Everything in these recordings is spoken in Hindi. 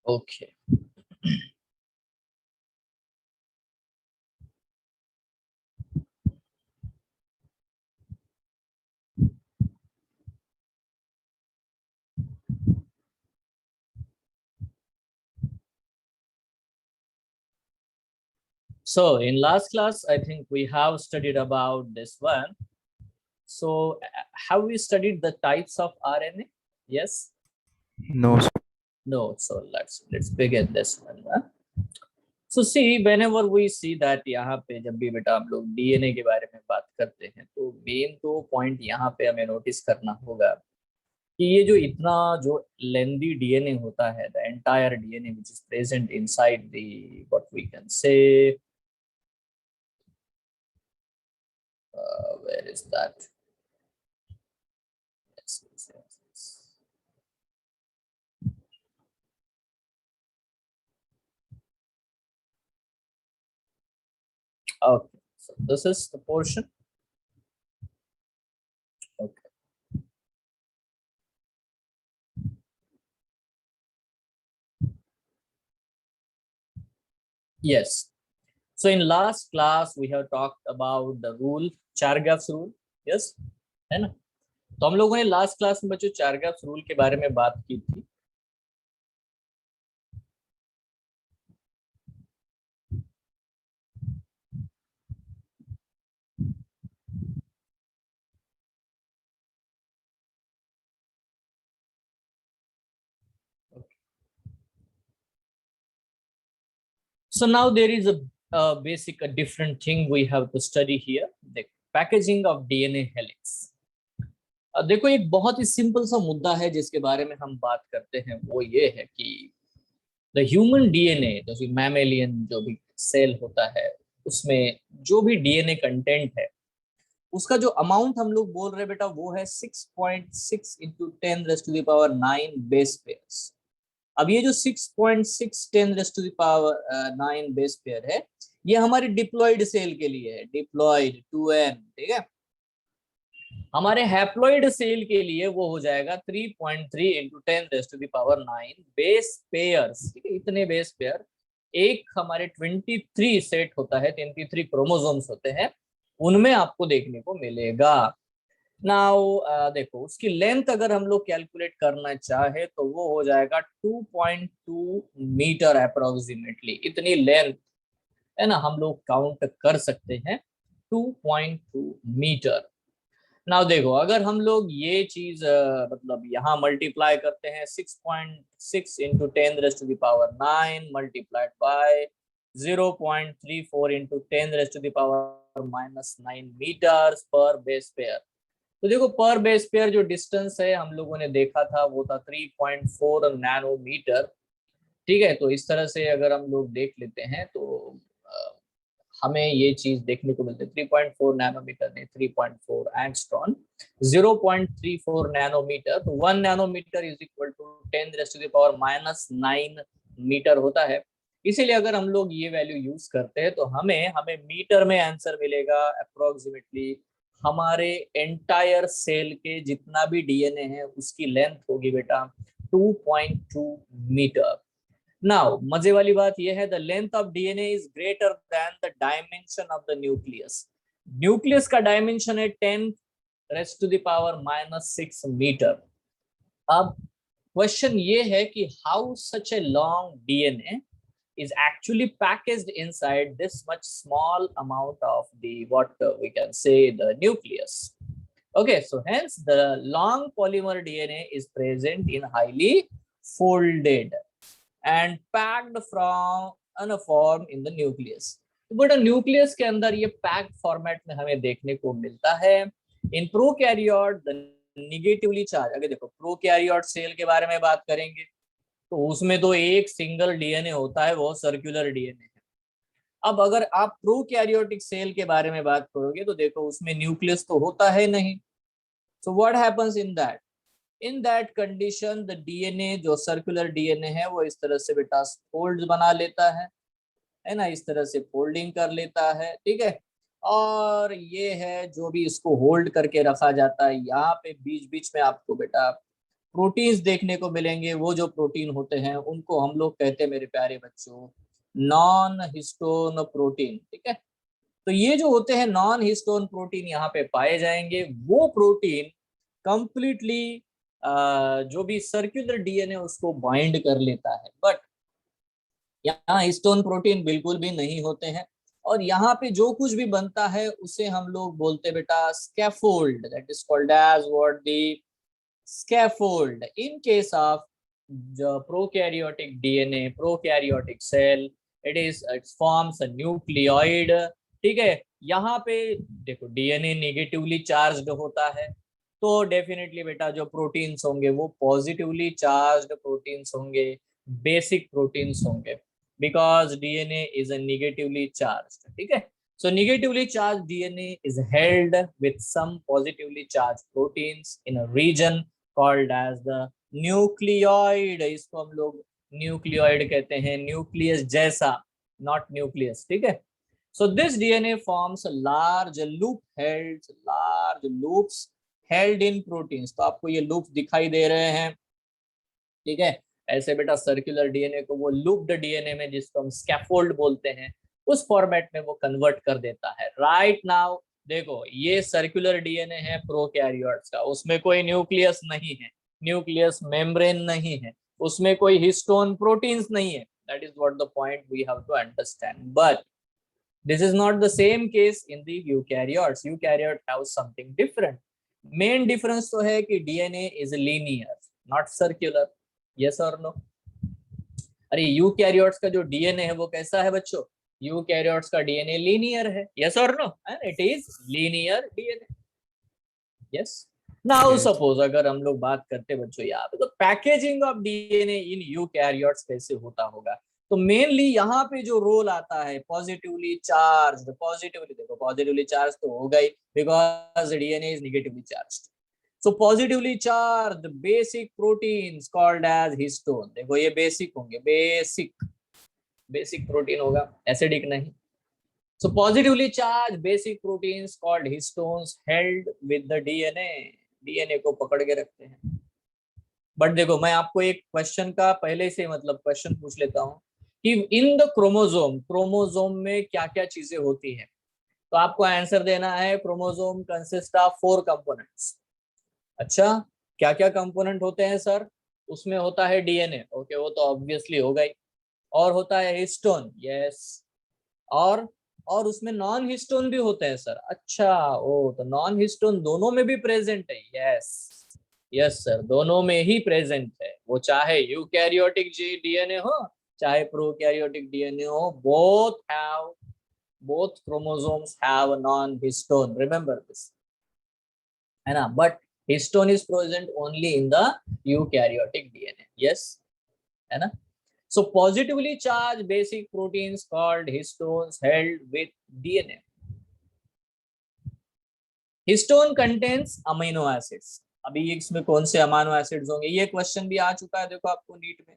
Okay. So in last class, I think we have studied about this one. So have we studied the types of RNA? Yes? No, sir. No. So let's begin this one. So see, whenever we see that यहाँ पे जब भी बेटा हम लोग डीएनए के बारे में बात करते हैं तो मेन तो पॉइंट यहाँ पे हमें नोटिस करना होगा कि ये जो इतना जो लेंदी डीएनए होता है, the entire DNA which is present inside the what we can say where is that? Yes. Okay, so this is the portion. Okay. Yes. So in last class we have talked about the rule, Chargaff's rule. Yes, है ना? तो हम लोगों ने लास्ट क्लास में बच्चों चारगाफ्स रूल के बारे में बात की थी. So now there is a basic a different thing we have to study here, the packaging of DNA helix. देखो एक बहुत ही सिंपल सा मुद्दा है जिसके बारे में हम बात करते हैं, वो ये है कि द ह्यूमन डीएनए, जैसे मैमेलियन जो भी सेल होता है उसमें जो भी डीएनए कंटेंट है उसका जो अमाउंट हम लोग बोल रहे हैं बेटा वो है 6.6 इंटू 10⁻⁹ बेस पेयर्स. अब ये जो 6.6 10⁻⁹ बेस पेयर है ये हमारे डिप्लॉइड सेल के लिए है, डिप्लॉइड 2n. ठीक है, हमारे हैप्लॉइड सेल के लिए वो हो जाएगा 3.3 इंटू 10⁻⁹ बेस पेयर्स. ठीक है, इतने बेस पेयर. एक हमारे 23 सेट होता है, 23 क्रोमोसोम्स होते हैं, उनमें आपको देखने को मिलेगा. नाउ देखो उसकी लेंथ अगर हम लोग कैलकुलेट करना चाहे तो वो हो जाएगा 2.2 मीटर अप्रोक्सीमेटली. इतनी लेंथ है ना, हम लोग काउंट कर सकते हैं 2.2 मीटर. नाउ देखो अगर हम लोग ये चीज मतलब यहाँ मल्टीप्लाई करते हैं 6.6 इंटू 10⁻⁹ मल्टीप्लाइड बाय 0.34 इंटू 10⁻⁻⁹ मीटर्स पर बेस पेयर. तो देखो पर बेस पेयर जो डिस्टेंस है हम लोगों ने देखा था वो था 3.4 नैनोमीटर. ठीक है, तो इस तरह से अगर हम लोग देख लेते हैं तो हमें ये चीज देखने को मिलती है 3.4 नैनोमीटर नहीं 3.4 एंगस्ट्रॉन, 0.34 नैनोमीटर. तो 1 nanometre is equal to 10⁻⁻⁹ metre होता है. इसीलिए अगर हम लोग ये वैल्यू यूज करते हैं तो हमें मीटर में आंसर मिलेगा अप्रोक्सीमेटली. हमारे एंटायर सेल के जितना भी डीएनए है उसकी लेंथ होगी बेटा 2.2 मीटर. नाउ मजे वाली बात यह है the length of DNA is greater than the dimension of the nucleus. Nucleus का डायमेंशन है 10⁻⁻⁶ मीटर. अब क्वेश्चन ये है कि how such a long DNA is actually packaged inside this much small amount of the what we can say the nucleus. Okay, so hence the long polymer DNA is present in highly folded and packed from uniform in the nucleus. तो बड़ा न्यूक्लियस के अंदर ये पैक्ड फॉर्मेट में हमें देखने को मिलता है. In prokaryote the negatively charge. अगर देखो प्रोकैरियोट सेल के बारे में बात करेंगे तो उसमें तो एक सिंगल डीएनए होता है, वो सर्कुलर डीएनए है. अब अगर आप प्रोकैरियोटिक सेल के बारे में बात करोगे तो देखो उसमें न्यूक्लियस तो होता है नहीं. So what happens in that condition the DNA जो सर्कुलर डीएनए है वो इस तरह से बेटा फोल्ड्स बना लेता है ना, इस तरह से फोल्डिंग कर लेता है. ठीक है, और ये है जो भी इसको होल्ड करके रखा जाता है. यहाँ पे बीच बीच में आपको बेटा प्रोटीन्स देखने को मिलेंगे, वो जो प्रोटीन होते हैं उनको हम लोग कहते हैं मेरे प्यारे बच्चों नॉन हिस्टोन प्रोटीन। ठीक है, तो ये जो होते हैं नॉन हिस्टोन प्रोटीन यहाँ पे पाए जाएंगे। वो प्रोटीन कंप्लीटली जो भी सर्कुलर डीएनए उसको बाइंड कर लेता है, बट यहाँ हिस्टोन प्रोटीन बिल्कुल भी नहीं होते हैं। और यहाँ पे जो कुछ भी बनता है उसे हम लोग बोलते हैं बेटा scaffold, that is called as what the scaffold. In case of the prokaryotic DNA, prokaryotic cell, it forms a nucleoid. ठीक है, यहाँ पे देखो डीएनए नेगेटिवली चार्ज्ड होता है, तो डेफिनेटली बेटा जो प्रोटीन्स होंगे वो पॉजिटिवली चार्ज्ड प्रोटीन्स होंगे, बेसिक प्रोटीन्स होंगे, because DNA is a negatively charged. ठीक है, so negatively charged DNA is held with some positively charged proteins in a region called as the nucleoid. इसको हम लोग न्यूक्लियोइड कहते हैं, न्यूक्लियस जैसा, नॉट न्यूक्लियस। ठीक है, so this DNA forms a large loops held in proteins. तो आपको ये loops दिखाई दे रहे हैं। ठीक है, ऐसे बेटा सर्कुलर डीएनए को वो लूप्ड डीएनए में, जिसको हम स्कैफोल्ड बोलते हैं, उस फॉर्मेट में वो कन्वर्ट कर देता है। राइट नाउ देखो ये सर्कुलर डीएनए है प्रोकैरियोट्स का, उसमें कोई न्यूक्लियस नहीं है, न्यूक्लियस मेम्ब्रेन नहीं है, उसमें कोई हिस्टोन प्रोटीन्स नहीं है। That is what the point we have to understand, but this is not the same case in the eukaryotes. Eukaryote have something different. Main difference तो है कि DNA is linear, not circular. Yes or no? अरे यूकैरियोट्स का जो डीएनए है वो कैसा है बच्चों? यूकैरियोट्स का डीएनए लीनियर है। यस और no? It is linear DNA. Yes. Now suppose अगर हम लोग बात करते बच्चों यहाँ पे, तो packaging of DNA in eukaryotes कैसे होता होगा? तो मेनली यहाँ पे जो रोल आता है पॉजिटिवली चार्ज्ड, पॉजिटिवली देखो पॉजिटिवली चार्ज तो होगा ही because DNA is negatively charged. So positively charged basic proteins called as histone. देखो ये बेसिक होंगे, बेसिक प्रोटीन होगा, एसिडिक नहीं। So positively charged basic proteins called histones held with the DNA. DNA को पकड़ के रखते हैं। बट देखो मैं आपको एक क्वेश्चन का पहले से मतलब क्वेश्चन पूछ लेता हूँ कि इन द क्रोमोजोम में क्या क्या चीजें होती है, तो आपको आंसर देना है क्रोमोजोम कंसिस्ट ऑफ 4 कंपोनेंट्स। अच्छा, क्या क्या कंपोनेंट होते हैं सर? उसमें होता है डीएनए, ओके वो तो ऑब्वियसली होगा ही, और होता है हिस्टोन, यस, और उसमें नॉन हिस्टोन भी होते हैं सर। अच्छा, ओ तो नॉन हिस्टोन दोनों में भी प्रेजेंट है? यस यस सर, दोनों में ही प्रेजेंट है, वो चाहे यूकैरियोटिक डीएनए हो चाहे प्रोकैरियोटिक डीएनए हो, both chromosomes have non histone, remember this, है ना? But histone is present only in the eukaryotic DNA. Yes, है ना? So positively charged basic proteins called histones held with DNA. Histone contains amino acids. अभी इसमें कौन से अमीनो एसिड्स होंगे? ये क्वेश्चन भी आ चुका है देखो आपको नीट में।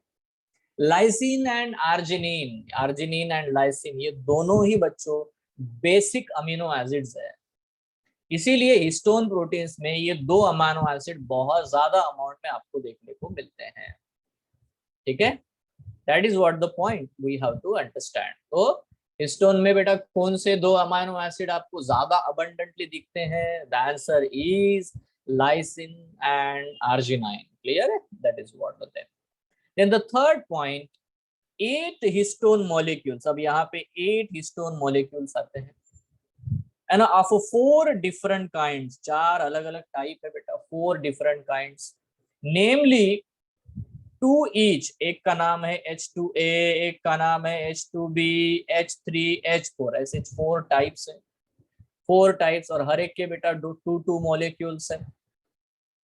Lysine and arginine, arginine and lysine ये दोनों ही बच्चों बेसिक अमीनो एसिड्स है। इसीलिए हिस्टोन प्रोटीन्स में ये 2 अमीनो एसिड बहुत ज्यादा अमाउंट में आपको देखने को मिलते हैं। ठीक है, that is what the point we have to understand. तो हिस्टोन में बेटा कौन से 2 अमीनो एसिड आपको ज्यादा अबंडेंटली दिखते हैं? The answer is lysine and arginine. Clear है? That is what the then the third point, 8 histone molecules. अब यहाँ पे 8 हिस्टोन मॉलिक्यूल्स आते हैं and of 4 different kinds, 4 अलग अलग टाइप है बेटा, 4 different kinds, namely 2 each, एक का नाम है H2A, एक का नाम है H2B, H3, H4, ऐसे 4 टाइप्स है, 4 टाइप्स, और हर एक के बेटा 2 मॉलिक्यूल्स है,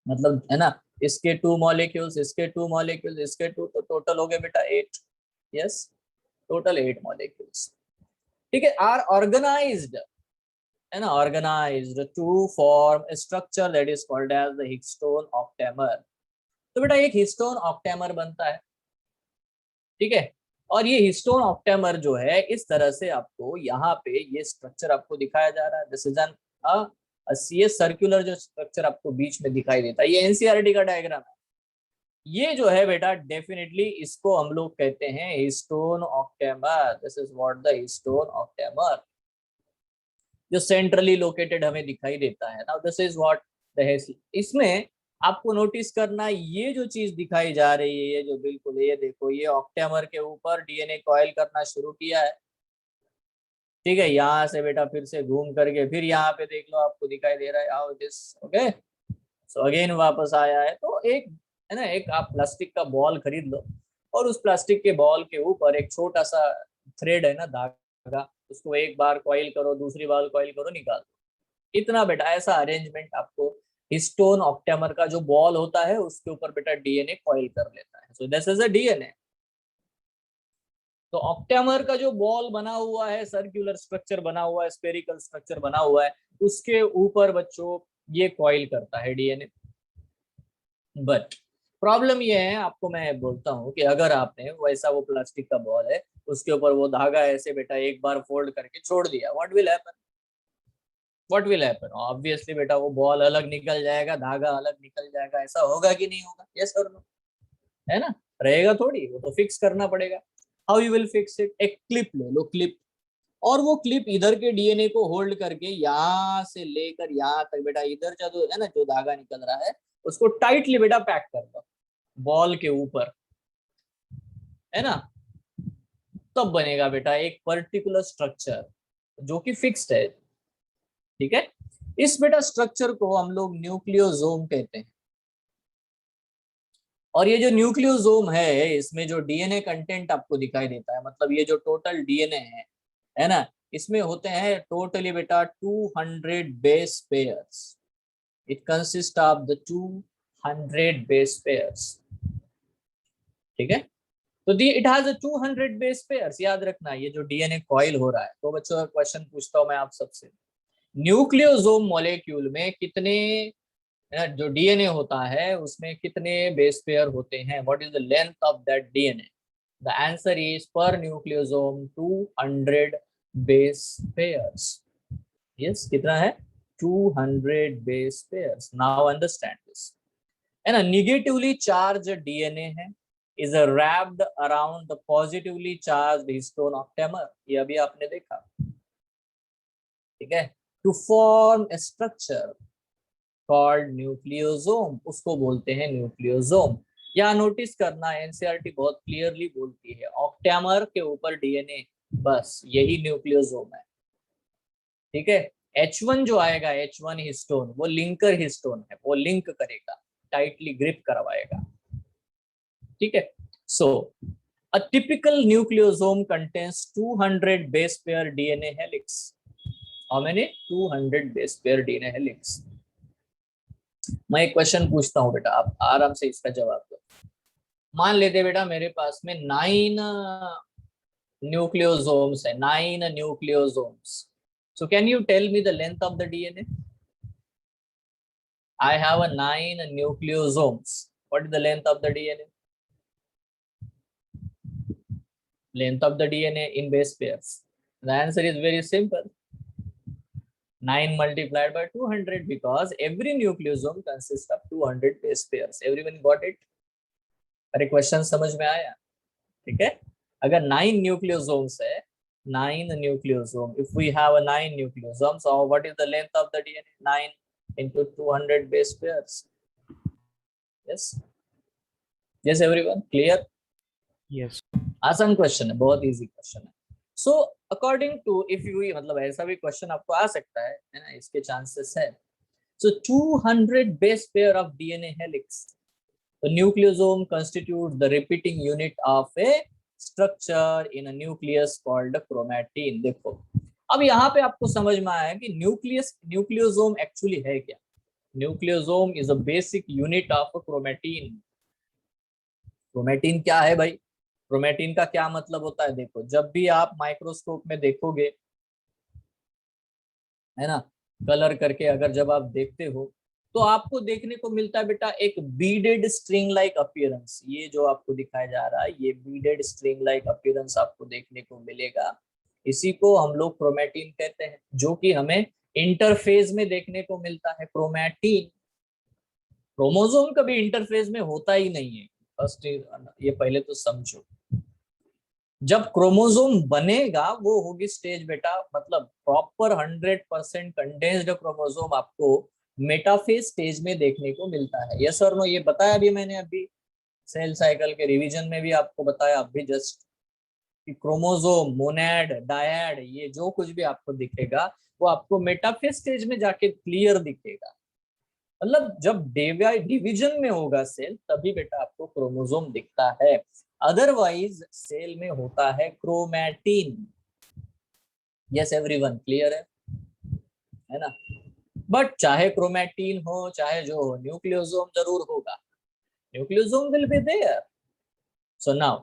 मतलब है ना, इसके 2 मॉलिक्यूल्स, इसके 2 मॉलिक्यूल्स, इसके 2, तो टोटल हो गए बेटा 8। Yes, total 8 molecules. ठीक है, आर ऑर्गेनाइज्ड, है ना, organized to form a structure that is called as the histone octamer। तो बेटा एक हिस्टोन ऑक्टेमर बनता है। ठीक है, और ये हिस्टोन ऑक्टेमर जो है इस तरह से आपको यहाँ पे ये स्ट्रक्चर आपको दिखाया जा रहा है। दिस इज एन ये सर्कुलर जो स्ट्रक्चर आपको बीच में दिखाई देता है, ये एनसीईआरटी का डायग्राम है। ये जो है बेटा डेफिनेटली इसको हम लोग कहते हैं histone octamer. This is what the histone octamer, जो सेंट्रली लोकेटेड हमें दिखाई देता है ना। दिस इज व्हाट द, इसमें आपको नोटिस करना, ये जो चीज दिखाई जा रही है, ये जो बिल्कुल, ये देखो, ये ऑक्टेमर के ऊपर डीएनए कॉइल करना शुरू किया है। ठीक है, यहाँ से बेटा फिर से घूम करके फिर यहाँ पे देख लो, आपको दिखाई दे रहा है how this, okay. So again वापस आया है। तो एक है ना, एक आप प्लास्टिक का बॉल खरीद लो और उस प्लास्टिक के बॉल के ऊपर एक छोटा सा थ्रेड है ना, धागा, उसको एक बार कॉइल करो, दूसरी बार कॉइल करो, निकाल दो। इतना बेटा, ऐसा अरेंजमेंट आपको हिस्टोन ऑक्टेमर का जो बॉल होता है उसके ऊपर बेटा डीएनए कॉइल कर लेता है। So this is a DNA. तो ऑक्टेमर का जो बॉल बना हुआ है, सर्कुलर स्ट्रक्चर बना हुआ है, स्पेरिकल स्ट्रक्चर बना हुआ है, उसके ऊपर बच्चों ये कॉइल करता है डीएनए। बट प्रॉब्लम ये है, आपको मैं बोलता हूँ कि अगर आपने वैसा वो प्लास्टिक का बॉल है, उसके ऊपर वो धागा ऐसे बेटा एक बार फोल्ड करके छोड़ दिया, what will happen? What will happen? Obviously बेटा वो बॉल अलग निकल जाएगा, धागा अलग निकल जाएगा। ऐसा होगा कि नहीं होगा? यस और नो, है ना? रहेगा थोड़ी, वो तो फिक्स करना पड़ेगा। How you will fix it? एक क्लिप ले लो, क्लिप, और वो क्लिप इधर के डीएनए को होल्ड करके यहाँ से लेकर यहाँ तक बेटा, इधर जो है ना, जो धागा निकल रहा है, उसको टाइटली बेटा पैक कर दो बॉल के ऊपर, है ना। तब बनेगा बेटा एक पर्टिकुलर स्ट्रक्चर जो कि फिक्स्ड है। ठीक है, इस बेटा स्ट्रक्चर को हम लोग न्यूक्लियोसोम कहते हैं। और ये जो न्यूक्लियोसोम है, इसमें जो डीएनए कंटेंट आपको दिखाई देता है, मतलब ये जो टोटल डीएनए है ना, इसमें होते हैं टोटली बेटा 200 base pairs. It consist of the 200 base pairs. ठीक है, तो दी इट हैज 200 बेस पेयर्स। याद रखना, ये जो डीएनए कॉइल हो रहा है। तो बच्चों, क्वेश्चन पूछता हूं मैं आप सबसे, न्यूक्लियोसोम मॉलिक्यूल में कितने, जो डीएनए होता है उसमें कितने बेस पेयर होते हैं? What is the length of that DNA? The answer is पर न्यूक्लियोसोम 200 बेस पेयर्स। यस, कितना है? 200 base pairs. Now understand this, है ना। निगेटिवली चार्ज डीएनए है is wrapped around the positively charged histone octamer। ये अभी आपने देखा, ठीक है। To form a structure called nucleosome, उसको बोलते हैं न्यूक्लियोसोम। यहाँ नोटिस करना, एनसीईआरटी बहुत क्लियरली बोलती है ऑक्टेमर के ऊपर डीएनए, बस यही न्यूक्लियोसोम है। ठीक है, H1 जो आएगा, H1 हिस्टोन, वो लिंकर हिस्टोन है, वो लिंक करेगा, टाइटली ग्रिप करवाएगा। ठीक है, सो a typical nucleosome contains 200 base pair DNA helix। How many? 200 base pair DNA helix। मैं एक क्वेश्चन पूछता हूँ बेटा, आप आराम से इसका जवाब दो। मान लेते बेटा मेरे पास में 9 न्यूक्लियोसोम्स है, 9 nucleosomes. So can you tell me the length of the DNA? I have a 9 nucleosomes. What is the length of the DNA? Length of the DNA in base pairs. The answer is very simple. 9 multiplied by 200, because every nucleosome consists of 200 base pairs. Everyone got it? अरे क्वेश्चन समझ में आया? ठीक है, अगर 9 न्यूक्लियोसोम्स है, 9 nucleosome, if we have a 9 nucleosomes, so what is the length of the DNA? 9 into 200 base pairs. Yes, yes everyone, clear? Yes. आसान क्वेश्चन है, बहुत इजी क्वेश्चन है। So according to, if you, मतलब ऐसा भी क्वेश्चन आपको आ सकता है ना, इसके चांसेस है। सो 200 base pair of DNA helix, the nucleosome constitutes the repeating unit of a structure in a nucleus called a chromatin। देखो, अब यहाँ पे आपको समझ में आया कि न्यूक्लियोसोम एक्चुअली है क्या। Nucleosome is a basic unit of a chromatin. Chromatin क्या है भाई? क्रोमेटिन का क्या मतलब होता है? देखो, जब भी आप माइक्रोस्कोप में देखोगे, है ना, कलर करके अगर जब आप देखते हो, तो आपको देखने को मिलता है बेटा एक बीडेड स्ट्रिंग लाइक अपीयरेंस। ये जो आपको दिखाया जा रहा है, ये बीडेड स्ट्रिंग लाइक अपीयरेंस आपको देखने को मिलेगा। इसी को हम लोग क्रोमेटिन कहते हैं, जो कि हमें इंटरफेज में देखने को मिलता है। क्रोमेटिन, क्रोमोसोम कभी इंटरफेज में होता ही नहीं है, फर्स्ट ये पहले तो समझो, जब क्रोमोसोम बनेगा वो होगी स्टेज बेटा, मतलब प्रॉपर 100% कंडेंस्ड क्रोमोसोम आपको मेटाफेज स्टेज में देखने को मिलता है। यस और नो, ये बताया अभी मैंने, अभी सेल साइकिल के रिवीजन में भी आपको बताया अभी जस्ट, कि क्रोमोसोम, मोनैड, डायड, ये जो कुछ भी आपको दिखेगा वो आपको मेटाफेज स्टेज में जाके क्लियर दिखेगा। मतलब जब डिवीजन में होगा सेल तभी बेटा आपको क्रोमोसोम दिखता है, अदरवाइज सेल में होता है क्रोमैटिन। यस एवरीवन, क्लियर है ना? बट चाहे क्रोमैटिन हो चाहे जो हो, न्यूक्लियोसोम जरूर होगा, nucleosome will be there. So now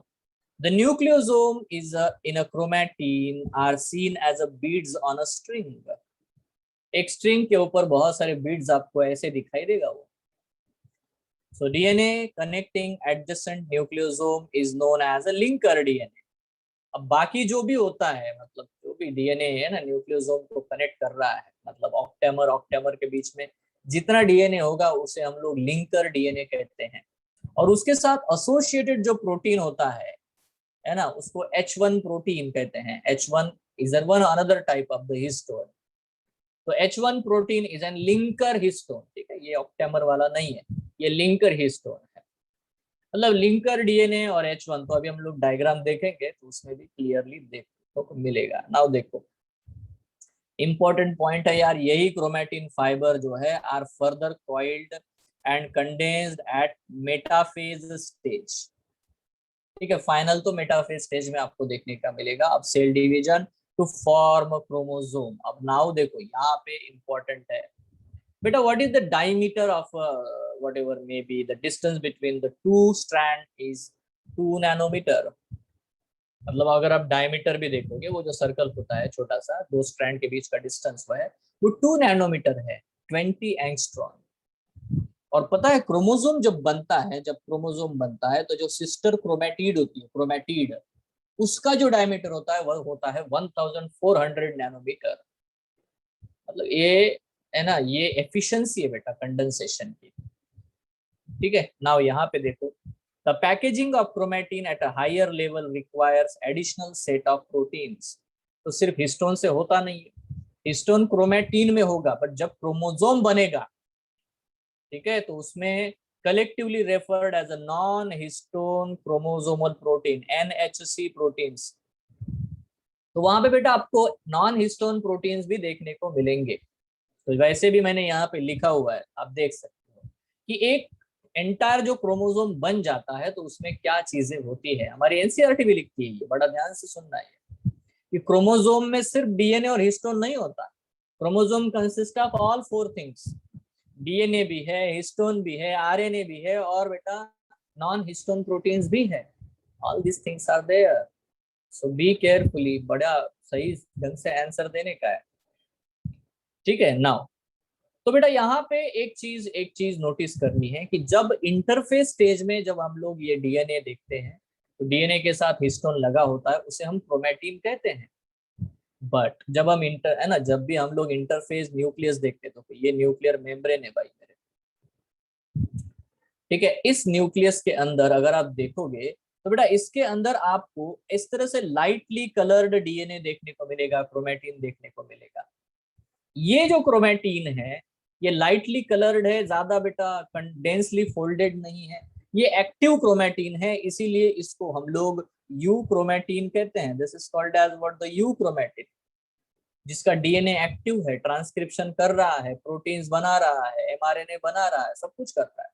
the nucleosome is in a chromatin are seen as a beads on a string। एक स्ट्रिंग के ऊपर बहुत सारे बीड्स आपको ऐसे दिखाई देगा वो। So DNA connecting adjacent nucleosome is known as a linker DNA। अब बाकी जो भी होता है, मतलब जो भी डीएनए है ना न्यूक्लियोसोम को कनेक्ट कर रहा है, मतलब ऑक्टेमर ऑक्टेमर के बीच में जितना डीएनए होगा उसे हम लोग लिंकर डीएनए कहते हैं। और उसके साथ एसोसिएटेड जो प्रोटीन होता है ना, उसको H1 प्रोटीन कहते हैं। H1 is one another type of the histone. तो H1 protein is an linker histone, ठीक है, ये ऑक्टेमर वाला नहीं है, ये लिंकर हिस्टोन है। मतलब लिंकर डीएनए और H1, तो अभी हम लोग डायग्राम देखेंगे तो उसमें भी क्लियरली देखने को मिलेगा। नाउ देखो, इंपॉर्टेंट पॉइंट है यार, यही क्रोमैटिन फाइबर जो है are further coiled and condensed at metaphase stage. ठीक है, फाइनल तो मेटाफेज स्टेज में आपको देखने का मिलेगा। अब cell division to form chromosome. अब नाउ देखो यहाँ पे इंपॉर्टेंट है बेटा, what is the diameter of whatever may be the distance between the two strand is 2 nanometre. मतलब अगर आप डायमीटर भी देखोगे, वो जो सर्कल होता है छोटा सा, दो स्ट्रैंड के बीच का डिस्टेंस वो है, वो 2 नैनोमीटर है, 20 एंगस्ट्रॉम। और पता है क्रोमोसोम जब बनता है, जब क्रोमोसोम बनता है तो जो सिस्टर क्रोमैटिड होती है, क्रोमैटिड, उसका जो डायमीटर होता है वह होता है 1400 नैनोमीटर। मतलब ये है ना, ये एफिशिएंसी है बेटा कंडेंसेशन की। ठीक है, नाउ यहाँ पे देखो, the packaging of chromatin at a higher level requires additional set of proteins. तो सिर्फ हिस्टोन से होता नहीं है, हिस्टोन क्रोमैटिन में होगा, बट जब क्रोमोसोम बनेगा, ठीक है, तो उसमें collectively referred as a non histone chromosomal protein, NHC proteins. तो वहां पे बेटा आपको नॉन हिस्टोन प्रोटीन्स भी देखने को मिलेंगे। तो वैसे भी मैंने यहाँ पे लिखा हुआ है, आप देख सकते हो कि एक एंटायर जो क्रोमोसोम बन जाता है तो उसमें क्या चीजें होती है। हमारी एनसीईआरटी भी लिखती है, ये बड़ा ध्यान से सुनना है कि क्रोमोसोम में सिर्फ डीएनए और हिस्टोन नहीं होता, chromosome consist of all 4 things. DNA भी है, हिस्टोन भी है, आरएनए भी है, और बेटा नॉन हिस्टोन प्रोटीन्स भी है। All this things are there, so be carefully, बड़ा सही ढंग से आंसर देने का है। ठीक है, नाउ तो बेटा यहाँ पे एक चीज नोटिस करनी है कि जब इंटरफेस स्टेज में जब हम लोग ये डीएनए देखते हैं तो डीएनए के साथ हिस्टोन लगा होता है, उसे हम क्रोमैटिन कहते हैं। बट जब हम है ना, जब भी हम लोग इंटरफेस न्यूक्लियस देखते हैं तो ये न्यूक्लियर मेम्ब्रेन है भाई मेरे। ठीक है, इस न्यूक्लियस के अंदर अगर आप देखोगे तो बेटा इसके अंदर आपको इस तरह से लाइटली कलर्ड डीएनए देखने को मिलेगा, क्रोमैटिन देखने को मिलेगा। ये जो क्रोमैटिन है ये लाइटली कलर्ड है, ज्यादा बेटा डेंसली फोल्डेड नहीं है, ये एक्टिव क्रोमैटिन है, इसीलिए इसको हम लोग यू क्रोमैटिन कहते हैं। This is called as what, the euchromatin, जिसका डीएनए एक्टिव है, ट्रांसक्रिप्शन कर रहा है, प्रोटीन्स बना रहा है, एमआरएनए बना रहा है, सब कुछ कर रहा है।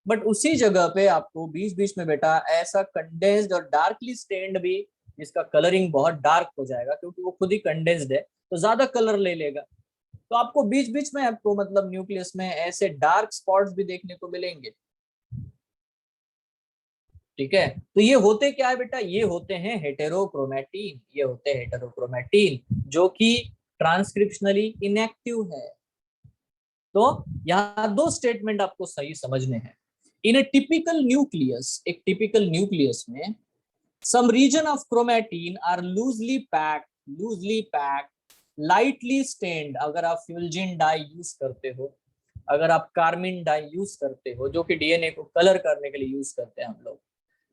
बट उसी जगह पे आपको बीच बीच में बेटा ऐसा कंडेंस्ड और डार्कली स्टेन्ड भी, जिसका कलरिंग बहुत डार्क हो जाएगा क्योंकि वो खुद ही कंडेंस्ड है तो ज्यादा कलर ले लेगा। तो आपको बीच बीच में आपको मतलब न्यूक्लियस में ऐसे डार्क स्पॉट्स भी देखने को मिलेंगे। ठीक है, तो ये होते क्या है बेटा, ये होते हैं हेटेरोक्रोमैटिन, ये होते हैं हेटेरोक्रोमैटिन जो कि ट्रांसक्रिप्शनली इनएक्टिव है। तो यहाँ दो स्टेटमेंट आपको सही समझने हैं। इन ए टिपिकल न्यूक्लियस, एक टिपिकल न्यूक्लियस में some region of chromatin are loosely packed lightly stained। अगर आप फ्यूल्जिन डाई यूज करते हो, अगर आप कार्मिन डाई यूज करते हो, जो कि डीएनए को कलर करने के लिए यूज करते हैं हम लोग,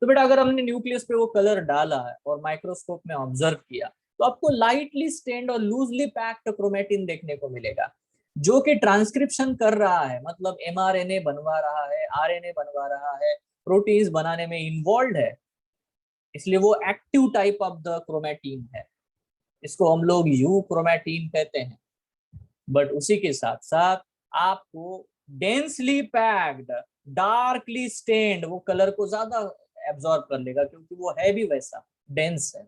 तो बेटा अगर हमने न्यूक्लियस पे वो कलर डाला है और माइक्रोस्कोप में ऑब्जर्व किया, तो आपको लाइटली स्टेन्ड और लूजली पैक्ड क्रोमेटिन देखने को मिलेगा, जो कि ट्रांसक्रिप्शन कर रहा है, मतलब एमआरएनए बनवा रहा है, आरएनए बनवा रहा है, प्रोटीन्स बनाने में इन्वॉल्व है, इसलिए वो active type of the chromatin है। इसको हम लोग यू क्रोमेटिन कहते हैं। बट उसी के साथ साथ आपको डेंसली पैक्ड, डार्कली स्टेन्ड, वो कलर को ज्यादा एब्जॉर्ब कर लेगा क्योंकि वो है भी वैसा डेंस है।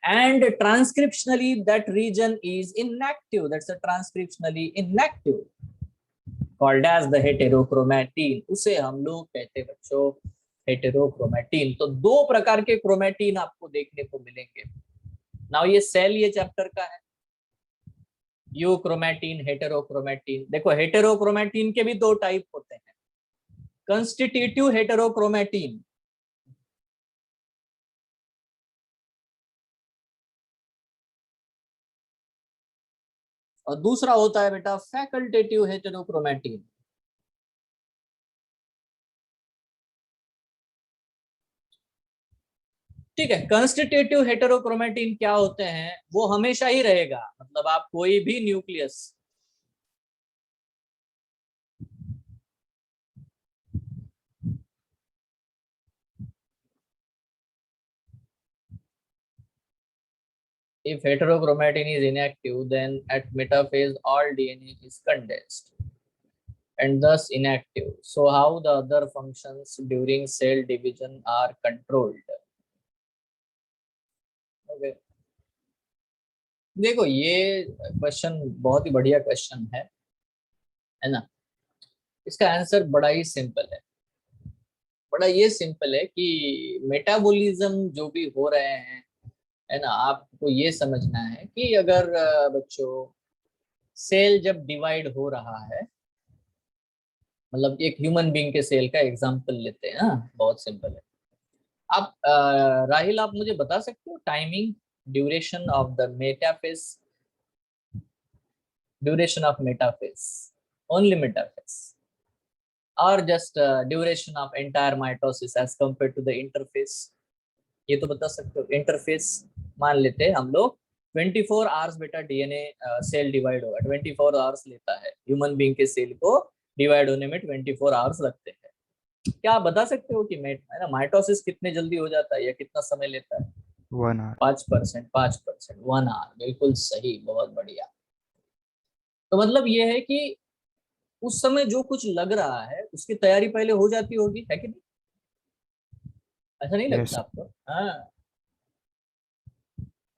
And transcriptionally that region is inactive, that's a transcriptionally inactive, called as the heterochromatin, उसे हम लोग कहते हैं बच्चों हेटेरोक्रोमेटिन। तो दो प्रकार के क्रोमेटिन आपको देखने को मिलेंगे। नाउ ये सेल ये चैप्टर का है, यू क्रोमेटिन, हेटेरोक्रोमेटिन। देखो हेटेरोक्रोमेटिन के भी दो टाइप होते हैं, कंस्टिट्यूटिव हेटेरोक्रोमेटिन और दूसरा होता है बेटा फैकल्टेटिव हेटेरोक्रोमेटिन। ठीक है, कंस्टिट्यूटिव हेटेरोक्रोमेटिन क्या होते हैं, वो हमेशा ही रहेगा, मतलब आप कोई भी nucleus if heterochromatin is inactive, then at metaphase all DNA is condensed and thus inactive. So how the other functions during cell division are controlled? Okay. देखो ये क्वेश्चन बहुत ही बढ़िया क्वेश्चन है ना। इसका आंसर बड़ा ही सिंपल बड़ा ये सिंपल है कि मेटाबॉलिज्म जो भी हो रहे हैं, है ना, आपको ये समझना है कि अगर बच्चों सेल जब डिवाइड हो रहा है, मतलब एक ह्यूमन बीइंग के सेल का एग्जांपल लेते हैं, हाँ बहुत सिंपल है। आप राहिल आप मुझे बता सकते हो timing duration of the metaphase, duration of metaphase, only metaphase, और just duration of entire mitosis as compare to the interphase, ये तो बता सकते हो। इंटरफेस मान लेते हैं हम लोग 24 आवर्स बेटा डीएनए सेल डिवाइड होगा, 24 आवर्स लेता है ह्यूमन बीइंग के सेल को डिवाइड होने में 24 आवर्स लगते हैं। क्या आप बता सकते हो कि माइटोसिस कितने जल्दी हो जाता है या कितना समय लेता है? 1 hour। 5%, 5%, 1 आवर, बिल्कुल सही, बहुत बढ़िया। तो मतलब ये है कि उस समय जो कुछ लग रहा है उसकी तैयारी पहले हो जाती होगी, है कि नहीं? ऐसा नहीं यस। लगता आपको? हाँ,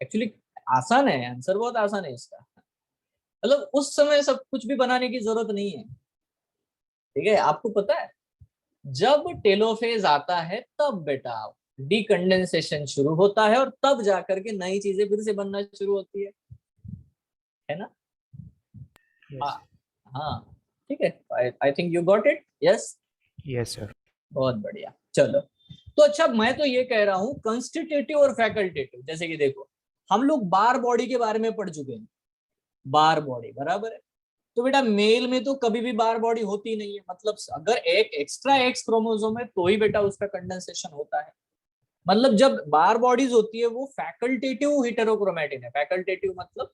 एक्चुअली आसान है, आंसर बहुत आसान है इसका। मतलब उस समय सब कुछ भी बनाने की जरूरत नहीं है। ठीक है, आपको पता है जब टेलोफेज आता है तब बेटा डीकंडेंसेशन शुरू होता है और तब जाकर के नई चीजें फिर से बनना शुरू होती है ना? यस। हाँ ठीक है, I think you got it. Yes yes sir. बहुत बढ़िया। चलो तो अच्छा, मैं तो ये कह रहा हूँ कंस्टिट्यूटिव और फैकल्टेटिव, जैसे कि देखो हम लोग बार बॉडी के बारे में पढ़ चुके हैं, बार बॉडी बराबर है। तो बेटा मेल में तो कभी भी बार बॉडी होती नहीं है, मतलब अगर एक एक्स्ट्रा एक्स क्रोमोसोम है तो ही बेटा उसका कंडेंसेशन होता है। मतलब जब बार बॉडीज होती है वो फैकल्टेटिव हेटेरोक्रोमेटिन है। फैकल्टेटिव मतलब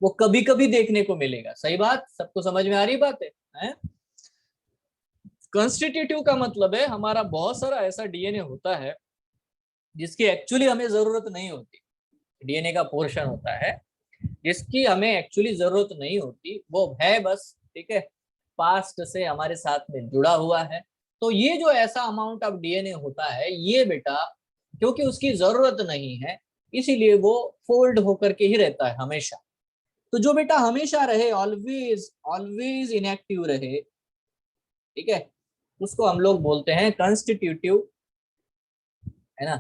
वो कभी कभी देखने को मिलेगा। सही बात, सबको समझ में आ रही बात है? कंस्टिट्यूटिव का मतलब है हमारा बहुत सारा ऐसा डीएनए होता है जिसकी एक्चुअली हमें जरूरत नहीं होती, डीएनए का पोर्शन होता है जिसकी हमें एक्चुअली जरूरत नहीं होती, वो है बस, ठीक है, पास्ट से हमारे साथ में जुड़ा हुआ है। तो ये जो ऐसा अमाउंट ऑफ डीएनए होता है ये बेटा क्योंकि उसकी जरूरत नहीं है इसीलिए वो फोल्ड होकर के ही रहता है हमेशा। तो जो बेटा हमेशा रहे, ऑलवेज ऑलवेज इनएक्टिव रहे, ठीक है, उसको हम लोग बोलते हैं कंस्टिट्यूटिव, है ना,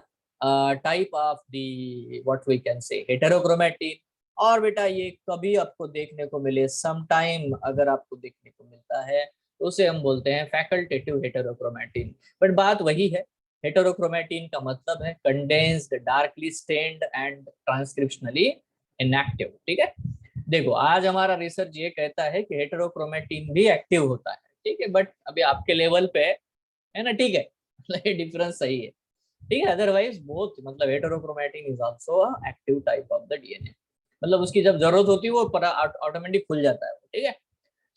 type of the what we can say heterochromatin. और बेटा ये कभी आपको देखने को मिले, सम टाइम अगर आपको देखने को मिलता है तो उसे हम बोलते हैं फैकल्टेटिव हेटेरोक्रोमेटिन। बट बात वही है, हेटेरोक्रोमेटिन का मतलब है condensed, darkly stained and transcriptionally inactive. ठीक है, देखो आज हमारा रिसर्च ये कहता है कि हेटेरोक्रोमेटिन भी एक्टिव होता है, ठीक है, बट अभी आपके लेवल पे है ना, ठीक है, ये डिफरेंस सही है, ठीक है, अदरवाइज बहुत मतलब heterochromatin is also active type of the DNA, मतलब उसकी जब जरूरत होती है वो ऑटोमेटिक खुल जाता है, ठीक है।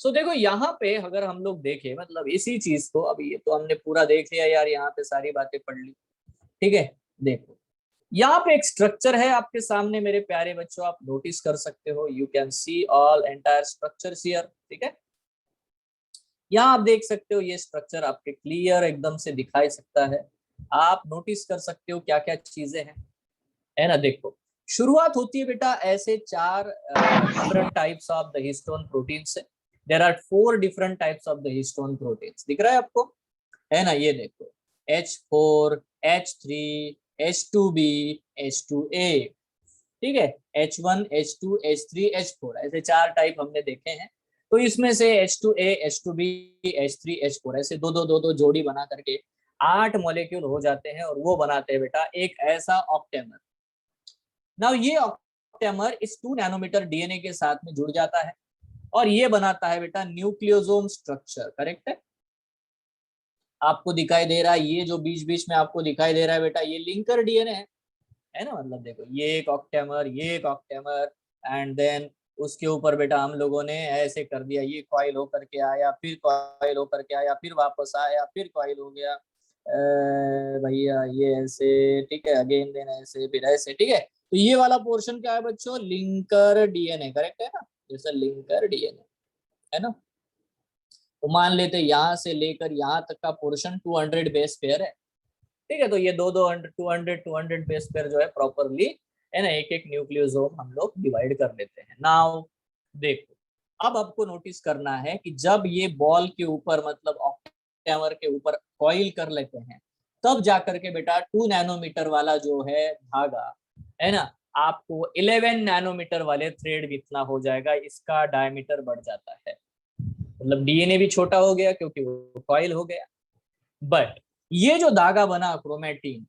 सो देखो यहाँ पे अगर हम लोग देखें मतलब इसी चीज को, अभी ये तो हमने पूरा देख लिया यार, यहाँ पे सारी बातें पढ़ ली, ठीक है। देखो यहाँ पे एक स्ट्रक्चर है आपके सामने मेरे प्यारे बच्चों, आप नोटिस कर सकते हो, you can see all entire structures here, ठीक है। यहाँ आप देख सकते हो ये स्ट्रक्चर आपके क्लियर एकदम से दिखाई सकता है, आप नोटिस कर सकते हो क्या क्या चीजें हैं, है ना। देखो शुरुआत होती है बेटा ऐसे चार different types of the histone protein से, there are 4 different types of the histone proteins, दिख रहा है आपको, है ना, ये देखो H4, H3, H2B, H2A, ठीक है, H1, H2, H3, H4, ऐसे 4 टाइप हमने देखे हैं। तो इसमें से H2A, H2B, H3, H4 ऐसे दो जोड़ी बना करके 8 मॉलिक्यूल हो जाते हैं और वो बनाते हैं बेटा एक ऐसा ऑक्टेमर। नाउ ये ऑक्टेमर इस 2 नैनोमीटर डीएनए के साथ में जुड़ जाता है और ये बनाता है बेटा न्यूक्लियोसोम स्ट्रक्चर, करेक्ट है। आपको दिखाई दे रहा है ये जो बीच बीच में आपको दिखाई दे रहा है बेटा, ये लिंकर डीएनए है ना, मतलब देखो ये एक ऑक्टेमर, ये एक ऑक्टेमर, एंड देन उसके ऊपर बेटा हम लोगों ने ऐसे कर दिया, ये कॉइल होकर के आया, फिर कॉइल होकर के आया, फिर वापस आया, फिर कॉइल हो गया, भैया ये ऐसे, ठीक है, अगेन देन ऐसे, फिर ऐसे, ठीक है। तो ये वाला पोर्शन क्या है बच्चों, लिंकर डीएनए, करेक्ट है ना, जैसे लिंकर डीएनए है ना। तो मान लेते यहाँ से लेकर यहाँ तक का पोर्शन 200 बेस पेयर है, ठीक है। तो ये 200 बेस पेयर जो है प्रॉपरली, है ना, एक एक न्यूक्लियोसोम हम लोग डिवाइड कर लेते हैं। नाउ देखो अब आपको नोटिस करना है कि जब ये बॉल के ऊपर मतलब ऑक्टेमर के ऊपर कॉइल कर लेते हैं, तब जाकर के बेटा 2 नैनोमीटर वाला जो है धागा, है ना, आपको 11 नैनोमीटर वाले थ्रेड जितना हो जाएगा, इसका डायमीटर बढ़ जाता है, मतलब डीएनए भी छोटा हो गया क्योंकि वो कॉइल हो गया। बट ये जो धागा बना क्रोमेटिन,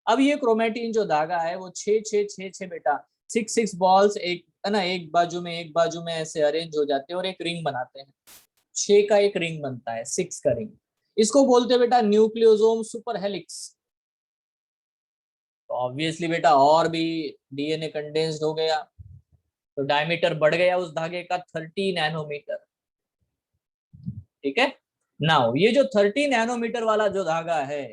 अब ये क्रोमेटिन जो धागा है वो 6 बेटा 6 बॉल्स एक, है ना, एक बाजू में ऐसे अरेंज हो जाते हैं और एक रिंग बनाते हैं, 6 का एक रिंग बनता है, 6 का रिंग, इसको बोलते हैं बेटा न्यूक्लियोसोम सुपर हेलिक्स। तो ऑब्वियसली बेटा और भी डीएनए कंडेंस्ड हो गया, तो डायमीटर बढ़ गया उस धागे का 30 नैनोमीटर, ठीक है। नाउ ये जो 30 नैनोमीटर वाला जो धागा है,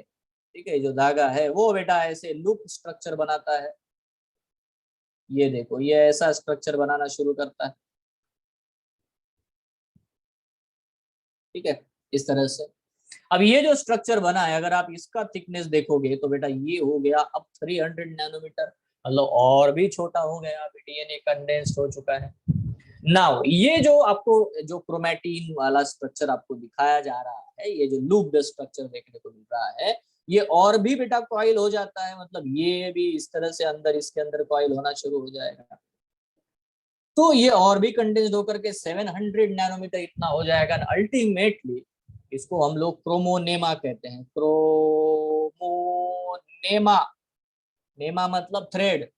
ठीक है, जो धागा है वो बेटा ऐसे लूप स्ट्रक्चर बनाता है, ये देखो ये ऐसा स्ट्रक्चर बनाना शुरू करता है, ठीक है, इस तरह से। अब ये जो स्ट्रक्चर बना है अगर आप इसका थिकनेस देखोगे तो बेटा ये हो गया अब 300 नैनोमीटर, मतलब और भी छोटा हो गया, अभी डीएनए कंडेंस्ड हो चुका है। नाउ ये जो आपको जो क्रोमेटिन वाला स्ट्रक्चर आपको दिखाया जा रहा है, ये जो लूप्ड स्ट्रक्चर देखने को मिल रहा है, ये और भी बेटा कॉइल हो जाता है, मतलब ये भी इस तरह से अंदर इसके अंदर कॉइल होना शुरू हो जाएगा, तो ये और भी कंडेंस्ड होकर के 700 नैनोमीटर इतना हो जाएगा। अल्टीमेटली इसको हम लोग क्रोमोनेमा कहते हैं, क्रोमोनेमा, नेमा मतलब थ्रेड।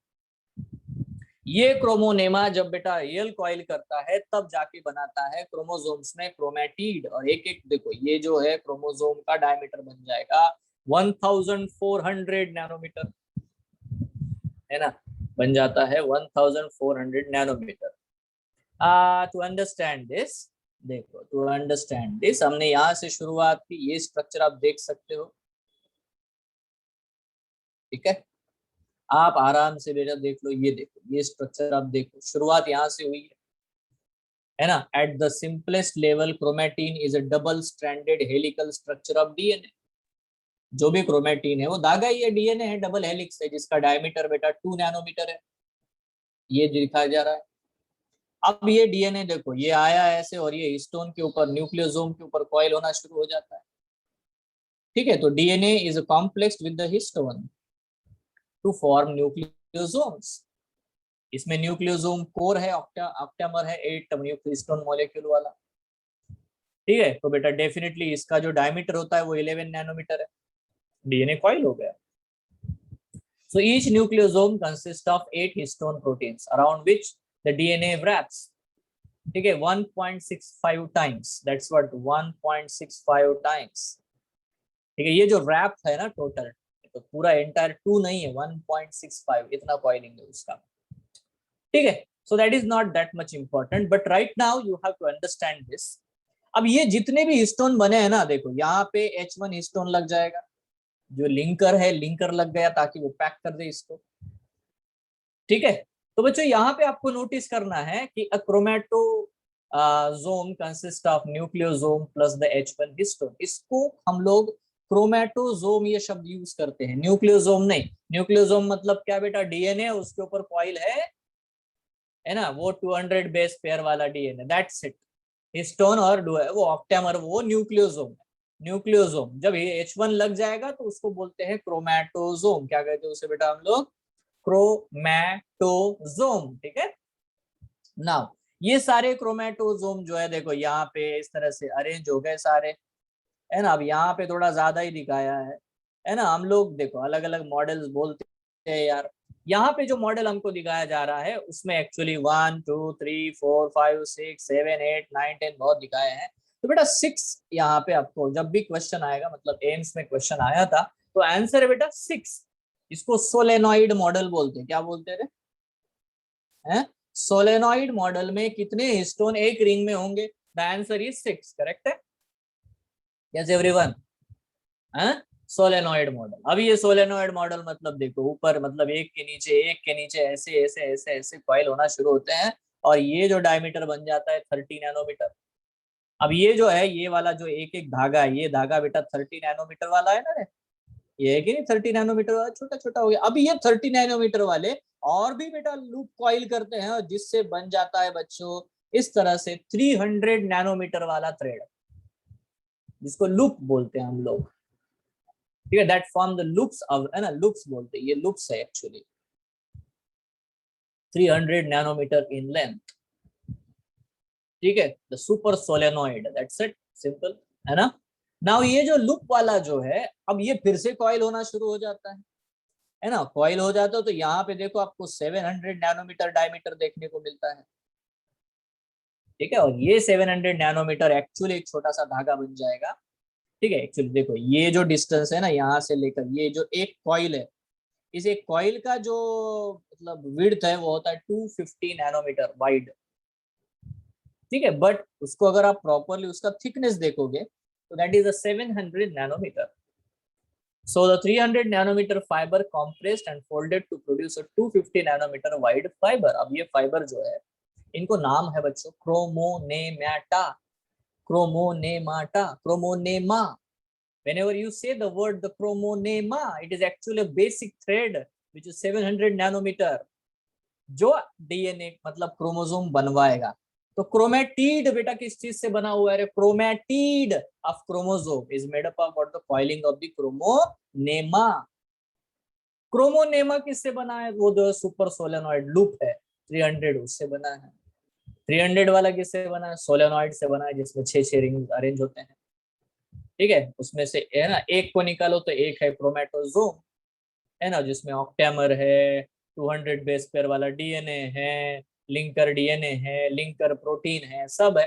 ये क्रोमोनेमा जब बेटा रियल कॉइल करता है तब जाके बनाता है क्रोमोसोम्स में क्रोमेटिड, और एक एक देखो ये जो है क्रोमोसोम का डायमीटर बन जाएगा 1400 नैनोमीटर, है ना, बन जाता है 1400 नैनोमीटर। टू अंडरस्टैंड दिस, देखो टू अंडरस्टैंड दिस हमने यहाँ से शुरुआत की, ये स्ट्रक्चर आप देख सकते हो, ठीक है, आप आराम से बेटा देख लो, ये देखो ये स्ट्रक्चर आप देखो, शुरुआत यहाँ से हुई है ना। At the simplest level chromatin is a double stranded helical structure of DNA, जो भी क्रोमेटिन है वो धागा ही है, डीएनए है, डबल हेलिक्स है, जिसका डायमीटर बेटा 2 नैनोमीटर है, ये दिखाया जा रहा है। अब ये डीएनए देखो ये आया ऐसे और ये हिस्टोन के ऊपर न्यूक्लियोसोम के ऊपर कॉइल होना शुरू हो जाता है, ठीक है। तो DNA is complex with the histone to form nucleosomes, इसमें न्यूक्लियोसोम कोर है, ऑक्टेमर है 8 हिस्टोन मॉलिक्यूल वाला, ठीक है। तो बेटा डेफिनेटली इसका जो डायमीटर होता है वो 11 नैनोमीटर है, डीएनए कॉइल हो गया। So each nucleosome consists of 8 histone proteins around which the DNA wraps. ठीक है, 1.65 टाइम्स, दैट्स व्हाट 1.65 टाइम्स। ठीक है, ये जो रैप है ना टोटल, तो पूरा एंटायर 2 नहीं है, 1.65 इतना कॉइलिंग है उसका। ठीक है, so that is not that much important, but right now you have to understand this. अब ये जितने भी हिस्टोन बने हैं ना, देखो यहाँ पे H1 हिस्टोन लग जाएगा, जो लिंकर है लिंकर लग गया ताकि वो पैक कर दे इसको। ठीक है, तो बच्चों यहाँ पे आपको नोटिस करना है कि a chromatosome consist of nucleosome plus the H1 histone. इसको हम लोग क्रोमैटोजोम ये शब्द यूज करते हैं, न्यूक्लियोसोम नहीं। न्यूक्लियोसोम मतलब क्या बेटा, डीएनए, उसके ऊपर कॉइल है ना, वो 200 बेस पेयर वाला डीएनए, दैट्स इट। हिस्टोन और वो ऑक्टेमर, वो न्यूक्लियोसोम है। न्यूक्लियोसोम जब ये H1 लग जाएगा तो उसको बोलते हैं क्रोमैटोजोम। क्या कहते हैं उसे बेटा हम लोग, क्रोमैटोजोम। ठीक है, नाउ ये सारे क्रोमैटोजोम जो है देखो यहाँ पे इस तरह से अरेंज हो गए सारे, है ना। अब यहाँ पे थोड़ा ज्यादा ही दिखाया है ना। हम लोग देखो अलग अलग मॉडल्स बोलते हैं यार, यहाँ पे जो मॉडल हमको दिखाया जा रहा है उसमें एक्चुअली 1 2 3 4 5 6 7 8 9 10 बहुत दिखाए हैं। तो बेटा 6 यहाँ पे आपको जब भी क्वेश्चन आएगा, मतलब एम्स में क्वेश्चन आया था, तो आंसर है बेटा 6। इसको सोलेनॉइड मॉडल बोलते हैं। क्या बोलते हैं? सोलेनॉइड मॉडल में कितने हिस्टोन एक रिंग में होंगे? द आंसर इज 6, करेक्ट है? Yes everyone, solenoid model. अब ये सोलेनॉइड मॉडल मतलब देखो ऊपर, मतलब एक के नीचे ऐसे ऐसे ऐसे ऐसे कॉइल होना शुरू होते हैं, और ये जो डायमीटर बन जाता है 30 नैनोमीटर। अब ये जो है, ये वाला जो एक एक धागा है, ये धागा बेटा 30 नैनोमीटर वाला है ना रे, ये है कि नहीं? 30 नैनोमीटर वाला छोटा छोटा हो गया। अब ये 30 नैनोमीटर वाले और भी बेटा लूप कॉइल करते हैं, और जिससे बन जाता है बच्चों इस तरह से 300 नैनोमीटर वाला थ्रेड, जिसको लूप बोलते हैं हम लोग। ठीक है, that form the loops of, है ना, लूप्स बोलते हैं, ये लूप्स है एक्चुअली 300 नैनोमीटर इन लेंथ। ठीक है, the super solenoid, that's it, simple, है ना। नाउ ये जो लूप वाला जो है, अब ये फिर से कॉइल होना शुरू हो जाता है ना। कॉइल हो जाता है तो यहाँ पे देखो आपको 700 नैनोमीटर डायमीटर देखने को मिलता है। ठीक है, और ये 700 नैनोमीटर एक्चुअली एक छोटा सा धागा बन जाएगा। ठीक है, एक्चुअली देखो ये जो डिस्टेंस है ना यहाँ से लेकर, ये जो एक कॉइल है, इस एक कॉइल का जो मतलब विड्थ है वो होता है 250 नैनोमीटर वाइड। ठीक है, बट उसको अगर आप प्रॉपरली उसका थिकनेस देखोगे तो that is 700 nanometre. So the 300 nanometer fiber compressed and folded to produce a 250 nanometer wide fiber. अब ये फाइबर जो है, इनको नाम है बच्चों क्रोमोनेमाटा, क्रोमोनेमाटा, क्रोमोनेमा। Whenever you say the word the chromonema, it is actually a basic thread which is 700 nanometer, जो डीएनए मतलब क्रोमोसोम बनवाएगा। तो क्रोमेटिड बेटा किस चीज से बना हुआ है? Chromatid of chromosome is made up of what, the coiling of the क्रोमोनेमा। क्रोमोनेमा किससे बना है? वो जो सुपर सोलेनॉइड लूप है 300, उससे बना है। 300 वाला किससे बना है? सोलेनॉइड से बना है, जिसमें 6 रिंग अरेंज होते हैं। ठीक है, उसमें से है ना एक को निकालो तो एक है क्रोमेटोजोम, है ना, जिसमें ऑक्टेमर है, 200 बेस पेयर वाला डीएनए है, लिंकर डीएनए है, लिंकर प्रोटीन है, सब है।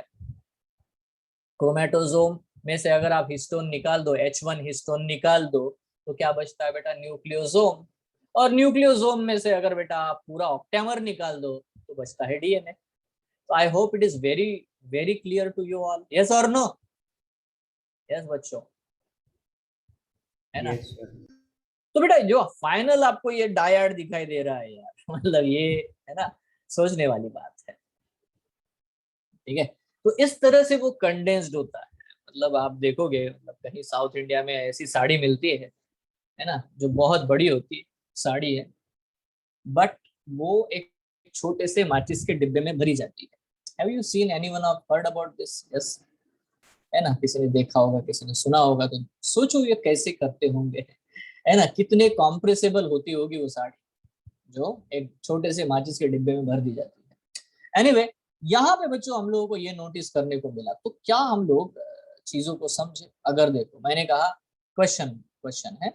क्रोमेटोजोम में से अगर आप हिस्टोन निकाल दो, H1 हिस्टोन निकाल दो, तो क्या बचता है बेटा? न्यूक्लियोसोम। और न्यूक्लियोसोम में से अगर बेटा आप पूरा ऑक्टेमर निकाल दो तो बचता है डीएनए। तो I hope it is very very clear to you all, yes और नो? यस बच्चों, है ना। Yes, sir. तो बेटा जो फाइनल आपको ये डायड दिखाई दे रहा है यार, मतलब ये है ना सोचने वाली बात है। ठीक है, तो इस तरह से वो कंडेंस्ड होता है। मतलब आप देखोगे, मतलब कहीं साउथ इंडिया में ऐसी साड़ी मिलती है ना, जो बहुत बड़ी होती है साड़ी है, बट वो एक छोटे से माचिस के डिब्बे में भरी जाती है। Have you seen anyone of heard about this? Yes, है ना, किसी ने देखा होगा, किसी ने सुना होगा। तो सोचो ये कैसे करते होंगे, है ना, कितने कॉम्प्रेसेबल होती होगी वो साड़ी जो एक छोटे से माचिस के डिब्बे में भर दी जाती है। एनीवे, यहाँ पे बच्चों हम लोगों को ये नोटिस करने को मिला, तो क्या हम लोग चीजों को समझे? अगर देखो मैंने कहा क्वेश्चन, क्वेश्चन है,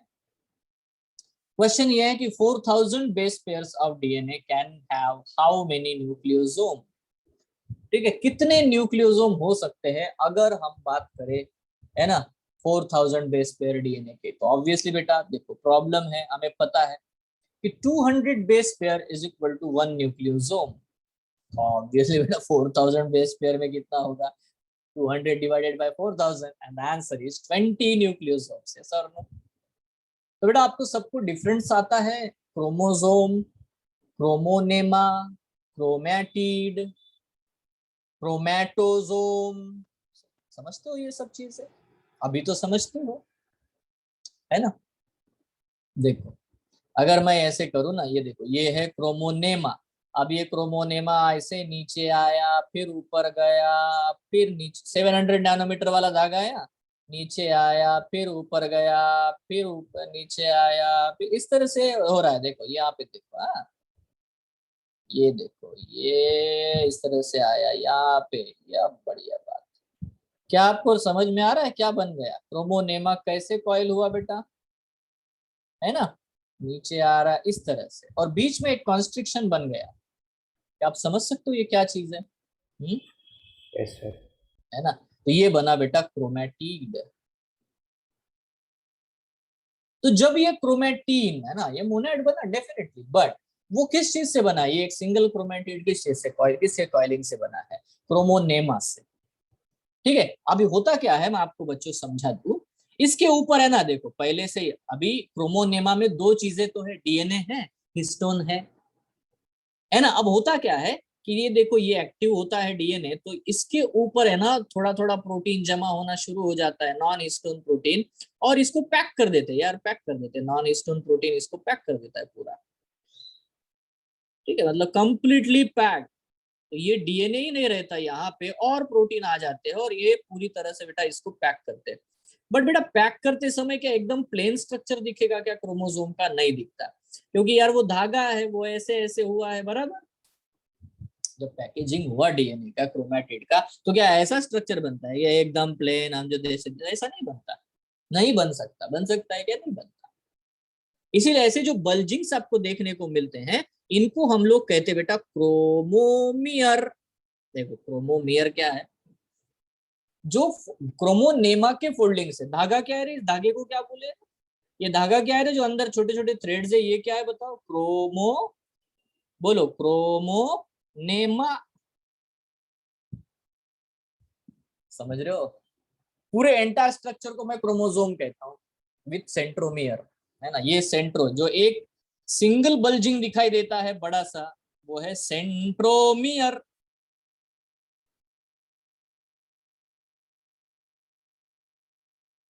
क्वेश्चन ये है कि 4000 base pairs of DNA can have how many nucleosome? ठीक है, कितने न्यूक्लियोसोम हो सकते हैं अगर हम बात करें, है ना, 4000 बेस पेयर डीएनए के? तो ऑब्वियसली बेटा देखो प्रॉब्लम है, हमें पता है कि 200 base pair is equal to 1 nucleosome. Obviously बेटा 4000 बेस पेयर में कितना होगा? 200 divided by 4000 and the answer is 20 nucleosomes. Yes or no? तो बेटा आपको सबको डिफरेंस आता है, क्रोमोसोम, क्रोमोनेमा, क्रोमैटिड, क्रोमैटोसोम, समझते हो ये सब चीजें? अभी तो समझते हो, है ना? देखो अगर मैं ऐसे करूँ ना, ये देखो ये है क्रोमोनेमा। अब ये क्रोमोनेमा ऐसे नीचे आया, फिर ऊपर गया, फिर नीचे 700 नैनोमीटर वाला धागा आया, नीचे आया, फिर ऊपर गया, फिर ऊपर नीचे आया, फिर इस तरह से हो रहा है। देखो यहाँ पे देखो, हाँ ये देखो ये इस तरह से आया यहाँ पे। यह बढ़िया बात। क्या आपको समझ में आ रहा है क्या बन गया? क्रोमोनेमा कैसे कॉइल हुआ बेटा, है ना? नीचे आ रहा है इस तरह से, और बीच में एक कॉन्स्ट्रिक्शन बन गया। क्या आप समझ सकते हो ये क्या चीज है? Yes sir. है ना? तो ये बना बेटा क्रोमैटिड। तो जब ये क्रोमैटिन है ना, ये मोनोइड बना डेफिनेटली, बट वो किस चीज से बना? ये एक सिंगल क्रोमैटिड किस चीज से किससे कॉइलिंग से बना है? क्रोमोनेमा से। ठीक है, अभी होता क्या है मैं आपको बच्चों समझा दूं। इसके ऊपर है ना, देखो पहले से अभी क्रोमोनेमा में दो चीजें तो है, डीएनए है, हिस्टोन है ना? अब होता क्या है कि ये देखो ये एक्टिव होता है डीएनए, तो इसके ऊपर है ना थोड़ा थोड़ा प्रोटीन जमा होना शुरू हो जाता है, नॉन हिस्टोन प्रोटीन, और इसको पैक कर देते हैं यार, पैक कर देते हैं, नॉन हिस्टोन प्रोटीन इसको पैक कर देता है पूरा। ठीक है, मतलब कंप्लीटली पैक। तो ये डीएनए ही नहीं रहता यहाँ पे, और प्रोटीन आ जाते हैं और ये पूरी तरह से बेटा इसको पैक करते हैं। बट बेटा पैक करते समय क्या एकदम प्लेन स्ट्रक्चर दिखेगा क्या क्रोमोसोम का? नहीं दिखता, क्योंकि यार वो धागा है, वो ऐसे ऐसे हुआ है, बराबर। जब पैकेजिंग हुआ डीएनए का, क्रोमैटिड का, तो क्या ऐसा स्ट्रक्चर बनता है? ये एकदम प्लेन हम जो देख सकते, ऐसा नहीं बनता, नहीं बन सकता। बन सकता है क्या? नहीं बनता। इसीलिए ऐसे जो बल्जिंग्स आपको देखने को मिलते हैं, इनको हम लोग कहते बेटा क्रोमोमियर। देखो क्रोमोमियर क्या है? जो क्रोमोनेमा के फोल्डिंग से धागा क्या है रे? इस धागे को क्या बोले? ये धागा क्या है रे जो अंदर छोटे छोटे थ्रेड्स है? ये क्या है बताओ? क्रोमो, बोलो क्रोमोनेमा। समझ रहे हो? पूरे एंटायर स्ट्रक्चर को मैं क्रोमोसोम कहता हूँ विथ सेंट्रोमियर, है ना? ये सेंट्रो जो एक सिंगल बल्जिंग दिखाई देता है बड़ा सा, वो है सेंट्रोमियर।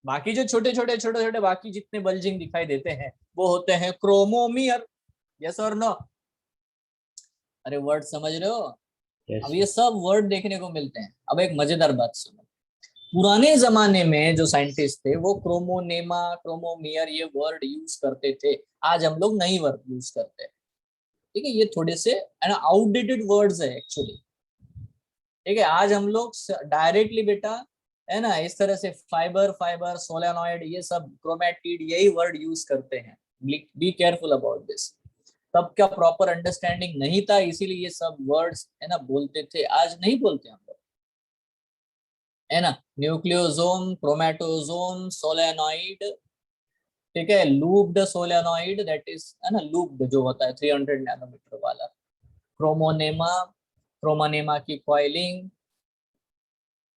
बाकी जो छोटे छोटे छोटे छोटे बाकी जितने बल्जिंग दिखाई देते हैं वो होते हैं क्रोमोमियर। यस और नो? अरे वर्ड समझ रहे हो? यस अब ये सर। सब वर्ड देखने को मिलते हैं। अब एक मजेदार बात सुनो, पुराने जमाने में जो साइंटिस्ट थे वो क्रोमोनेमा, क्रोमोमियर ये वर्ड यूज करते थे। आज हम लोग नई वर्ड यूज करते हैं। ठीक है, ये थोड़े से है ना आउटडेटेड वर्ड्स है एक्चुअली। ठीक है, आज हम लोग डायरेक्टली बेटा है ना इस तरह से फाइबर फाइबर सोलेनॉइड ये सब क्रोमैटिड यही वर्ड यूज करते हैं। Be careful about this. तब क्या प्रॉपर अंडरस्टैंडिंग नहीं था, इसीलिए ये सब वर्ड्स है ना बोलते थे, आज नहीं बोलते हम लोग, है ना? न्यूक्लियोसोम, क्रोमैटोसोम, सोलेनॉइड, ठीक है, लूप्ड सोलेनॉइड, दैट इज है ना लूप्ड जो होता है 300 नैनोमीटर वाला। क्रोमोनेमा, क्रोमोनेमा की कॉइलिंग,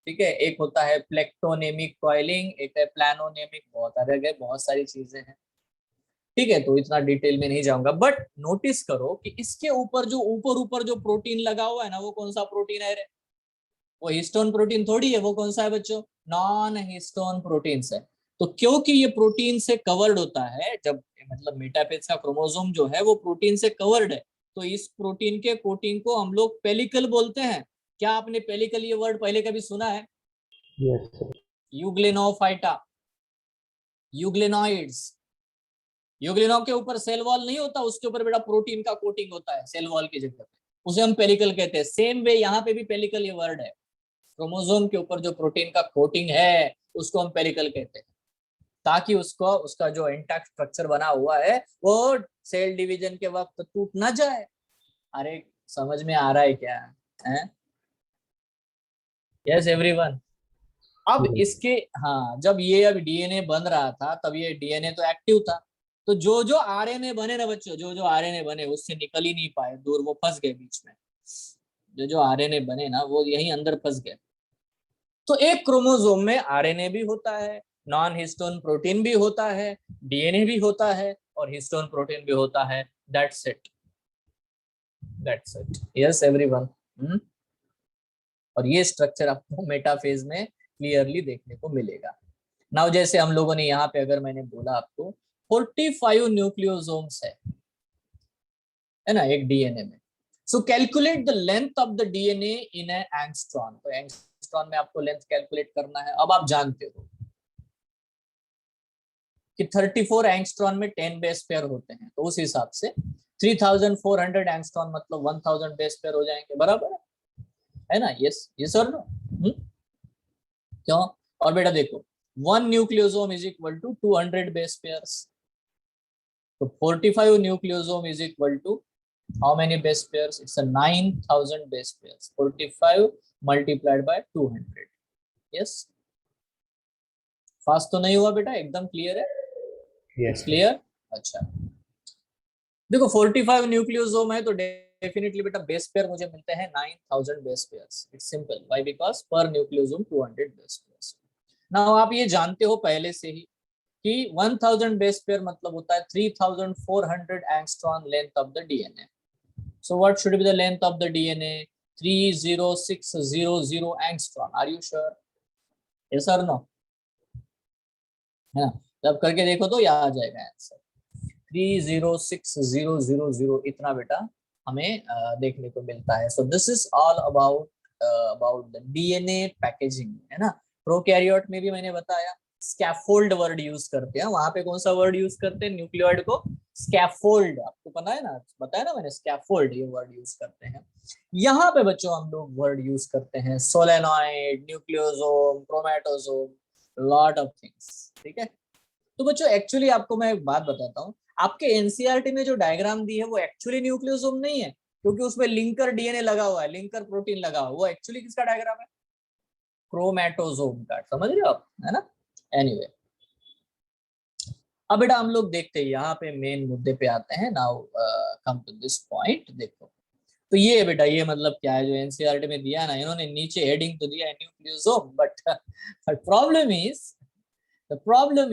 ठीक है, एक होता है प्लेक्टोनेमिक कॉइलिंग, एक है प्लानोनेमिक, बहुत अलग है, बहुत सारी चीजें हैं। ठीक है, तो इतना डिटेल में नहीं जाऊंगा, बट नोटिस करो कि इसके ऊपर जो ऊपर ऊपर जो प्रोटीन लगा हुआ है ना, वो कौन सा प्रोटीन है रे? वो हिस्टोन प्रोटीन थोड़ी है, वो कौन सा है बच्चों? नॉन हिस्टोन प्रोटीन है। तो क्योंकि ये प्रोटीन से कवर्ड होता है, जब मतलब मेटाफेज का क्रोमोसोम जो है वो प्रोटीन से कवर्ड है, तो इस प्रोटीन के कोटिंग को हम लोग पेलिकल बोलते हैं। क्या आपने पेलिकल ये वर्ड पहले कभी सुना है? Yes sir. Euglenophyta, euglenoids. Euglena के ऊपर सेल वॉल नहीं होता, उसके ऊपर बेटा प्रोटीन का कोटिंग होता है सेल वॉल की जगह पे, उसे हम पेलिकल कहते हैं। सेम वे यहाँ पे भी पेलिकल ये वर्ड है, क्रोमोसोम के ऊपर जो प्रोटीन का कोटिंग है उसको हम पेरिकल कहते हैं, ताकि उसको उसका जो इंटैक्ट स्ट्रक्चर बना हुआ है वो सेल डिवीजन के वक्त टूट ना जाए। अरे समझ में आ रहा है क्या है? Yes everyone. अब Yes. इसके, हाँ, जब ये अब डीएनए बन रहा था तब ये डीएनए तो एक्टिव था, तो जो जो आरएनए बने ना बच्चों, जो जो आरएनए बने उससे निकल ही नहीं पाए दूर, वो फंस गए बीच में। जो जो आरएनए बने ना वो यहीं अंदर फंस गए। तो एक क्रोमोसोम में आरएनए भी होता है, नॉन हिस्टोन प्रोटीन भी होता है, डीएनए भी होता है और हिस्टोन प्रोटीन भी होता है। That's it, that's it. Yes everyone. और ये स्ट्रक्चर आपको मेटाफेज में क्लियरली देखने को मिलेगा। नाउ जैसे हम लोगों ने यहाँ पे, अगर मैंने बोला आपको 45 न्यूक्लियोसोम्स है ना एक डीएनए में। सो calculate the length of the DNA in A angstrom. तो एंगस्ट्रॉन में आपको लेंथ कैलकुलेट करना है। अब आप जानते हो कि 34 एंगस्ट्रॉन में 10 बेस पेयर होते हैं, तो उस हिसाब से 3400 एंगस्ट्रॉन मतलब 1000 बेस पेयर हो जाएंगे, बराबर है ना? यस, यस और नो? क्यों? और बेटा देखो, 1 nucleosome is equal to 200 base pairs, तो 45 nucleosome is equal to how many base pairs? It's a 9000 base pairs. 45 multiplied by 200. yes, fast तो नहीं हुआ बेटा? एकदम क्लियर है? Yes. क्लियर? अच्छा, देखो 45 न्यूक्लियोसोम है तो डेफिनेटली बेटा बेस पेयर मुझे मिलते हैं 9000 base pairs. It's simple, why? Because पर न्यूक्लियोसोम 200 बेस पेयर्स। नाउ आप ये जानते हो पहले से ही कि 1000 बेस पेयर मतलब होता है 3400 angstrom length of the DNA. So what should be the length of the DNA? 30600 angstrom. Are you sure? Yes or no? है ना? जब करके देखो तो याद आ जाएगा आंसर। 30600 इतना बेटा हमें देखने को मिलता है। So this is all about the DNA packaging, है ना? प्रोकैरियोट में भी मैंने बताया स्कैफोल्ड वर्ड यूज करते हैं। वहां पे कौन सा वर्ड यूज करते हैं? न्यूक्लियोइड को स्कैफोल्ड। आपको पता है ना, बताया ना मैंने, स्कैफोल्ड ये वर्ड यूज करते हैं। यहाँ पे बच्चों हम लोग वर्ड यूज करते हैं solenoid, nucleosome, chromatosome, lot of things. ठीक है, तो बच्चों एक्चुअली आपको मैं एक बात बताता हूँ, आपके एनसीईआरटी में जो डायग्राम दी है वो एक्चुअली न्यूक्लियोसोम नहीं है, क्योंकि उसमें लिंकर डीएनए लगा हुआ है, लिंकर प्रोटीन लगा हुआ है। वो एक्चुअली किसका डायग्राम है? क्रोमैटोसोम का। समझ रहे हो आप, है ना? एनीवे, अब बेटा हम लोग देखते हैं यहाँ पे मेन मुद्दे पे आते हैं। Now come to this point. देखो तो ये बेटा, ये मतलब क्या है जो एनसीईआरटी में दिया ना, इन्होंने नीचे हेडिंग तो दिया है nucleosome, but problem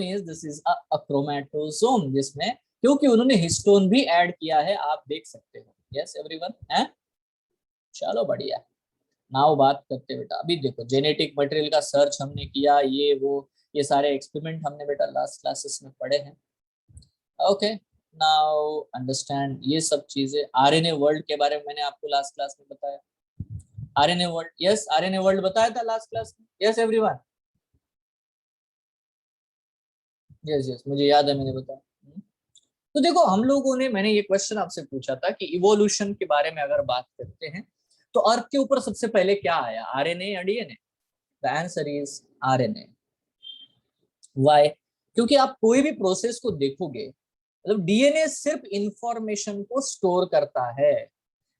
is this is a chromatosome, जिसमें क्योंकि उन्होंने हिस्टोन भी ऐड किया है, आप देख सकते हो। यस एवरीवन, है? चलो बढ़िया। नाउ बात करते बेटा, अभी देखो जेनेटिक मटेरियल का सर्च हमने किया, ये वो ये सारे एक्सपेरिमेंट हमने बेटा लास्ट क्लासेस में पढ़े हैं। ओके, नाउ अंडरस्टैंड ये सब चीजें। आरएनए वर्ल्ड के बारे में मैंने आपको लास्ट क्लास में बताया। RNA world, yes, RNA world बताया था लास्ट क्लास में। यस एवरीवन, यस यस, मुझे याद है मैंने बताया। तो देखो हम लोगों ने, मैंने ये क्वेश्चन आपसे पूछा था कि इवोल्यूशन के बारे में अगर बात करते हैं तो अर्थ के ऊपर सबसे पहले क्या आया, आरएनए या DNA? The answer is RNA. Why? क्योंकि आप कोई भी प्रोसेस को देखोगे, मतलब डीएनए सिर्फ इंफॉर्मेशन को स्टोर करता है,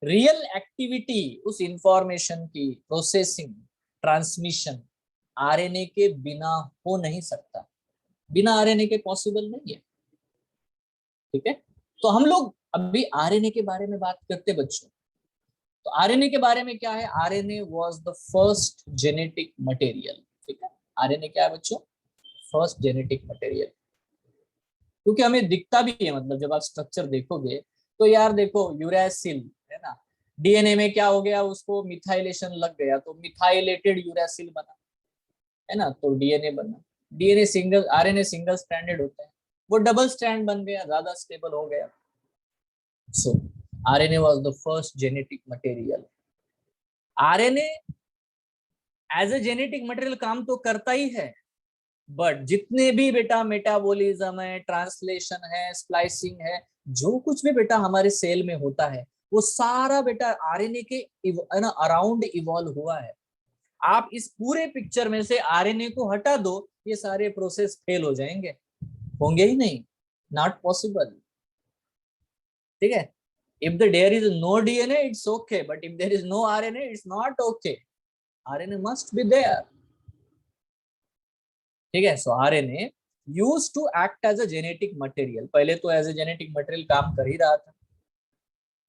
रियल एक्टिविटी उस इंफॉर्मेशन की प्रोसेसिंग, ट्रांसमिशन आरएनए के बिना हो नहीं सकता, बिना आरएनए के पॉसिबल नहीं है। ठीक है, तो हम लोग अभी आरएनए के बारे में बात करते बच्चों। तो आरएनए के बारे में क्या है? RNA was the first genetic material. ठीक है, आरएनए क्या है बच्चों? First genetic material. क्योंकि हमें दिखता भी है, मतलब जब आप स्ट्रक्चर देखोगे तो यार देखो यूरैसिल है ना, डीएनए में क्या हो गया, उसको मिथाइलेशन लग गया तो मिथाइलेटेड यूरैसिल बना, है ना, तो डीएनए बना। DNA single, RNA single stranded होता है, वो डबल स्ट्रैंड बन गया, ज्यादा स्टेबल हो गया। So RNA was the first genetic material. RNA as a genetic material काम तो करता ही है, बट जितने भी बेटा मेटाबॉलिज्म है, ट्रांसलेशन है, स्प्लाइसिंग है, जो कुछ भी बेटा हमारे सेल में होता है वो सारा बेटा आरएनए के ना अराउंड इवॉल्व हुआ है। आप इस पूरे पिक्चर में से आरएनए को हटा दो, ये सारे प्रोसेस फेल हो जाएंगे, होंगे ही नहीं, नॉट पॉसिबल। ठीक है, if there is no DNA it's okay, but if there is no RNA it's not okay. RNA must be there. ठीक है, सो RNA used to act as a genetic material. पहले तो एज ए जेनेटिक मटेरियल काम कर ही रहा था,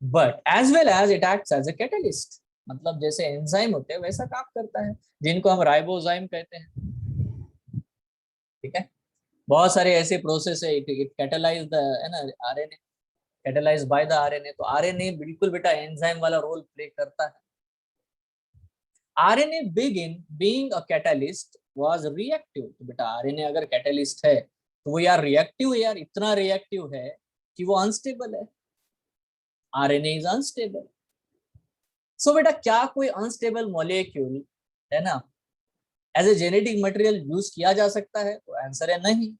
but as well as it acts as a catalyst, मतलब जैसे एंजाइम होते हैं वैसा काम करता है, जिनको हम राइबोजाइम कहते हैं। ठीक है, बहुत सारे ऐसे प्रोसेस है, इट कैटलाइज द है ना RNA, catalyse by the RNA। तो RNA बिल्कुल बेटा एंजाइम वाला रोल प्ले करता है। RNA begin being a catalyst was reactive। तो बेटा RNA अगर कैटलिस्ट है तो वो यार रिएक्टिव है, यार इतना रिएक्टिव है कि वो अनस्टेबल है। RNA is unstable. सो बेटा क्या कोई अनस्टेबल मॉलिक्यूल है ना as a genetic material use किया जा सकता है? तो आंसर है नहीं।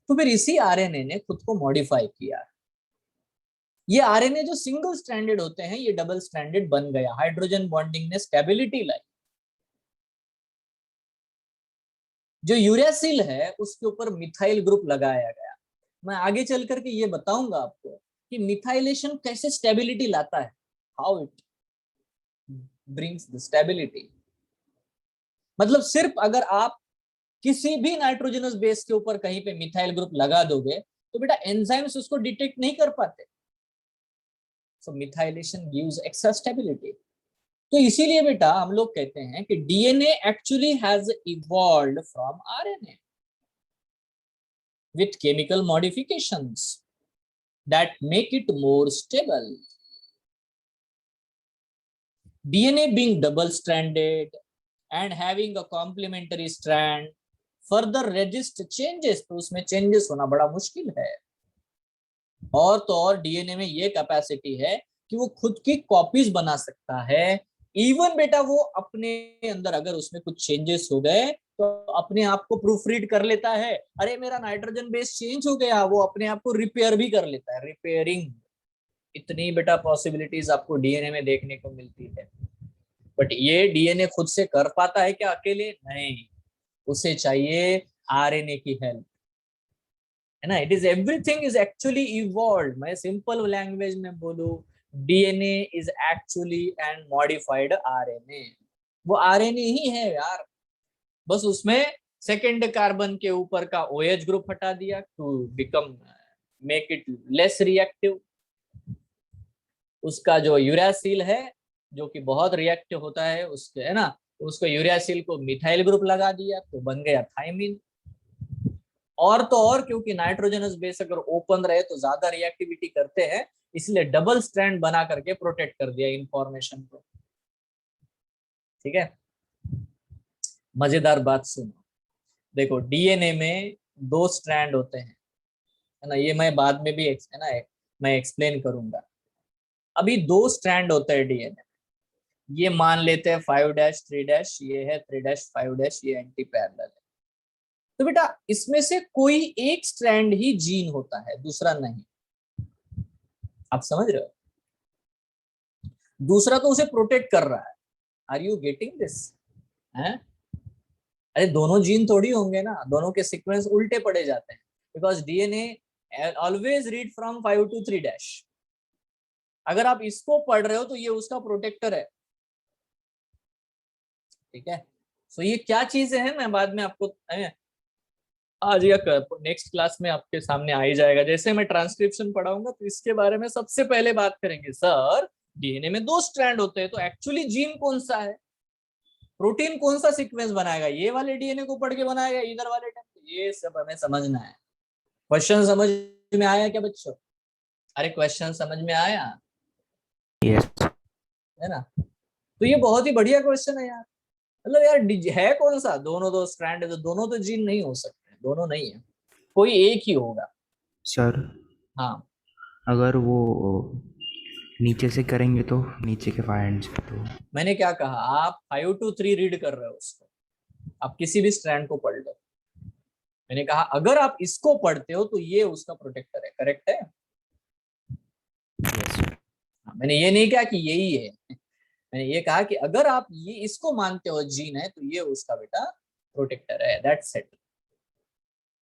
तो फिर इसी RNA ने खुद को मॉडिफाई किया। ये RNA जो सिंगल स्ट्रैंडेड होते हैं ये डबल स्ट्रैंडेड बन गया, हाइड्रोजन बॉन्डिंग ने स्टेबिलिटी लाई। जो यूरेसिल है उसके ऊपर मिथाइल ग्रुप लगाया गया। मैं आगे चल करके ये बताऊंगा आपको कि मिथाइलेशन कैसे स्टेबिलिटी लाता है, how it brings the stability. मतलब सिर्फ अगर आप किसी भी नाइट्रोजनस बेस के ऊपर कहीं पे मिथाइल ग्रुप लगा दोगे तो बेटा एंजाइम्स उसको डिटेक्ट नहीं कर पाते। सो मिथाइलेशन गिव्स एक्स्ट्रा स्टेबिलिटी। तो इसीलिए बेटा हम लोग कहते हैं कि DNA actually has evolved from RNA with chemical modifications that make it more stable. DNA being double stranded and having a complementary strand further resist changes, तो उसमें चेंजेस होना बड़ा मुश्किल है। और तो और डीएनए में ये कैपेसिटी है कि वो खुद की कॉपीज बना सकता है। इवन बेटा वो अपने अंदर अगर उसमें कुछ चेंजेस हो गए तो अपने आप को प्रूफ रीड कर लेता है, अरे मेरा नाइट्रोजन बेस चेंज हो गया, वो अपने आप को रिपेयर भी कर लेता है, रिपेयरिंग। इतनी बेटा पॉसिबिलिटीज आपको डीएनए में देखने को मिलती है। बट ये डीएनए खुद से कर पाता है क्या अकेले? नहीं, उसे चाहिए आरएनए की हेल्प, है ना। It is everything is actually evolve. मैं सिंपल लैंग्वेज में बोलूं, DNA is actually and modified RNA. वो आरएनए ही है यार, बस उसमें सेकेंड कार्बन के ऊपर का OH ग्रुप हटा दिया to become make it less reactive. उसका जो यूरासिल है जो कि बहुत रिएक्टिव होता है उसके, है ना, उसको यूरासिल को मिथाइल ग्रुप लगा दिया तो बन गया थाइमिन। और तो और क्योंकि नाइट्रोजनस बेस अगर ओपन रहे तो ज्यादा रिएक्टिविटी करते हैं, इसलिए डबल स्ट्रैंड बना करके प्रोटेक्ट कर दिया इंफॉर्मेशन को। ठीक है, मजेदार बात सुनो, देखो डीएनए में 2 स्ट्रैंड होते हैं, है ना, ये मैं बाद में भी है ना मैं एक्सप्लेन करूंगा। अभी 2 स्ट्रैंड होते हैं डीएनए, ये मान लेते हैं 5'3', ये है 3'5', ये एंटी पैरेलल है। तो बेटा इसमें से कोई एक स्ट्रैंड ही जीन होता है, दूसरा नहीं। आप समझ रहे हो? दूसरा तो उसे प्रोटेक्ट कर रहा है। Are you getting this? है, अरे दोनों जीन थोड़ी होंगे ना, दोनों के सीक्वेंस उल्टे पड़े जाते हैं, because DNA always read from 5 to 3'। अगर आप इसको पढ़ रहे हो तो ये उसका प्रोटेक्टर है। ठीक है, सो ये क्या चीजें हैं मैं बाद में आपको आज या नेक्स्ट क्लास में आपके सामने आ ही जाएगा। जैसे मैं ट्रांसक्रिप्शन पढ़ाऊंगा तो इसके बारे में सबसे पहले बात करेंगे। सर डीएनए में 2 स्ट्रैंड होते हैं तो एक्चुअली जीन कौन सा है, प्रोटीन कौन सा सीक्वेंस बनाएगा, ये वाले डीएनए को पढ़ के बनाएगा इधर वाले टाइम, ये सब हमें समझना है। क्वेश्चन समझ में आया क्या बच्चों? अरे क्वेश्चन समझ में आया? यस है ना, तो ये बहुत ही बढ़िया क्वेश्चन है यार। मतलब यार है कौन सा, दोनों 2 स्ट्रैंड है तो दोनों तो जीन नहीं हो सकते, दोनों नहीं है, कोई एक ही होगा। सर, हाँ, अगर वो नीचे से करेंगे तो नीचे के 5 से तो मैंने क्या कहा, आप 5 to 3 रीड कर रहे हो उसको, आप किसी भी स्ट्रैंड को पढ़ लो। मैंने कहा अगर आप इसको पढ़ते हो तो ये उसका प्रोटेक्टर है, करेक्ट है? Yes sir. मैंने ये नहीं कहा कि यही है, मैंने ये कहा कि अगर आप ये इसको मानते हो जीन है तो ये उसका बेटा प्रोटेक्टर है, दैट्स इट।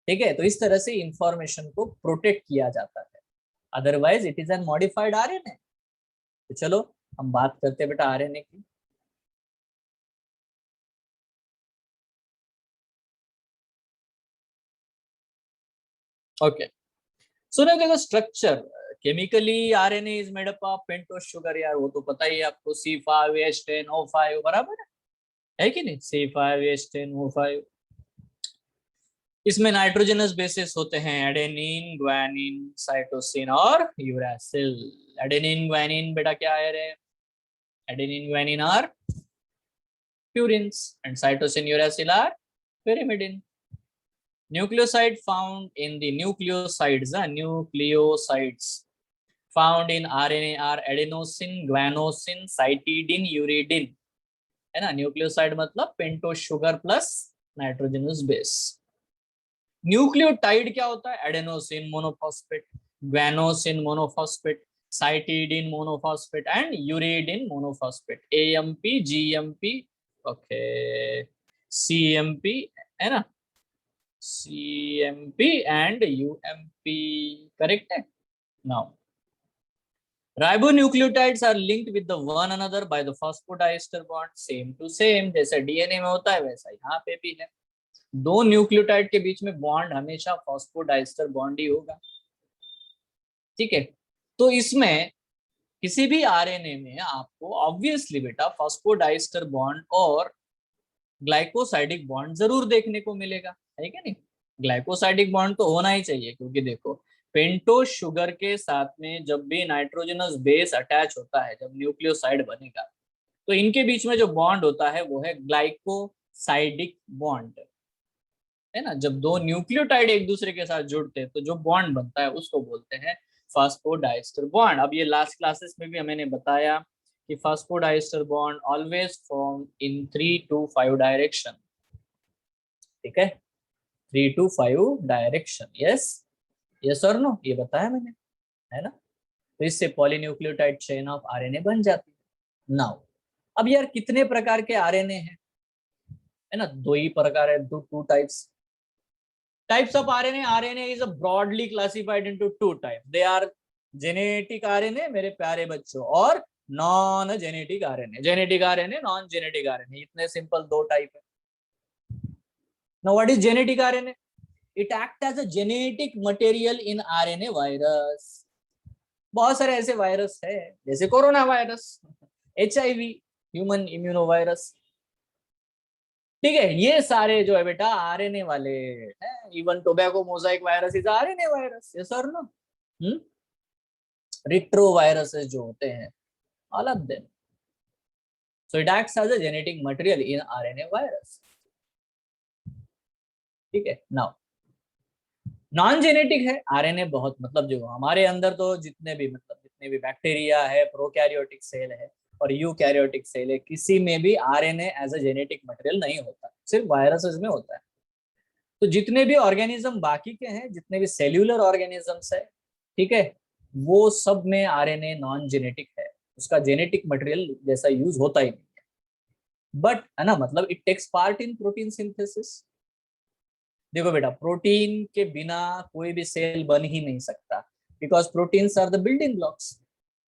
ठीक है, तो इस तरह से इंफॉर्मेशन को प्रोटेक्ट किया जाता है, otherwise it is an modified RNA. तो चलो हम बात करते हैं बेटा आरएनए की। ओके, सो ना देखो structure chemically RNA is made up of pentose sugar, यार वो तो पता ही है आपको, C5H10O5 बराबर है कि नहीं, C5H10O5। इसमें नाइट्रोजनस बेसिस होते हैं एडेनिन, ग्वानिन, साइटोसिन और यूरासिल। एडेनिन ग्वानिन बेटा क्या है रे, adenine guanine are purines and cytosine uracil are pyrimidine. Nucleoside found in the nucleosides found in RNA are adenosine, guanosine, cytidine, uridine, है ना। न्यूक्लियोसाइड मतलब pentose sugar plus nitrogenous base. Nucleotide क्या होता है, adenosine monophosphate, guanosine monophosphate, cytidine monophosphate and uridine monophosphate, AMP, GMP, okay, CMP, है ना, CMP एंड UMP, करेक्ट है। Now ribonucleotides are linked with the one another by the phosphodiester bond, same to same, जैसे डीएनए में होता है वैसा यहाँ पे भी है। दो न्यूक्लियोटाइड के बीच में बॉन्ड हमेशा फॉस्फोडाइस्टर बॉन्ड ही होगा, ठीक है। तो इसमें किसी भी आरएनए में आपको ऑब्वियसली बेटा फॉस्फोडाइस्टर बॉन्ड और ग्लाइकोसाइडिक बॉन्ड जरूर देखने को मिलेगा, है क्या नहीं। ग्लाइकोसाइडिक बॉन्ड तो होना ही चाहिए, क्योंकि देखो पेंटोस शुगर के साथ में जब भी नाइट्रोजनस बेस अटैच होता है, जब न्यूक्लियोसाइड बनेगा, तो इनके बीच में जो बॉन्ड होता है वो है ग्लाइकोसाइडिक बॉन्ड, है ना। जब दो न्यूक्लियोटाइड एक दूसरे के साथ जुड़ते हैं तो जो बॉन्ड बनता है उसको बोलते हैं फास्फोडाइस्टर बॉन्ड। अब ये लास्ट क्लासेस में भी मैंने बताया कि phosphodiester bond always form in 3 to 5 direction, ठीक है, 3 to 5 डायरेक्शन, यस यस और नो, ये बताया मैंने, है ना। तो इससे पॉलीन्यूक्लियोटाइड चेन ऑफ आरएनए बन जाती है। नाउ अब यार कितने प्रकार के आरएनए हैं, है ना, दो ही प्रकार है, two types. Types of RNA. RNA is broadly classified into two types. They are genetic RNA मेरे प्यारे बच्चों, और non genetic RNA। Genetic RNA, non genetic RNA, इतने सिंपल दो टाइप है। Now what is genetic RNA? It acts as a genetic material in RNA virus. बहुत सारे ऐसे वायरस है, जैसे corona virus, HIV, human immuno virus, ठीक है। ये सारे जो है बेटा आरएनए वाले हैं। Even tobacco mosaic virus is RNA virus, ये सर ना। रिट्रो वायरसेस जो होते हैं, all of them, so it acts as a genetic material in RNA virus, ठीक है। नाउ नॉन जेनेटिक है आरएनए, बहुत मतलब जो हमारे अंदर तो जितने भी बैक्टीरिया है, प्रोकैरियोटिक सेल है और यूकैरियोटिक सेल है, किसी में भी RNA as a genetic material नहीं होता, सिर्फ वायरसेस में होता है। तो जितने भी ऑर्गेनिज्म बाकी के हैं, जितने भी सेल्यूलर ऑर्गेनिजम्स है, ठीक है, वो सब में आरएनए नॉन जेनेटिक है, उसका जेनेटिक मटेरियल जैसा यूज होता ही नहीं है। बट है ना, मतलब it takes part in protein synthesis. देखो बेटा प्रोटीन के बिना कोई भी सेल बन ही नहीं सकता, because proteins are the building blocks.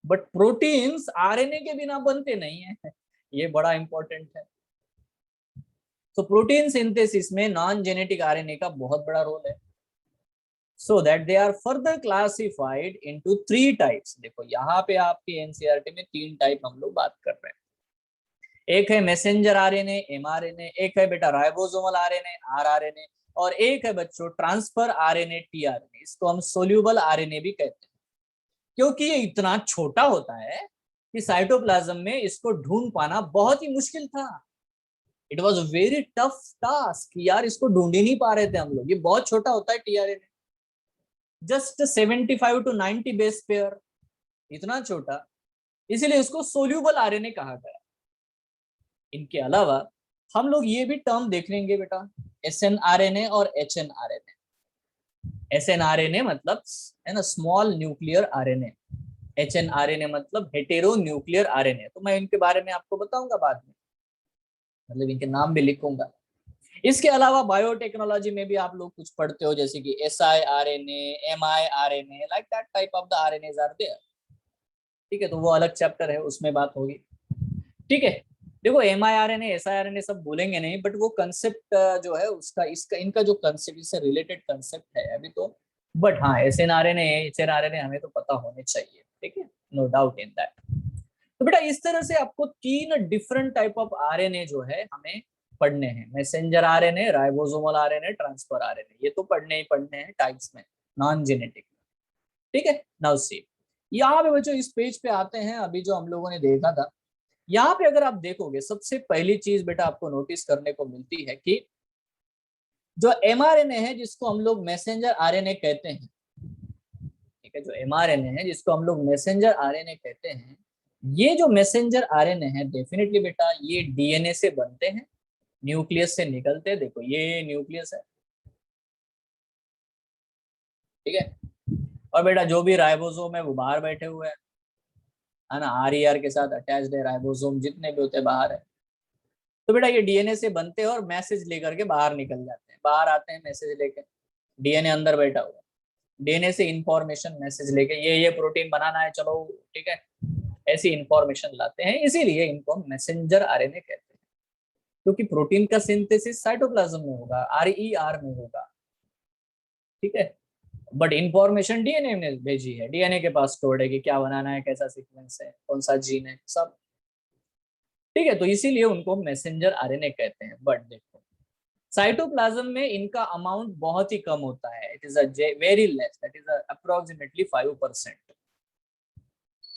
But proteins RNA के बिना बनते नहीं है, ये बड़ा इंपॉर्टेंट है। तो प्रोटीन सिंथेसिस में नॉन जेनेटिक आरएनए का बहुत बड़ा रोल है। So that they are further classified into 3 types. देखो यहाँ पे आपकी एनसीईआरटी में 3 टाइप हम लोग बात कर रहे हैं। एक है मैसेंजर आरएनए, एमआरएनए, एक है बेटा राइबोसोमल आरएनए, आरआरएनए, और एक है बच्चों ट्रांसफर आरएनए, टीआरएनए। इसको हम सोल्यूबल आरएनए भी कहते हैं, क्योंकि ये इतना छोटा होता है कि साइटोप्लाज्म में इसको ढूंढ पाना बहुत ही मुश्किल था। It was very tough task, यार इसको ढूंढ ही नहीं पा रहे थे हम लोग। ये बहुत छोटा होता है tRNA, just 75 to 90 base pair, इतना छोटा, इसीलिए इसको सोल्यूबल आरएनए कहा गया। इनके अलावा हम लोग ये भी टर्म देख लेंगे बेटा, एसएनआरएनए और एचएनआरएनए। एसएनआरएनए मतलब है ना स्मॉल न्यूक्लियर आरएनए, एचएनआरएनए मतलब हेटेरो न्यूक्लियर आरएनए। तो मैं इनके बारे में आपको बताऊंगा बाद में, मतलब इनके नाम भी लिखूंगा। इसके अलावा बायोटेक्नोलॉजी में भी आप लोग कुछ पढ़ते हो, जैसे कि siRNA, miRNA, like that type of the RNAs are there, ठीक है। तो वो अलग चैप्टर है, उसमें बात होगी, ठीक है। देखो miRNA, siRNA सब बोलेंगे नहीं, बट वो कंसेप्ट जो है उसका, इसका, इनका जो कंसेप्ट, इससे रिलेटेड कंसेप्ट है, अभी तो बट हाँ SNRNA HNRNA हमें तो पता होने चाहिए, ठीक है, नो डाउट इन दैट। तो बेटा इस तरह से आपको 3 डिफरेंट टाइप ऑफ आरएनए जो है हमें पढ़ने हैं, messenger RNA, ribosomal RNA, transfer RNA, ये तो पढ़ने ही पढ़ने हैं टाइप्स में, नॉन जेनेटिक, ठीक है। नाउ सी यहाँ पे बच्चों इस पेज पे आते हैं, अभी जो हम लोगों ने देखा था, यहाँ पे अगर आप देखोगे सबसे पहली चीज बेटा आपको नोटिस करने को मिलती है कि जो एमआरएनए है जिसको हम लोग मैसेंजर आरएनए कहते हैं, ठीक है, जो एमआरएनए है जिसको हम लोग मैसेंजर आरएनए कहते हैं, ये जो मैसेंजर आरएनए है डेफिनेटली बेटा ये डीएनए से बनते हैं, न्यूक्लियस से निकलते हैं, देखो ये न्यूक्लियस है, ठीक है, और बेटा जो भी राइबोसोम है वो बाहर बैठे हुए हैं, है ना, आरईआर के साथ अटैच्ड है, राइबोसोम जितने भी होते हैं बाहर है। तो बेटा ये डीएनए से बनते हैं और मैसेज लेकर के बाहर निकल जाते हैं, बाहर आते हैं मैसेज लेके, डीएनए अंदर बैठा हुआ, डीएनए से इंफॉर्मेशन मैसेज लेके ये प्रोटीन बनाना है चलो, ठीक है, ऐसी इंफॉर्मेशन लाते हैं, इसीलिए इनको मैसेंजर आरएनए कहते हैं, क्योंकि प्रोटीन का सिंथेसिस साइटोप्लाज्म में होगा, आरईआर में होगा, ठीक है, बट इंफॉर्मेशन डीएनए ने भेजी है, डीएनए के पास स्टोर्ड है कि क्या बनाना है, कैसा सीक्वेंस है, कौन सा जीन है, सब, ठीक है, तो इसीलिए उनको मैसेंजर आरएनए कहते हैं। बट देखो साइटोप्लाज्म में इनका अमाउंट बहुत ही कम होता है, it is a very less, that is approximately 5%।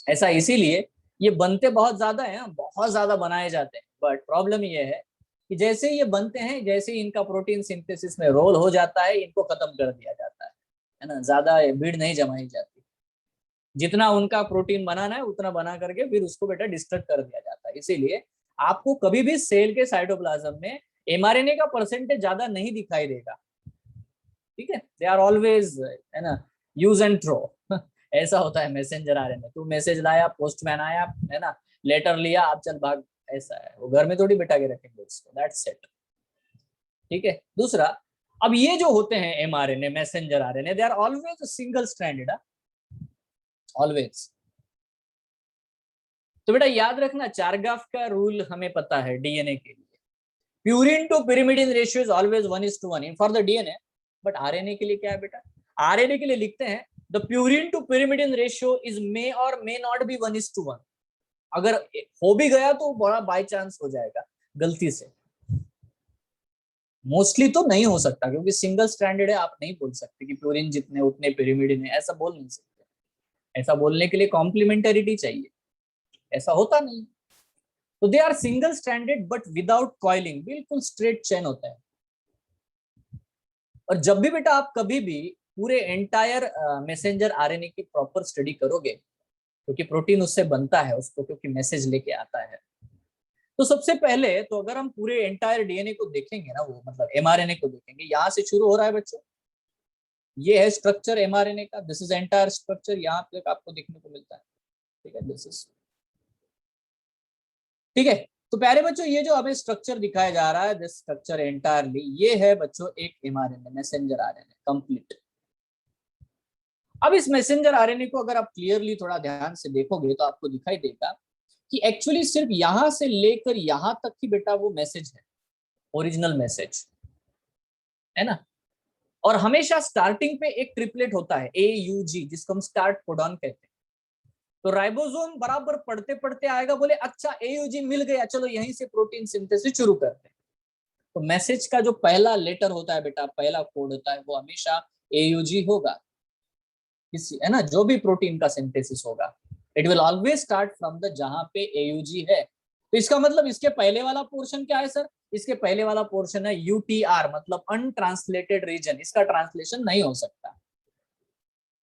ऐसा इसीलिए ये बनते बहुत ज्यादा है, बहुत ज्यादा बनाए जाते हैं, बट प्रॉब्लम ये है कि जैसे ये बनते हैं, जैसे ही इनका प्रोटीन सिंथेसिस में रोल हो जाता है, इनको खत्म कर दिया जाता है ना, ज्यादा भीड़ नहीं जमाई जाती, जितना उनका प्रोटीन बनाना है उतना बना करके फिर उसको बेटा डिस्ट्रक्ट कर दिया जाता है। इसीलिए आपको कभी भी सेल के साइटोप्लाज्म में एमआरएनए का परसेंटेज ज्यादा नहीं दिखाई देगा, ठीक है, दे आर ऑलवेज, है ना, यूज एंड थ्रो ऐसा होता है मैसेंजर आरएनए, तू मैसेज लाया, पोस्टमैन आया, है ना, लेटर लिया, आप चल भाग, ऐसा है, वो घर में थोड़ी बिठा के रखेंगे उसको, दैट्स इट, ठीक है। दूसरा, अब ये जो होते हैं mRNA, messenger RNA, they are always single stranded, always. तो बेटा याद रखना, चारगाफ का रूल हमें पता है डीएनए के लिए, purine to pyrimidine ratio is always 1:1 in for the DNA, but RNA के लिए क्या है बेटा, आरएनए के लिए लिखते हैं the purine to pyrimidine ratio is may और मे नॉट बी 1:1, अगर हो भी गया तो बड़ा बाय चांस हो जाएगा गलती से, मोस्टली तो नहीं हो सकता क्योंकि सिंगल स्ट्रैंडेड है, आप नहीं बोल सकते कि प्यूरिन जितने उतने pyrimidine है, ऐसा बोल नहीं सकते, ऐसा बोलने के लिए कॉम्प्लीमेंटरिटी चाहिए, ऐसा होता नहीं। तो they are single stranded but without coiling, बिल्कुल स्ट्रेट चेन होता है। और जब भी बेटा आप कभी भी पूरे एंटायर मैसेंजर आरएनए की प्रॉपर स्टडी करोगे, क्योंकि प्रोटीन उससे बनता है, उसको क्योंकि मैसेज लेके आता है, तो सबसे पहले तो अगर हम पूरे एंटायर डीएनए को देखेंगे ना, वो मतलब एमआरएनए को देखेंगे, यहाँ से शुरू हो रहा है बच्चों, ये है स्ट्रक्चर एमआरएनए का, दिस इज एंटायर स्ट्रक्चर, यहाँ पे आपको देखने को मिलता है, ठीक है, दिस इज, ठीक है। तो प्यारे बच्चों ये जो हमें स्ट्रक्चर दिखाया जा रहा है, दिस स्ट्रक्चर एंटायरली, ये है बच्चों एक एमआरएनए, मैसेंजर आरएनए कंप्लीट। अब इस मैसेंजर आरएनए को अगर आप क्लियरली थोड़ा ध्यान से देखोगे तो आपको दिखाई देगा कि एक्चुअली सिर्फ यहां से लेकर यहां तक ही बेटा वो मैसेज है, ओरिजिनल मैसेज, है ना। और हमेशा स्टार्टिंग पे एक ट्रिपलेट होता है AUG, जिसको हम स्टार्ट कोडॉन कहते हैं। तो राइबोसोम बराबर पढ़ते पढ़ते आएगा, बोले अच्छा AUG मिल गया, चलो यहीं से प्रोटीन सिंथेसिस शुरू करते हैं। तो मैसेज का जो पहला लेटर होता है बेटा, पहला कोड होता है, वो हमेशा AUG होगा, किसी, है ना, जो भी प्रोटीन का सिंथेसिस होगा, it will always start from the जहां पे AUG है। तो इसका मतलब इसके पहले वाला पोर्शन क्या है सर, इसके पहले वाला पोर्शन है UTR, मतलब अनट्रांसलेटेड रीजन, इसका ट्रांसलेशन नहीं हो सकता,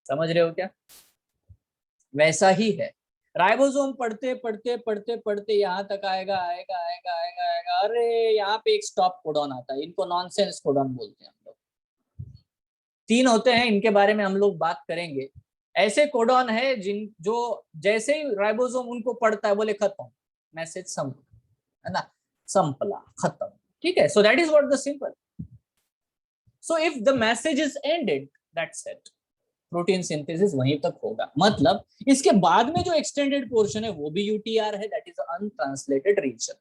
समझ रहे हो क्या, वैसा ही है। राइबोसोम पढ़ते पढ़ते पढ़ते पढ़ते यहाँ तक आएगा आएगा आएगा आएगा आएगा, अरे यहाँ पे एक स्टॉप कोडॉन आता है, इनको नॉनसेंस कोडॉन बोलते हैं हम लोग। 3 होते हैं, इनके बारे में हम लोग बात करेंगे। ऐसे कोडॉन है जिन जो जैसे ही राइबोसोम उनको पढ़ता है, बोले खत्म, मैसेज सम, है ना, संपला, खत्म, ठीक है। So that is what the simple, so if the message is ended, that's it, protein synthesis वहीं तक होगा, मतलब इसके बाद में जो एक्सटेंडेड पोर्शन है वो भी यूटीआर है, that is untranslated region.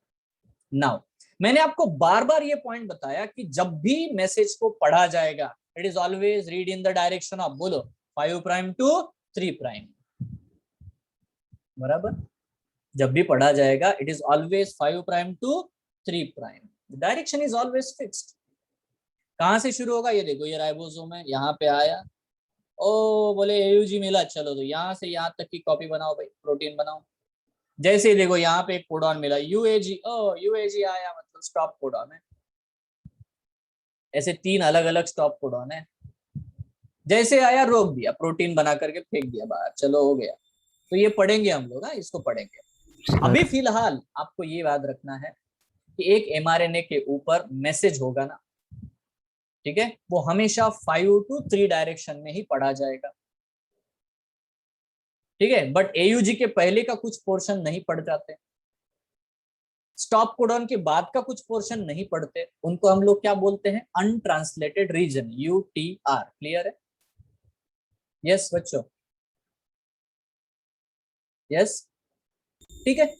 Now मैंने आपको बार बार ये पॉइंट बताया कि जब भी मैसेज को पढ़ा जाएगा, it is always read in the direction of, बोलो, 5 प्राइम टू 3 प्राइम, बराबर। जब भी पढ़ा जाएगा it is always 5 prime to 3 prime, direction is always fixed. कहां से शुरू होगा, ये देखो, ये राइबोसोम है, यहाँ पे आया, ओ बोले एयूजी मिला, चलो तो यहाँ से यहाँ तक की कॉपी बनाओ भाई, प्रोटीन बनाओ। जैसे देखो यहाँ पे एक कोडॉन मिला, यूएजी, ओ यूएजी आया, मतलब स्टॉप कोडॉन है। ऐसे 3 अलग अलग स्टॉप कोडॉन है, जैसे आया रोक दिया, प्रोटीन बना करके फेंक दिया बाहर, चलो हो गया। तो ये पढ़ेंगे हम लोग, इसको पढ़ेंगे। अभी फिलहाल आपको ये याद रखना है कि एक एमआरएनए के ऊपर मैसेज होगा ना, ठीक है, वो हमेशा 5 to 3 डायरेक्शन में ही पढ़ा जाएगा, ठीक है। बट एयूजी के पहले का कुछ पोर्शन नहीं पढ़ जाते, स्टॉप कोडॉन के बाद का कुछ पोर्शन नहीं पढ़ते, उनको हम लोग क्या बोलते हैं, अनट्रांसलेटेड रीजन, UTR। क्लियर है? यस बच्चों, यस, ठीक है।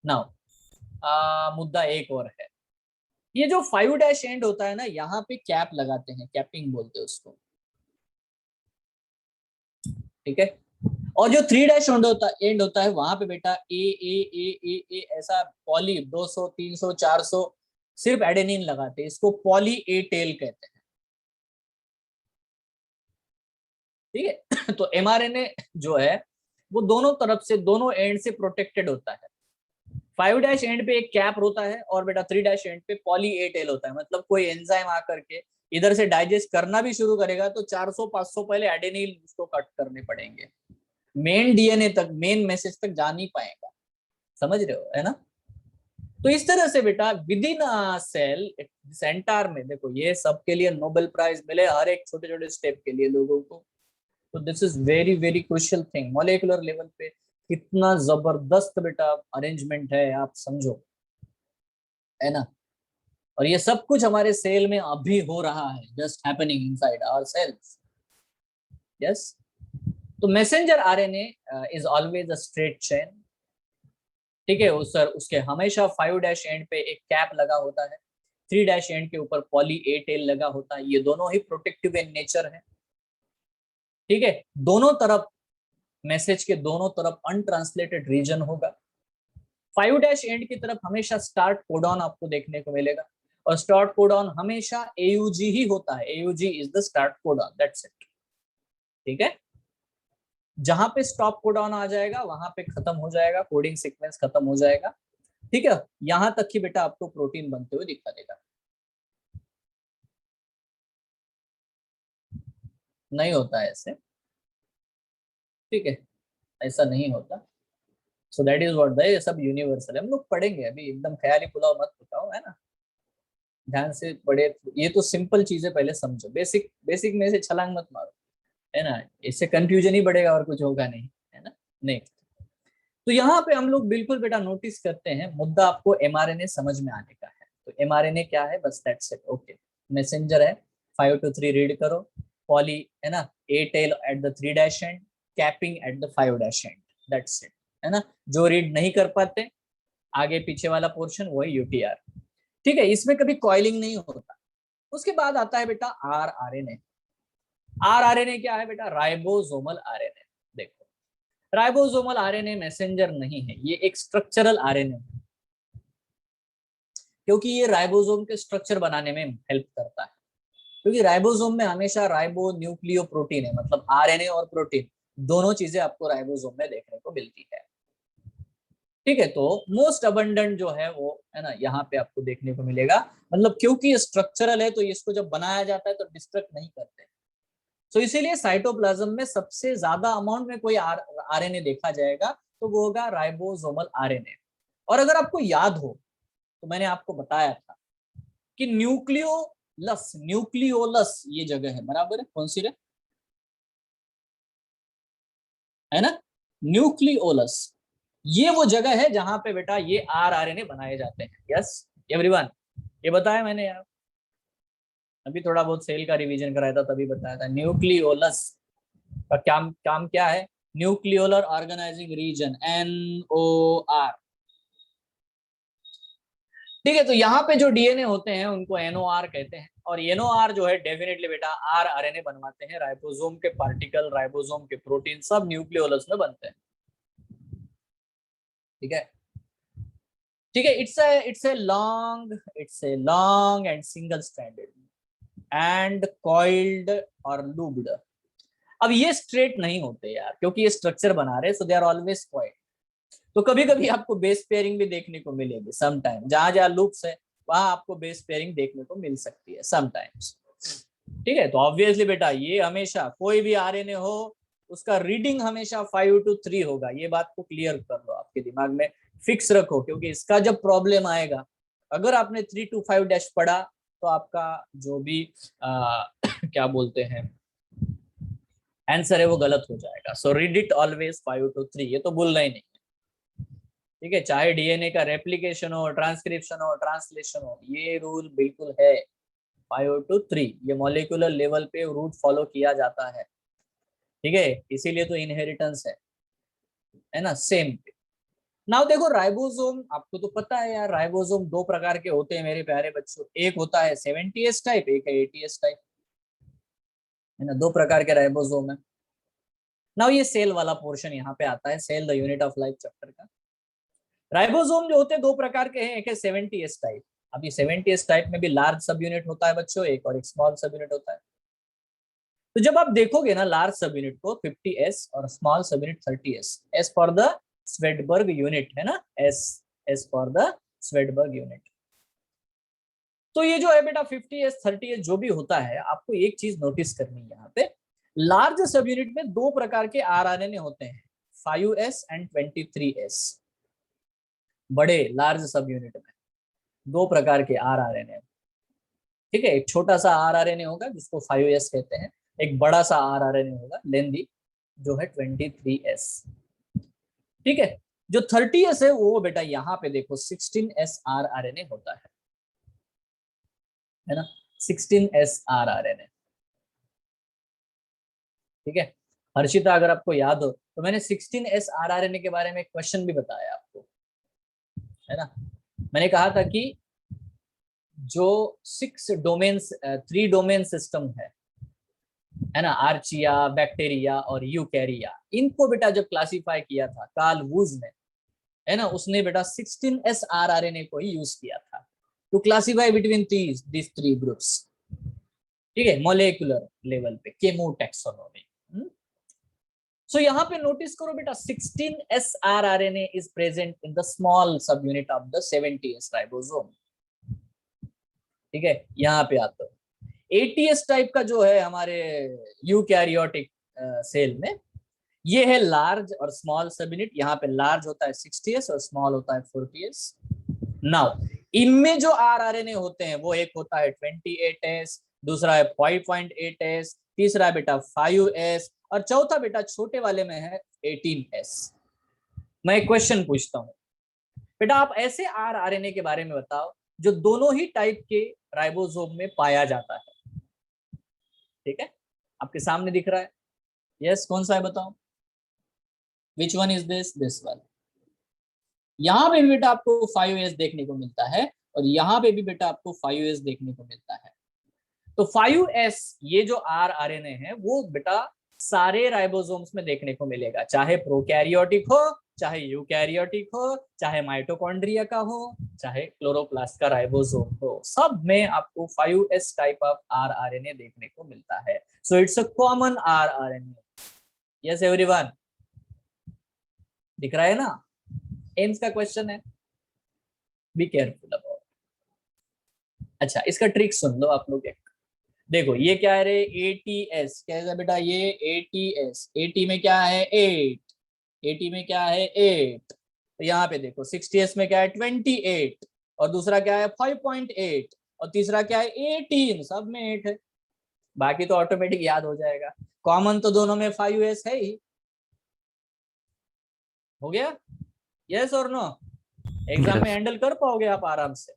नाउ मुद्दा एक और है, ये जो 5 डैश एंड होता है ना, यहाँ पे कैप लगाते हैं, कैपिंग बोलते हैं उसको, ठीक है। और जो 3 डैश एंड होता है वहां पे बेटा ए ऐसा पॉली 200 300 400 सिर्फ एडेनिन लगाते हैं, इसको पॉली ए टेल कहते हैं, ठीक है। तो एमआरएनए जो है वो दोनों तरफ से, दोनों एंड से प्रोटेक्टेड होता है। 5 डैश एंड पे एक कैप होता है और बेटा 3 डैश एंड पे पॉली ए टेल होता है, मतलब कोई एंजाइम आकर के इधर से डाइजेस्ट करना भी शुरू करेगा तो 400 500 पहले एडेनिन उसको कट करने पड़ेंगे, मेन डीएनए तक, मेन मैसेज तक जा नहीं पाएगा, समझ रहे हो, है ना। तो इस तरह से बेटा विद इन सेल सेंटर में, देखो ये सब के लिए नोबेल प्राइज मिले, हर एक छोटे छोटे स्टेप के लिए लोगों को। तो this is very very crucial thing, molecular level पे कितना जबरदस्त बेटा अरेंजमेंट है, आप समझो, है ना। और ये सब कुछ हमारे सेल में अभी हो रहा है, just happening inside our cells, yes. तो messenger RNA is always a straight chain, ठीक है। उसके हमेशा 5 डैश एंड पे एक कैप लगा होता है, 3 डैश एंड के ऊपर पॉली ए टेल लगा होता है, ये दोनों ही प्रोटेक्टिव इन नेचर है, ठीक है। दोनों तरफ मैसेज के दोनों तरफ अनट्रांसलेटेड रीजन होगा। 5 डैश एंड की तरफ हमेशा स्टार्ट कोडॉन आपको देखने को मिलेगा, और स्टार्ट कोडॉन हमेशा एयूजी ही होता है, AUG is the start codon, that's it, ठीक है। जहां पे स्टॉप कोडॉन आ जाएगा वहां पे खत्म हो जाएगा, कोडिंग सीक्वेंस खत्म हो जाएगा, ठीक है। यहां तक ही बेटा आपको प्रोटीन बनते हुए दिखा देगा, नहीं होता है ऐसे, ठीक है, ऐसा नहीं होता। सो दैट इज व्हाट, ये सब यूनिवर्सल है, हम लोग पढ़ेंगे अभी, एकदम ख्याली पुलाव मत पकाओ, है ना, ध्यान से पढ़े। ये तो सिंपल चीजें पहले समझो, बेसिक बेसिक में से छलांग मत मारो, है ना, इससे कंफ्यूजन ही बढ़ेगा और कुछ होगा नहीं, है ना। नेक्स्ट, तो यहाँ पे हम लोग बिल्कुल बेटा नोटिस करते हैं, मुद्दा आपको एमआरएनए समझ में आने का है। तो एमआरएनए क्या है, बस दैट्स इट, ओके। मैसेंजर है, 5 to 3 रीड करो, पॉली, है ना, a tail at the 3 dash end, capping at the 5 dash end, that's it, है ना। जो रीड नहीं कर पाते आगे पीछे वाला पोर्शन वही यूटीआर, ठीक है। इसमें कभी कॉइलिंग नहीं होता। उसके बाद आता है बेटा आरआरएनए। आरआरएनए क्या है बेटा, राइबोसोमल आरएनए। देखो, राइबोसोमल आरएनए मैसेंजर नहीं है, ये एक स्ट्रक्चरल आरएनए है, क्योंकि ये राइबोसोम के स्ट्रक्चर बनाने में हेल्प करता है। क्योंकि राइबोसोम में हमेशा राइबो न्यूक्लियो प्रोटीन है, मतलब आरएनए और प्रोटीन दोनों चीजें आपको राइबोसोम में देखने को मिलती है, ठीक है। तो मोस्ट अबंडेंट जो है वो, है ना, यहाँ पे आपको देखने को मिलेगा, मतलब क्योंकि ये स्ट्रक्चरल है तो इसको जब बनाया जाता है तो डिस्ट्रक्ट नहीं करते। तो इसीलिए साइटोप्लाज्म में सबसे ज्यादा अमाउंट में कोई आरएनए देखा जाएगा तो वो होगा राइबोसोमल आरएनए। और अगर आपको याद हो तो मैंने आपको बताया था कि न्यूक्लियोलस, न्यूक्लियोलस ये जगह है, बराबर है, कौन सी है ना, न्यूक्लियोलस, ये वो जगह है जहां पे बेटा ये आरएनए बनाए जाते हैं। यस एवरीवन, ये बताया मैंने यार, अभी थोड़ा बहुत सेल का रिवीजन कराया था तभी बताया था। न्यूक्लियोलस का काम काम क्या है, न्यूक्लियोलर ऑर्गेनाइजिंग रीजन, NOR, ठीक है। तो यहाँ पे जो डीएनए होते हैं उनको NOR कहते हैं, और NOR जो है डेफिनेटली बेटा rRNA बनवाते हैं। राइबोसोम के पार्टिकल, राइबोसोम के प्रोटीन सब न्यूक्लियोलस में बनते हैं। ठीक है, ठीक है। It's a long and single stranded and coiled और लूब्ड। अब ये स्ट्रेट नहीं होते यार, क्योंकि ये स्ट्रक्चर बना रहे, सो दे आर ऑलवेज कॉइल्ड। तो कभी कभी आपको बेस पेयरिंग भी देखने को मिलेगी समटाइम, जहां जहां लूप्स है वहां आपको बेस पेयरिंग देखने को मिल सकती है समटाइम्स। ठीक है, तो ऑब्वियसली बेटा ये हमेशा कोई भी आरएनए हो उसका रीडिंग हमेशा 5 to 3 होगा। ये बात को क्लियर कर लो, आपके दिमाग में फिक्स रखो, क्योंकि इसका जब प्रॉब्लम आएगा, अगर आपने 3 to 5 डैश पढ़ा तो आपका जो भी क्या बोलते हैं आंसर है वो गलत हो जाएगा। So read it always 5 to 3, ये तो भूलना ही नहीं। ठीक है, चाहे डीएनए का रेप्लिकेशन हो, ट्रांसक्रिप्शन हो, ट्रांसलेशन हो, ये रूल बिल्कुल है 5 to 3। ये मॉलिक्यूलर लेवल पे रूट फॉलो किया जाता है। ठीक है, इसीलिए तो इनहेरिटेंस है ना, सेम। नाउ देखो राइबोसोम, आपको तो पता है यार, राइबोसोम दो प्रकार के होते हैं मेरे प्यारे बच्चों। एक होता है 70S टाइप, एक है 80S टाइप, है ना। दो प्रकार के राइबोसोम है। नाउ ये सेल वाला पोर्शन यहाँ पे आता है, cell the unit of life chapter का। राइबोसोम जो होते हैं दो प्रकार के हैं, एक है 70S टाइप। अभी 70S टाइप में भी लार्ज सब यूनिट होता है बच्चों, एक और एक स्मॉल सब यूनिट होता है। तो जब आप देखोगे ना लार्ज सब यूनिट को 50S और स्मॉल सब unit 30S, S for the Svedberg unit, है ना, S for the Svedberg unit. तो ये जो है बेटा 50S 30S जो भी होता है, आपको एक चीज नोटिस करनी है यहाँ पे, लार्ज सब यूनिट में दो प्रकार के आरएनए होते हैं, 5S एंड 23S। बड़े लार्ज सब यूनिट में दो प्रकार के आरएनए। ठीक है, एक छोटा सा आरएनए होगा जिसको 5S कहते हैं, एक बड़ा सा आरएनए होगा लेंदी जो है 23S। ठीक है, जो 30S है वो बेटा यहाँ पे देखो 16S आरएनए होता है ना, 16S आरएनए। ठीक है, हर्षिता अगर आपको याद हो तो मैंने 16S आरएनए के बारे में एक क्वेश्चन भी बताया आपको, है ना। मैंने कहा था कि जो 3 डोमेन सिस्टम है ना, आर्चिया, बैक्टीरिया और यूकैरिया, इनको बेटा जब क्लासिफाई किया था कार्ल वूज ने, है ना, उसने बेटा 16S आरएनए को ही यूज किया था to classify between these 3 groups. ठीक है, मॉलिक्यूलर लेवल पे केमोटैक्सोनॉमी। सो यहाँ पे नोटिस करो बेटा 16S RNA is present in the small सब unit of the 70S ribosome. ठीक है, यहाँ पे आता है 80S टाइप का जो है हमारे यूकैरियोटिक सेल में, ये है लार्ज और स्मॉल सब यूनिट। यहाँ पे लार्ज होता है 60S और स्मॉल होता है 40S। नाउ इनमें जो आरएनए होते हैं वो एक होता है 28S, दूसरा है 5.8S, तीसरा है बेटा 5S और चौथा बेटा छोटे वाले में है 18S। मैं एक क्वेश्चन पूछता हूँ बेटा, आप ऐसे आरएनए के बारे में बताओ जो दोनों ही टाइप के राइबोसोम में पाया जाता है। ठीक है, आपके सामने दिख रहा है, यस, कौन सा है बताओ, which one is this one. यहाँ पे भी बेटा आपको 5S देखने को मिलता है और यहाँ पे भी बेटा आपको 5S देखने को मिलता है। तो 5S ये जो आरएनए है वो बेटा सारे राइबोसोम्स में देखने को मिलेगा, चाहे प्रोकैरियोटिक हो, चाहे यूकैरियोटिक हो, चाहे माइटोकॉन्ड्रिया का हो, चाहे क्लोरोप्लास्ट का राइबोसोम हो, सब में आपको 5S टाइप ऑफ आरएनए देखने को मिलता है। So it's a common RNA. Yes everyone, दिख रहा है ना, एम्स का क्वेश्चन है, बी केयरफुल अबाउट। अच्छा, इसका ट्रिक सुन लो आप लोग। देखो ये क्या है रे, ATS कैसा बेटा, ये ATS, AT में क्या है 8, AT में क्या है 8। तो यहाँ पे देखो 60S में क्या है 28 और दूसरा क्या है 5.8 और तीसरा क्या है 18, सब में 8 है। बाकी तो ऑटोमेटिक याद हो जाएगा, कॉमन तो दोनों में 5S है ही। हो गया, यस और नो, एग्जाम में हैंडल कर पाओगे आप आराम से।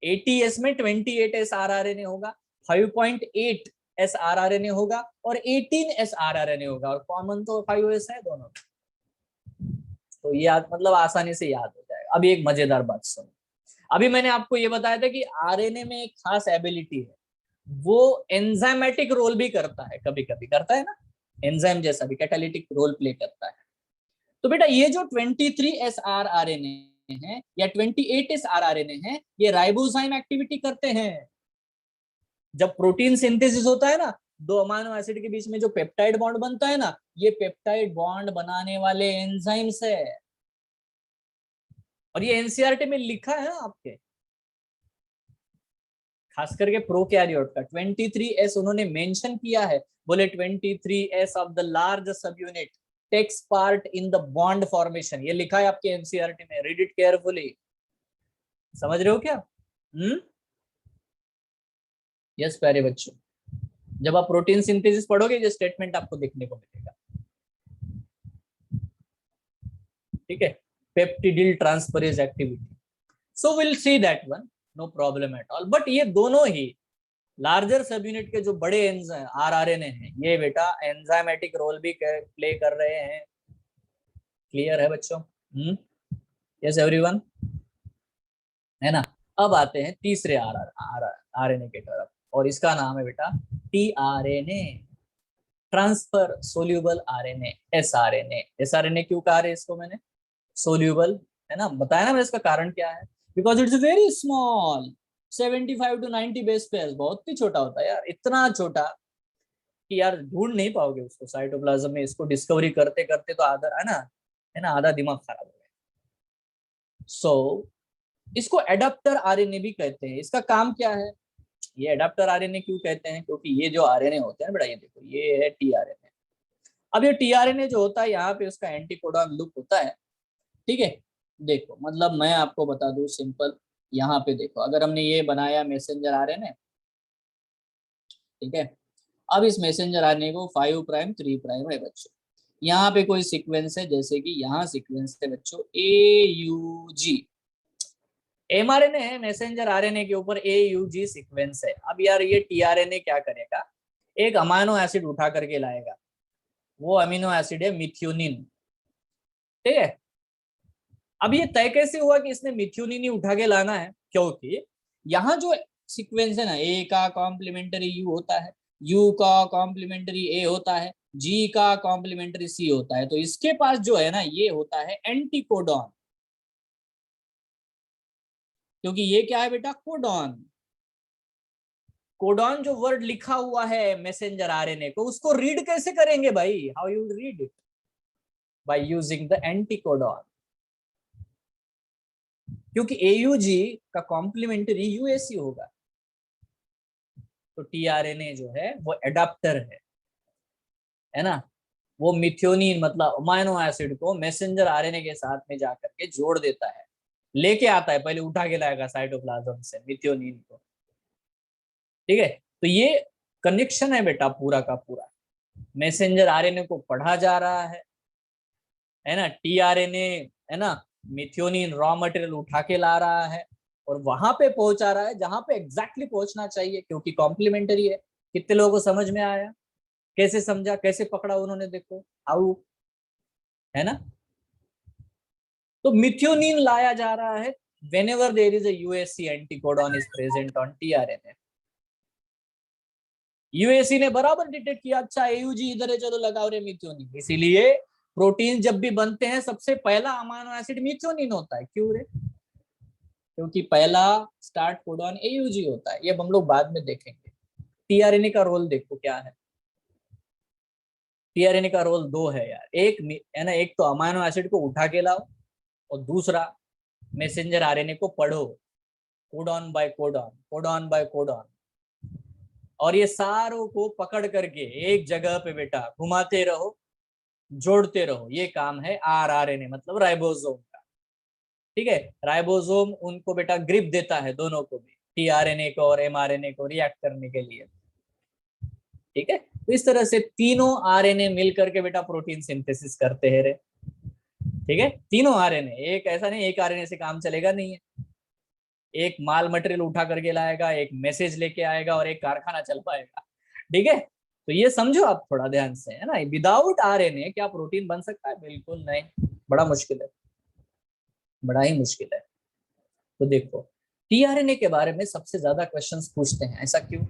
ATS में 28S आरआरएनए होगा, 5.8S आरआरएनए होगा और 18S आरआरएनए होगा और कॉमन तो 5S है दोनों। तो ये मतलब आसानी से याद हो जाएगा। अभी एक मजेदार बात सुनो, अभी मैंने आपको ये बताया था कि आरएनए में एक खास एबिलिटी है, वो एंजाइमेटिक रोल भी करता है, कभी कभी करता है ना, एंजाइम जैसा भी कैटालिटिक रोल प्ले करता है। तो बेटा ये जो 23 S R R N A है या 28 S R R N A है, ये राइबोजाइम एक्टिविटी करते हैं। जब प्रोटीन सिंथेसिस होता है ना, दो अमीनो एसिड के बीच में जो पेप्टाइड बॉन्ड बनता है ना, ये पेप्टाइड बॉन्ड बनाने वाले एंजाइम्स है। और ये एनसीईआरटी में लिखा है ना आपके, खास करके प्रोकैरियोट का 23S उन्होंने मेंशन किया है। बोले 23S of the large subunit takes part in the bond formation, ये लिखा है आपके एनसीईआरटी में, रीड इट केयरफुली। समझ रहे हो क्या? यस प्यारे बच्चों, जब आप प्रोटीन सिंथेसिस पढ़ोगे ये स्टेटमेंट आपको देखने को मिलेगा। ठीक है, peptidyl transferase activity, so will see that one, no problem at all. But ये दोनों ही लार्जर सब यूनिट के जो बड़े आरआरएनए हैं, ये बेटा एंजाइमेटिक रोल भी प्ले कर रहे हैं। क्लियर है बच्चों? यस एवरीवन, है ना? अब आते हैं तीसरे आरएनए के तरफ, और इसका नाम है बेटा टीआरएनए, ट्रांसफर सोल्यूबल आरएनए, एसआरएनए। एसआरएनए क्यों कहा है इसको मैंने? सोल्यूबल, है ना, बताया ना मैंने इसका कारण क्या है? Because it's very small, 75 to 90 base pairs, बहुत ही छोटा होता है यार, इतना छोटा कि यार ढूंढ नहीं पाओगे उसको साइटोप्लाज्म में। इसको डिस्कवरी करते करते तो आधा, है ना, आधा दिमाग खराब हो गया। सो इसको एडाप्टर आरएनए भी कहते हैं। इसका काम क्या है? ये एडाप्टर आरएनए क्यों कहते हैं? क्योंकि ये जो आरएनए होते हैं ना बेटा, ये देखो, ये है टीआरएनए। अब ये टीआरएनए जो होता है, यहाँ पे उसका एंटीकोडॉन लूप होता है। ठीक है, देखो मतलब मैं आपको बता दूं सिंपल, यहाँ पे देखो, अगर हमने ये बनाया मैसेंजर आरएनए, ठीक है, अब इस मैसेंजर आरएनए को 5 प्राइम 3 प्राइम है बच्चों, यहाँ पे कोई सीक्वेंस है, जैसे कि यहाँ सीक्वेंस है बच्चों AUG, mRNA है, मैसेंजर आरएनए के ऊपर AUG सीक्वेंस है। अब यार ये टीआरएनए क्या करेगा, एक अमीनो एसिड उठा करके लाएगा, वो अमीनो एसिड है मिथ्योनिन। ठीक है, अब ये तय कैसे हुआ कि इसने मिथ्योनिन ही उठा के लाना है? क्योंकि यहाँ जो सीक्वेंस है ना, ए का कॉम्प्लीमेंट्री यू होता है, यू का कॉम्प्लीमेंट्री ए होता है, जी का कॉम्प्लीमेंट्री सी होता है, तो इसके पास जो है ना, ये होता है एंटीकोडॉन। क्योंकि ये क्या है बेटा? कोडॉन। कोडॉन जो वर्ड लिखा हुआ है मैसेंजर आरएनए को, उसको रीड कैसे करेंगे भाई? How you read it? By using the anticodon. क्योंकि एयूजी का कॉम्प्लीमेंट्री यूएससी होगा, तो टीआरएनए जो है वो एडाप्टर है ना, वो मिथ्योनिन मतलब अमाइनो एसिड को मैसेंजर आरएनए के साथ में जाकर के जोड़ देता है, लेके आता है, पहले उठा के लाएगा साइटोप्लाज्म से मिथ्योनिन को। ठीक है, तो ये कनेक्शन है बेटा पूरा का पूरा, मैसेंजर आरएनए को पढ़ा जा रहा है ना, टीआरएनए, है ना, मिथ्योनिन रॉ मटेरियल उठा के ला रहा है और वहां पे पहुंचा रहा है जहां पे एग्जैक्टली पहुंचना चाहिए, क्योंकि कॉम्प्लीमेंट्री है। कितने लोगों को समझ में आया? कैसे समझा, कैसे पकड़ा उन्होंने? देखो हाउ, है ना। तो मिथ्योनिन लाया जा रहा है whenever there is a USC anticodon is present on tRNA। USC ने बराबर डिटेक्ट किया, अच्छा एयूजी इधर है, चलो लगाओ रे मिथ्योनिन। इसीलिए प्रोटीन जब भी बनते हैं, सबसे पहला अमीनो एसिड मिथ्योनिन होता है। क्यों रे? क्योंकि पहला स्टार्ट कोडॉन एयूजी होता है। ये हम लोग बाद में देखेंगे। टीआरएनए का रोल देखो क्या है। टीआरएनए का रोल दो है यार, एक है ना, एक तो अमीनो एसिड को उठा के लाओ, और दूसरा मैसेंजर आरएनए को पढ़ो, codon by codon, codon by codon, और ये सारों को पकड़ करके एक जगह पे बेटा घुमाते रहो, जोड़ते रहो। ये काम है आरआरएनए मतलब राइबोसोम का। ठीक है, राइबोसोम उनको बेटा ग्रिप देता है, दोनों को भी, टीआरएनए को और एमआरएनए को रिएक्ट करने के लिए। ठीक है, तो इस तरह से तीनों आरएनए मिलकर के बेटा प्रोटीन सिंथेसिस करते हैं रे। ठीक है, तीनों आरएनए, एक ऐसा नहीं एक आरएनए से काम चलेगा नहीं है। एक माल मटेरियल उठा करके लाएगा, एक मैसेज लेके आएगा, और एक कारखाना चल पाएगा। ठीक है, तो ये समझो आप थोड़ा ध्यान से, है ना। विदाउट आरएनए क्या प्रोटीन बन सकता है? बिल्कुल नहीं, बड़ा मुश्किल है, बड़ा ही मुश्किल है। तो देखो टीआरएनए के बारे में सबसे ज्यादा क्वेश्चंस पूछते हैं, ऐसा क्यों?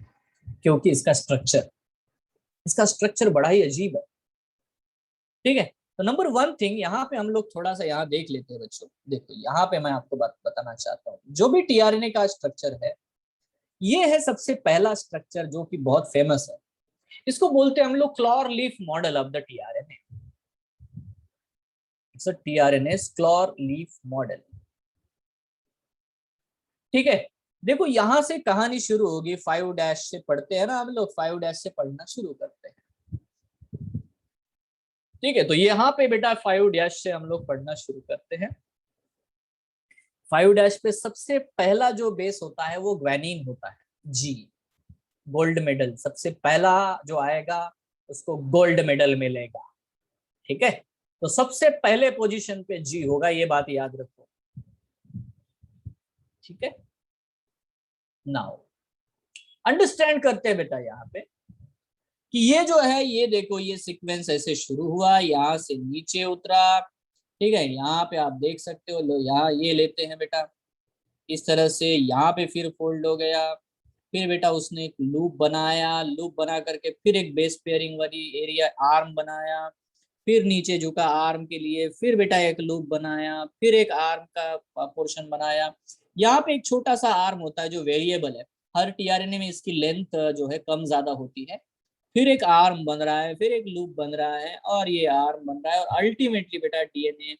क्योंकि इसका स्ट्रक्चर बड़ा ही अजीब है। ठीक है, तो नंबर वन थिंग यहाँ पे हम लोग थोड़ा सा यहाँ देख लेते हैं बच्चों। देखो यहाँ पे मैं आपको बात बताना चाहता हूँ, जो भी टीआरएनए का स्ट्रक्चर है, ये है सबसे पहला स्ट्रक्चर जो कि बहुत फेमस है। इसको बोलते हैं हम लोग clover leaf model of the tRNA. It's a tRNA clover leaf model. ठीक है, देखो यहां से कहानी शुरू होगी, 5' से पढ़ते हैं ना हम लोग, 5' से पढ़ना शुरू करते हैं। ठीक है, तो यहाँ पे बेटा 5' से हम लोग पढ़ना शुरू करते हैं। 5' पे सबसे पहला जो बेस होता है वो ग्वानिन होता है, जी, गोल्ड मेडल। सबसे पहला जो आएगा उसको गोल्ड मेडल मिलेगा। ठीक है, तो सबसे पहले पोजीशन पे जी होगा, ये बात याद रखो। ठीक है, नाउ अंडरस्टैंड करते हैं बेटा यहाँ पे कि ये जो है, ये देखो ये सीक्वेंस ऐसे शुरू हुआ, यहाँ से नीचे उतरा। ठीक है, यहाँ पे आप देख सकते हो, लो यहाँ ये लेते हैं बेटा, इस तरह से यहाँ पे फिर फोल्ड हो गया। फिर बेटा उसने एक लूप बनाया, लूप बना करके फिर एक बेस पेयरिंग वाली एरिया आर्म बनाया, फिर नीचे झुका आर्म के लिए, फिर बेटा एक लूप बनाया, फिर एक आर्म का पोर्शन बनाया। यहाँ पे एक छोटा सा आर्म होता है जो वेरिएबल है, हर टीआरएनए में इसकी लेंथ जो है कम ज्यादा होती है। फिर एक आर्म बन रहा है, फिर एक लूप बन रहा है, और ये आर्म बन रहा है, और अल्टीमेटली बेटा डीएनए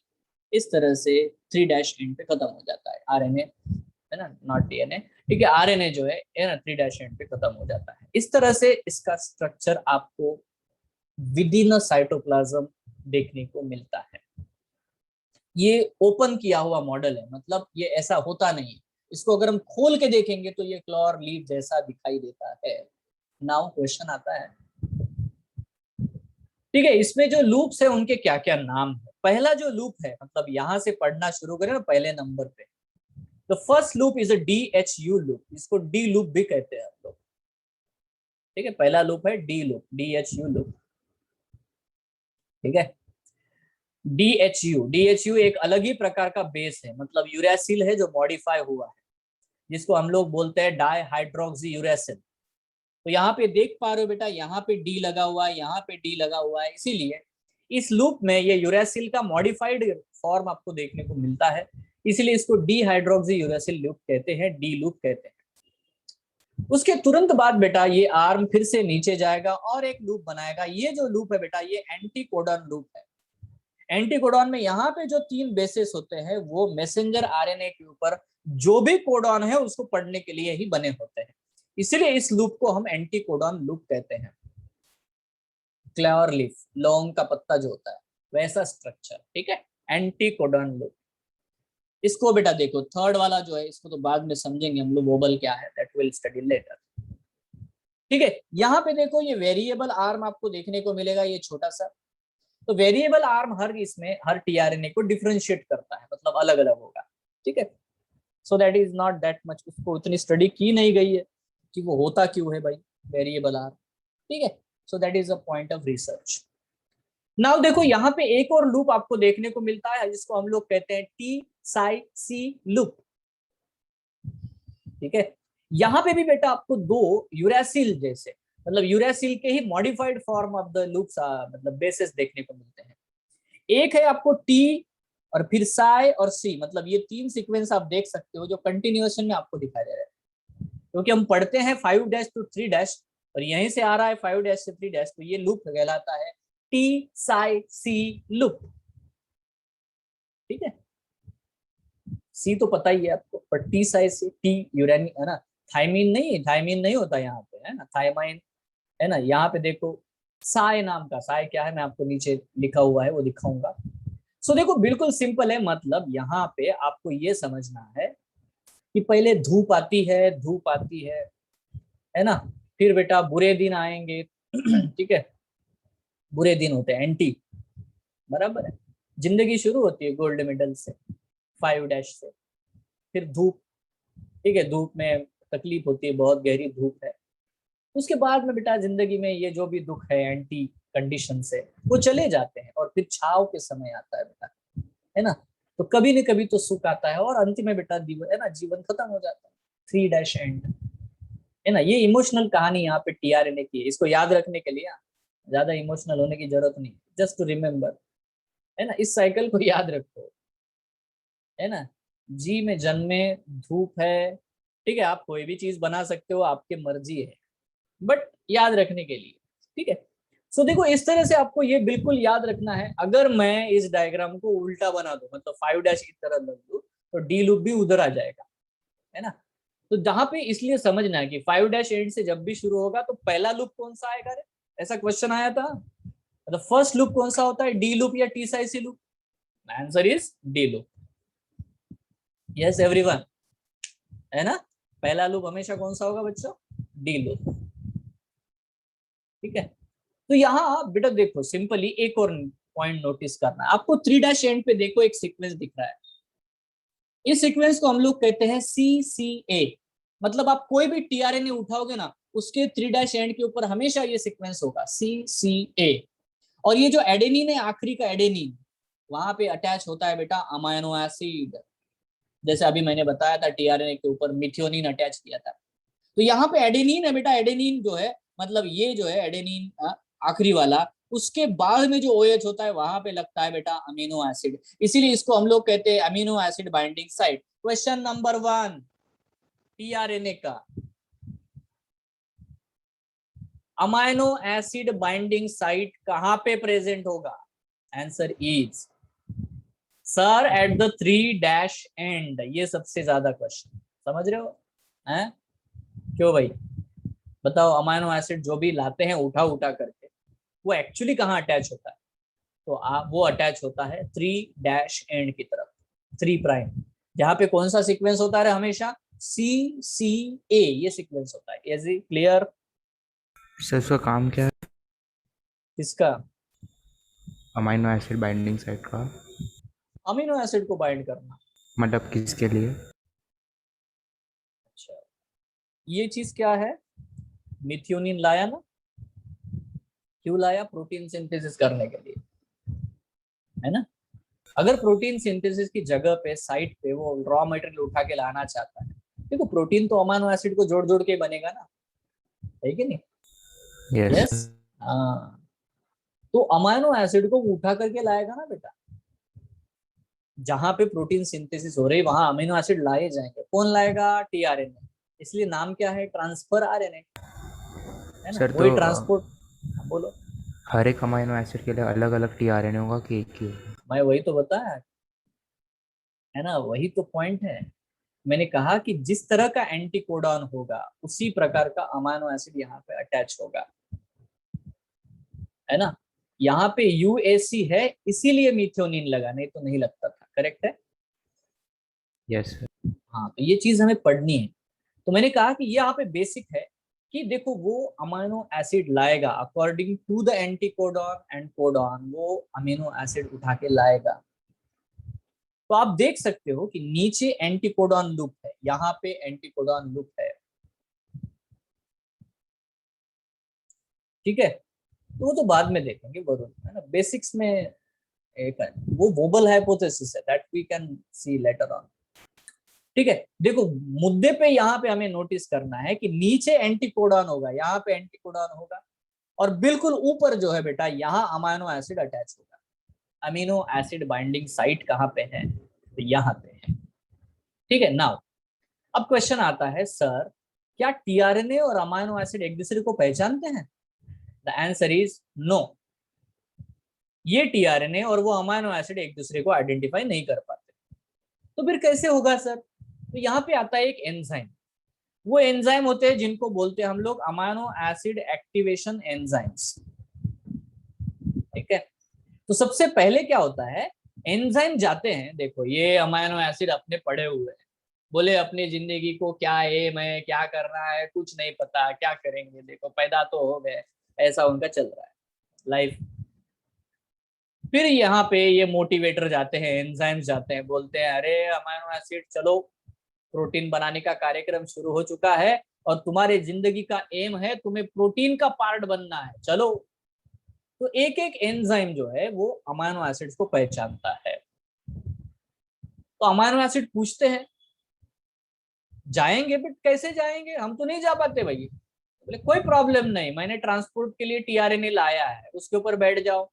इस तरह से 3' एंड पे खत्म हो जाता है, आरएनए, है ना, नॉट डीएनए। ठीक है, आरएनए जो है ना 3' एंड पे खत्म हो जाता है। इस तरह से इसका स्ट्रक्चर आपको विद इन अ साइटोप्लाज्म देखने को मिलता है। ये ओपन किया हुआ मॉडल है, मतलब ये ऐसा होता नहीं है। इसको अगर हम खोल के देखेंगे तो ये क्लॉर लीफ जैसा दिखाई देता है। नाउ क्वेश्चन आता है, ठीक है, इसमें जो लूप्स है उनके क्या क्या नाम है। पहला जो लूप है, मतलब यहां से पढ़ना शुरू करें ना पहले नंबर पे, तो first loop is a DHU loop, इसको डी लूप भी कहते हैं हम लोग। ठीक है, पहला लूप है डी लूप, DHU लूप। ठीक है, DHU एक अलग ही प्रकार का बेस है, मतलब यूरेसिल है जो मॉडिफाई हुआ है, जिसको हम लोग बोलते हैं डाई हाइड्रोक्सी यूरेसिल। तो यहाँ पे देख पा रहे हो बेटा, यहाँ पे डी लगा हुआ है, यहाँ पे डी लगा हुआ है, इसीलिए इस लूप में ये यूरेसिल का मॉडिफाइड फॉर्म आपको देखने को मिलता है, इसलिए इसको डी हाइड्रोक्सी यूरेसिल लूप कहते हैं, डी लूप कहते हैं। उसके तुरंत बाद बेटा ये आर्म फिर से नीचे जाएगा और एक लूप बनाएगा। ये जो लूप है बेटा, ये एंटी कोडॉन लूप है। एंटी कोडॉन में यहाँ पे जो 3 बेसेस होते हैं वो मैसेंजर आरएनए के ऊपर जो भी कोडॉन है उसको पढ़ने के लिए ही बने होते हैं, इसलिए इस लूप को हम एंटी कोडॉन लूप कहते हैं। क्लेवर लीफ, लौंग का पत्ता जो होता है वैसा स्ट्रक्चर। ठीक है, एंटी कोडॉन लूप। इसको बेटा देखो, थर्ड वाला जो है इसको तो बाद में समझेंगे हम लोग, वोबल क्या है, दैट विल स्टडी लेटर। ठीक है, यहाँ पे देखो ये वेरिएबल आर्म आपको देखने को मिलेगा, ये छोटा सा। तो वेरिएबल आर्म हर इसमें हर टीआरएनए को डिफरेंशिएट करता है, मतलब अलग अलग होगा। ठीक है, so that is not that much, उसको उतनी स्टडी की नहीं गई है कि वो होता क्यों है भाई वेरिएबल आर्म। ठीक है, so that is a point of research. Now देखो यहाँ पे एक और लूप आपको देखने को मिलता है जिसको हम लोग कहते हैं T-Psi-C लूप। ठीक है, यहाँ पे भी बेटा आपको 2 यूरेसिल जैसे, मतलब यूरेसिल के ही modified form of the loops, मतलब बेसिस देखने को मिलते हैं। एक है आपको टी, और फिर साई और सी, मतलब ये 3 सीक्वेंस आप देख सकते हो जो कंटिन्यूएशन में आपको दिखाई दे रहा है, क्योंकि हम पढ़ते हैं 5' to 3' और यहीं से आ रहा है 5' से 3', तो ये लूप कहलाता है T-Psi-C लूप। ठीक है, सी तो पता ही है आपको, पर T-Psi-C, टी यूरेनी है ना, थायमीन नहीं होता यहाँ पे, है ना, थायमाइन है ना। यहाँ पे देखो साय नाम का, साय क्या है मैं आपको नीचे लिखा हुआ है वो दिखाऊंगा। सो देखो बिल्कुल सिंपल है, मतलब यहाँ पे आपको ये समझना है कि पहले धूप आती है, धूप आती है ना, फिर बेटा बुरे दिन आएंगे। ठीक है, बुरे दिन होते हैं एंटी, बराबर है। जिंदगी शुरू होती है गोल्ड मेडल से, 5' से, फिर धूप। ठीक है, धूप में तकलीफ होती है, बहुत गहरी धूप है। उसके बाद में बेटा जिंदगी में ये जो भी दुख है एंटी कंडीशन से वो चले जाते हैं, और फिर छाव के समय आता है बेटा, है ना। तो कभी न कभी तो सुख आता है, और अंत में बेटा है ना जीवन खत्म हो जाता है, 3' एंड। है ना। ये इमोशनल कहानी यहाँ पे टीआरएनए की है, इसको याद रखने के लिए ज्यादा इमोशनल होने की जरूरत नहीं, जस्ट टू रिमेम्बर, है ना। इस साइकिल को याद रखो, है ना। जी में जन्मे, धूप है, ठीक है, आप कोई भी चीज बना सकते हो, आपकी मर्जी है, बट याद रखने के लिए, ठीक है। सो देखो इस तरह से आपको ये बिल्कुल याद रखना है। अगर मैं इस डायग्राम को उल्टा बना दूं, मतलब 5 डैश की तरह लग दूं, तो डी लूप भी उधर आ जाएगा, है ना। तो जहां पे इसलिए समझना है कि 5 डैश एंड से जब भी शुरू होगा तो पहला लूप कौन सा आएगा रे, ऐसा क्वेश्चन आया था। मतलब फर्स्ट लूप कौन सा होता है, डी लूप या T psi C loop? Answer is D loop. Yes everyone, है ना। पहला लूप हमेशा कौन सा होगा बच्चों, डी लूप, ठीक है। तो यहाँ बेटा देखो सिंपली एक और पॉइंट नोटिस करना है आपको, 3 डैश एंड पे देखो एक सीक्वेंस दिख रहा है। इस सीक्वेंस को हम लोग कहते हैं CCA। मतलब आप कोई भी टीआरएनए उठाओगे ना, उसके 3 डैश एंड के ऊपर हमेशा ये सीक्वेंस होगा CCA। और ये जो एडेनिन है, आखिरी का एडेनिन, वहां पे अटैच होता है बेटा अमाइनो एसिड। जैसे अभी मैंने बताया था टीआरएनए के ऊपर मिथियोनिन अटैच किया था, तो यहाँ पे एडेनिन है बेटा। एडेनिन जो है, मतलब ये जो है एडेनिन आखिरी वाला, उसके बाद में जो OH होता है वहां पे लगता है बेटा अमीनो एसिड, इसीलिए इसको हम लोग कहते हैं amino acid binding site. Question number 1 tRNA का, अमाइनो एसिड बाइंडिंग साइट कहां पे प्रेजेंट होगा? Answer is sir eight the 3 dash and. ये सबसे ज्यादा क्वेश्चन, समझ रहे हो हैं? क्यों भाई, बताओ, अमाइनो एसिड जो भी लाते हैं उठा उठा करके, वो एक्चुअली कहाँ अटैच होता है? तो वो अटैच होता है 3 डैश एंड की तरफ, 3 प्राइम, जहां पे कौन सा सीक्वेंस होता है हमेशा, CCA ये सीक्वेंस होता है। Is it clear? सर उसका काम क्या है? किसका? अमाइनो एसिड बाइंडिंग साइट का अमीनो एसिड को बाइंड करना। मतलब किसके लिए? अच्छा, ये चीज क्या है, मिथियोनिन लाया ना, क्यों लाया? प्रोटीन सिंथेसिस करने के लिए, है ना। अगर प्रोटीन सिंथेसिस की जगह पे, साइट पे वो रॉ मटेरियल उठा के लाना चाहता है, देखो प्रोटीन तो अमीनो एसिड को जोड़ जोड़ के बनेगा ना, है कि नहीं? यस। यस, हाँ। तो अमीनो एसिड को उठा करके लाएगा ना बेटा, जहां पे प्रोटीन सिंथेसिस हो रही वहां अमीनो एसिड लाए जाएंगे। कौन लाएगा? टीआरएनए। इसलिए नाम क्या है, ट्रांसफर आरएनए, है ना, सर वही तो ट्रांसपोर्ट। बोलो। हर एक अमाइनो एसिड के लिए अलग अलग टीआरएनए होगा कि एक ही होगा? मैं वही तो बताया, है ना, वही तो पॉइंट है। मैंने कहा कि जिस तरह का एंटी कोडॉन होगा उसी प्रकार का अमीनो एसिड यहाँ पे अटैच होगा, है ना। यहाँ पे UAC है इसीलिए मिथ्योनिन लगा, नहीं तो नहीं लगता था। करेक्ट है? Yes sir. हाँ, तो ये चीज हमें पढ़नी है। तो मैंने कहा कि ये यहाँ पे बेसिक है कि देखो वो अमीनो एसिड लाएगा according to the anticodon and codon, वो अमीनो एसिड उठा के लाएगा। तो आप देख सकते हो कि नीचे एंटी कोडॉन लूप है, यहाँ पे एंटी कोडॉन लूप है, ठीक है। तो वो तो बाद में देखेंगे वरुण, है ना। बेसिक्स में एक है, वो वोबल हाइपोथेसिस है, that we can see later on, ठीक है। देखो मुद्दे पे यहाँ पे हमें नोटिस करना है कि नीचे एंटी कोडॉन होगा, यहाँ पे एंटी कोडॉन होगा, और बिल्कुल ऊपर जो है बेटा यहाँ अमीनो एसिड अटैच होगा। अमीनो एसिड बाइंडिंग साइट कहाँ पे है? तो यहाँ पे है, ठीक है। नाउ अब क्वेश्चन आता है, सर क्या टीआरएनए और अमीनो एसिड एक दूसरे को पहचानते हैं? The answer is no. ये टीआरएनए और वो अमीनो एसिड एक दूसरे को आइडेंटिफाई नहीं कर पाते। तो फिर कैसे होगा सर? तो यहाँ पे आता है एक एंजाइम। वो एंजाइम होते हैं जिनको बोलते हैं हम लोग अमीनो एसिड एक्टिवेशन एंजाइम्स, ठीक है। तो सबसे पहले क्या होता है, एंजाइम जाते हैं, देखो ये अमीनो एसिड अपने पड़े हुए हैं, बोले अपनी जिंदगी को क्या एम है, क्या करना है, कुछ नहीं पता, क्या करेंगे, देखो पैदा तो हो गए, ऐसा उनका चल रहा है लाइफ। फिर यहाँ पे ये मोटिवेटर जाते हैं, एंजाइम्स जाते हैं, बोलते हैं अरे अमीनो एसिड चलो, प्रोटीन बनाने का कार्यक्रम शुरू हो चुका है और तुम्हारे जिंदगी का एम है तुम्हें प्रोटीन का पार्ट बनना है, चलो। तो एक एक एंजाइम जो है वो अमीनो एसिड्स को पहचानता है। तो अमीनो एसिड पूछते हैं जाएंगे, बट कैसे जाएंगे, हम तो नहीं जा पाते भाई। बोले कोई प्रॉब्लम नहीं, मैंने ट्रांसपोर्ट के लिए टीआरएनए लाया है, उसके ऊपर बैठ जाओ।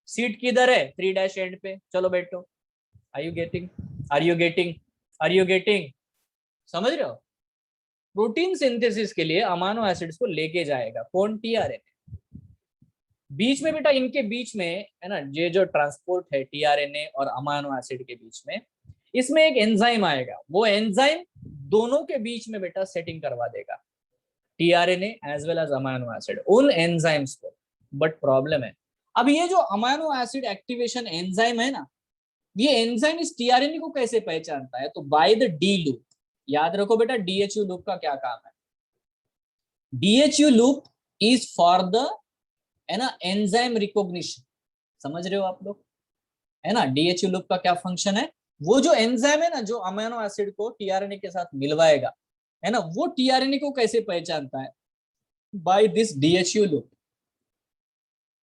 सीट किधर है, 3 एंड पे, चलो बैठो। Are you getting, are you getting, are you getting, समझ रहे हो? प्रोटीन सिंथेसिस के लिए अमाइनो एसिड्स को लेके जाएगा कौन, टीआरएनए। बीच में बेटा, इनके बीच में है ना, ये जो ट्रांसपोर्ट है टीआरएनए और अमाइनो एसिड के बीच में, इसमें एक एंजाइम आएगा, वो एंजाइम दोनों के बीच में बेटा सेटिंग करवा देगा, tRNA as well as amino acid, उन एंजाइम्स को। बट प्रॉब्लम है, अब ये जो अमाइनो एसिड एक्टिवेशन एंजाइम है ना, ये एंजाइम इस टीआरएनए को कैसे पहचानता है, तो बाय द डी लूप। याद रखो बेटा, डीएचयू लूप का क्या काम है। DHU loop is for the, है ना, एंजाइम रिकॉग्निशन। समझ रहे हो आप लोग, है ना? डीएचयू लूप का क्या फंक्शन है, वो जो एंजाइम है ना, जो अमीनो एसिड को टीआरएनए के साथ मिलवाएगा, है ना, वो टीआरएनए को कैसे पहचानता है, बाय दिस डीएचयू लूप।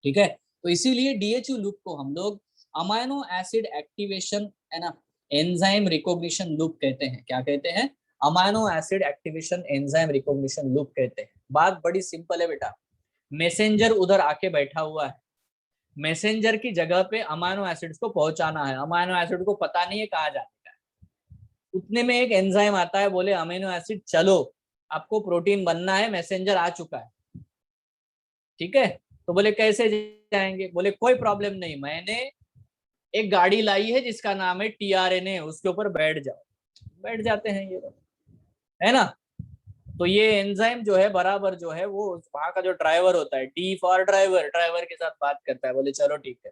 ठीक है, तो इसीलिए डीएचयू लूप को हम लोग अमीनो एसिड एक्टिवेशन, है ना, एंजाइम रिकॉग्निशन लूप कहते हैं। क्या कहते हैं? Amino acid activation enzyme recognition loop कहते हैं। बात बड़ी सिंपल है बेटा, मैसेंजर उधर आके बैठा हुआ है, मैसेंजर की जगह पे अमीनो एसिड्स को पहुंचाना है, अमीनो एसिड को पता नहीं है कहाँ जाने का है। उतने में एक एंजाइम आता है, बोले अमीनो एसिड चलो, आपको प्रोटीन बनना है, मैसेंजर आ चुका है। ठीक है, तो बोले कैसे जाएंगे, बोले कोई प्रॉब्लम नहीं, मैंने एक गाड़ी लाई है जिसका नाम है टीआरएनए, उसके ऊपर बैठ जाओ। बैठ जाते हैं ये लोग, है ना। तो ये एंजाइम जो है बराबर जो है, वो वहां का जो ड्राइवर होता है, डी फॉर ड्राइवर, ड्राइवर के साथ बात करता है, बोले चलो ठीक है।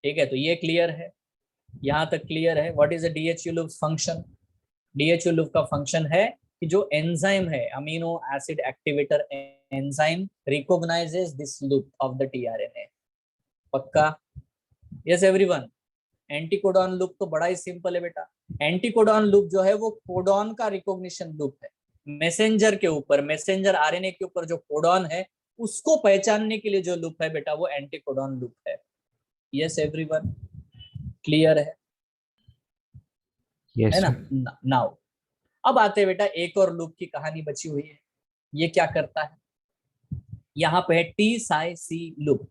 ठीक है, तो ये क्लियर है, यहाँ तक क्लियर है। What is the DHU loop function? DHU loop का फंक्शन है कि जो एंजाइम है, amino acid activator enzyme, recognizes this loop of the tRNA. पक्का? Yes everyone. एंटीकोडॉन लूप तो बड़ा ही सिंपल है बेटा। एंटीकोडॉन लूप जो है वो कोडॉन का रिकॉग्निशन लूप है। मैसेंजर के ऊपर, मैसेंजर आरएनए के ऊपर जो कोडॉन है, उसको पहचानने के लिए जो लूप है बेटा, वो एंटीकोडॉन लूप है। यस एवरीवन, क्लियर है? यस है ना? सर। नाउ अब आते हैं बेटा, एक और लूप की कहानी बची हुई है। ये क्या करता है, यहाँ पे है टी साई सी लूप।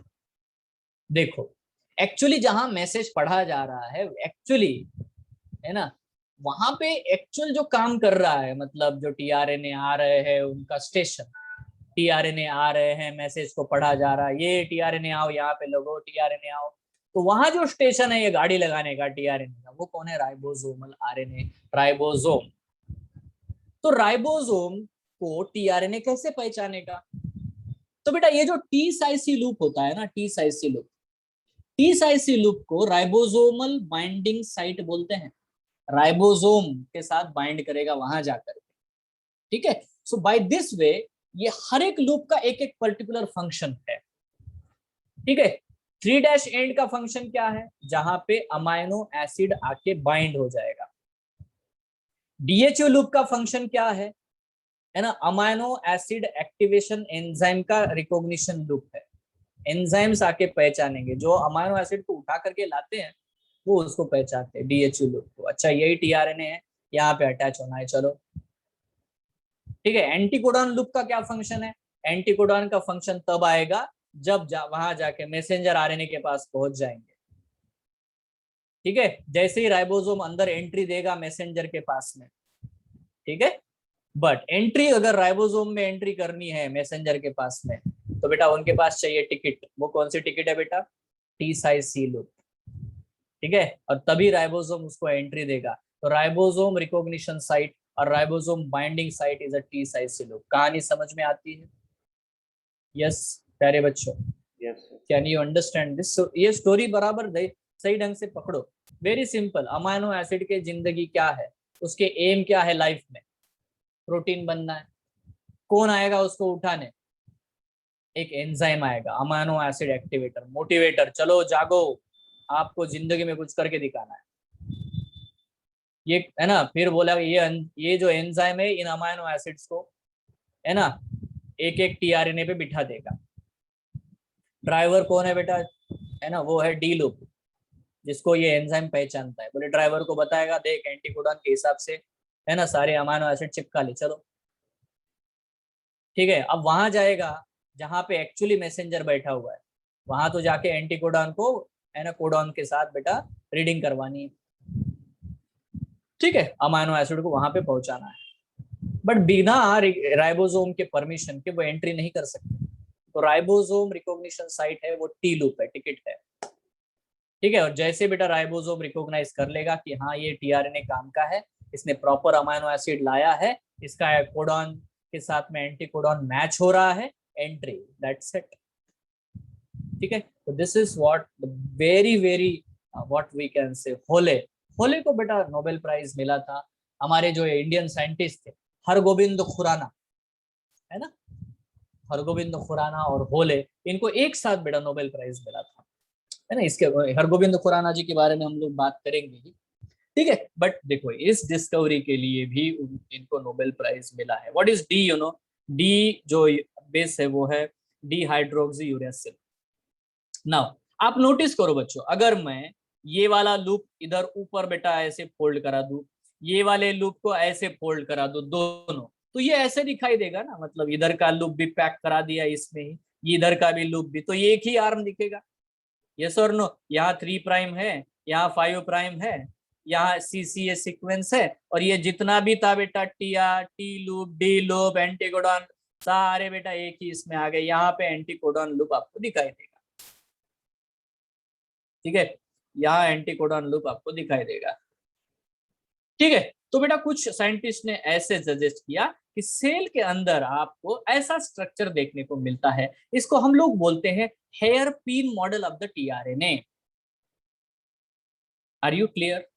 देखो, एक्चुअली जहां मैसेज पढ़ा जा रहा है, एक्चुअली, है ना, वहां पे एक्चुअल जो काम कर रहा है, मतलब जो टीआरएनए आ रहे हैं उनका स्टेशन, टीआरएनए आ रहे हैं, मैसेज को पढ़ा जा रहा है, ये टीआरएनए आओ यहाँ पे लोगो, टीआरएनए आओ। तो वहां जो स्टेशन है ये गाड़ी लगाने का टीआरएनए का, वो कौन है? Ribosomal RNA, ribosome. तो राइबोसोम को टीआरएनए कैसे पहचानेगा? तो बेटा ये जो टी साइसी लूप होता है ना, T psi C loop, T psi C loop को राइबोसोमल बाइंडिंग साइट बोलते हैं। राइबोसोम के साथ बाइंड करेगा वहां जाकर। ठीक है, सो बाय दिस वे ये हर एक लूप का एक एक पर्टिकुलर फंक्शन है। ठीक है, 3 एंड का फंक्शन क्या है? जहां पे अमाइनो एसिड आके बाइंड हो जाएगा। डीएचओ लूप का फंक्शन क्या है ना, अमाइनो एसिड एक्टिवेशन एंजाइम का रिकॉग्निशन लूप है। एंजाइम्स आके पहचानेंगे, जो अमाइनो एसिड को उठा करके लाते हैं वो उसको पहचानते हैं, डीएचयू लूप को। अच्छा, यही टीआरएनए है, यहाँ पे अटैच होना है, चलो ठीक है। एंटीकोडॉन लूप का क्या फंक्शन है? एंटीकोडॉन का फंक्शन तब आएगा जब वहां जाके मैसेंजर आरएनए के पास पहुंच जाएंगे। ठीक है, जैसे ही राइबोसोम अंदर एंट्री देगा मैसेंजर के पास में, ठीक है, बट एंट्री अगर राइबोसोम में एंट्री करनी है मैसेंजर के पास में, तो बेटा उनके पास चाहिए टिकट। वो कौन सी टिकट है बेटा? T psi C loop. ठीक है, और तभी राइबोसोम उसको एंट्री देगा। तो राइबोसोम रिकॉग्निशन साइट और ribosome binding site is a T psi C loop. कहानी समझ में आती है? यस प्यारे बच्चों, yes sir. Can you understand this? ये स्टोरी बराबर सही ढंग से पकड़ो। वेरी सिंपल, अमाइनो एसिड के जिंदगी क्या है, उसके एम क्या है लाइफ में? प्रोटीन बनना है। कौन आएगा उसको उठाने? एक एंजाइम आएगा, अमाइनो एसिड एक्टिवेटर, मोटिवेटर, चलो जागो, आपको जिंदगी में कुछ करके दिखाना है। ये है ना, फिर बोला ये जो एंजाइम है इन अमाइनो एसिड्स को, है ना, एक एक टीआरएनए पे बिठा देगा। ड्राइवर कौन है बेटा? है ना, वो है डी लूप, जिसको ये एंजाइम पहचानता है। बोले ड्राइवर को बताएगा, देख एंटीकोडॉन के हिसाब से है ना, सारे अमाइनो एसिड चिपका ले, चलो ठीक है। अब वहां जाएगा जहां पे एक्चुअली मैसेंजर बैठा हुआ है, वहां तो जाके एंटी कोडॉन को, है ना, कोडॉन के साथ बेटा रीडिंग करवानी है, ठीक है, अमाइनो एसिड को वहां पे पहुंचाना है। बट बिना राइबोसोम के परमिशन के वो एंट्री नहीं कर सकते। तो राइबोसोम रिकॉग्निशन साइट है वो टी लूप है, टिकट है, ठीक है। और जैसे बेटा राइबोसोम रिकॉग्नाइज कर लेगा कि हाँ ये टीआरएनए काम का है, इसने प्रॉपर अमाइनो एसिड लाया है, इसका कोडॉन के साथ में एंटी कोडॉन मैच हो रहा है, एंट्री, दैट्स इट, ठीक है। तो this is what very very what we can say होले। होले को बेटा नोबेल प्राइज मिला था, हमारे जो इंडियन साइंटिस्ट थे हरगोविंद खुराना, है ना, हरगोविंद खुराना और होले, इनको एक साथ बेटा नोबेल प्राइज मिला था, है ना। इसके हरगोविंद खुराना जी के बारे में हम लोग बात करेंगे ही, ठीक है। बट देखो इस डिस्कवरी के लिए भी इनको नोबेल प्राइज मिला है। What is D, you know, D जो बेस है वो है डी हाइड्रोक्सी यूरेसिल। नाउ आप नोटिस करो बच्चों, अगर मैं ये वाला लूप इधर ऊपर बेटा ऐसे फोल्ड करा दूं, ये वाले लूप को ऐसे फोल्ड करा दूं दोनों, तो ये ऐसे दिखाई देगा ना, मतलब इधर का लूप भी पैक करा दिया इसमें ही, इधर का भी लूप भी, तो ये एक ही आर्म दिखेगा, यस और नो। यहाँ 3 प्राइम है, यहाँ 5 प्राइम है, यहाँ CCA सीक्वेंस है, और ये जितना भी था बेटा TR, T loop, D loop, anticodon, सारे बेटा एक ही इसमें आ गए। यहाँ पे एंटीकोडॉन लूप आपको दिखाई देगा, ठीक है, यहाँ एंटीकोडॉन लूप आपको दिखाई देगा, ठीक है। तो बेटा कुछ साइंटिस्ट ने ऐसे सजेस्ट किया कि सेल के अंदर आपको ऐसा स्ट्रक्चर देखने को मिलता है, इसको हम लोग बोलते हैं hairpin model of the tRNA. Are you clear?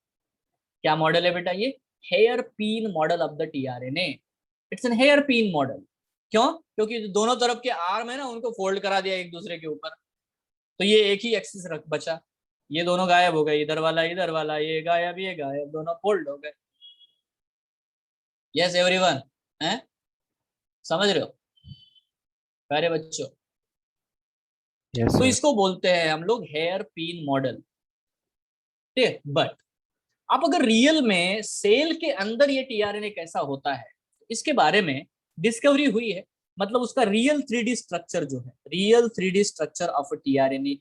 क्या मॉडल है बेटा ये? Hairpin model of the tRNA. It's an hairpin model. क्यों? क्योंकि दोनों तरफ के आर्म है ना, उनको फोल्ड करा दिया एक दूसरे के ऊपर, तो ये एक ही एक्सिस रख बचा, ये दोनों गायब हो गए, इधर वाला इधर वाला, ये गायब ये गायब, दोनों फोल्ड हो गए। यस एवरीवन, हैं, समझ रहे हो प्यारे बच्चों? यस तो सर। इसको बोलते हैं हम लोग हेयर पिन मॉडल, ठीक है। बट आप अगर रियल में सेल के अंदर ये टीआरएनए कैसा होता है, इसके बारे में डिस्कवरी हुई है। मतलब उसका रियल 3D स्ट्रक्चर जो है, real 3D structure of tRNA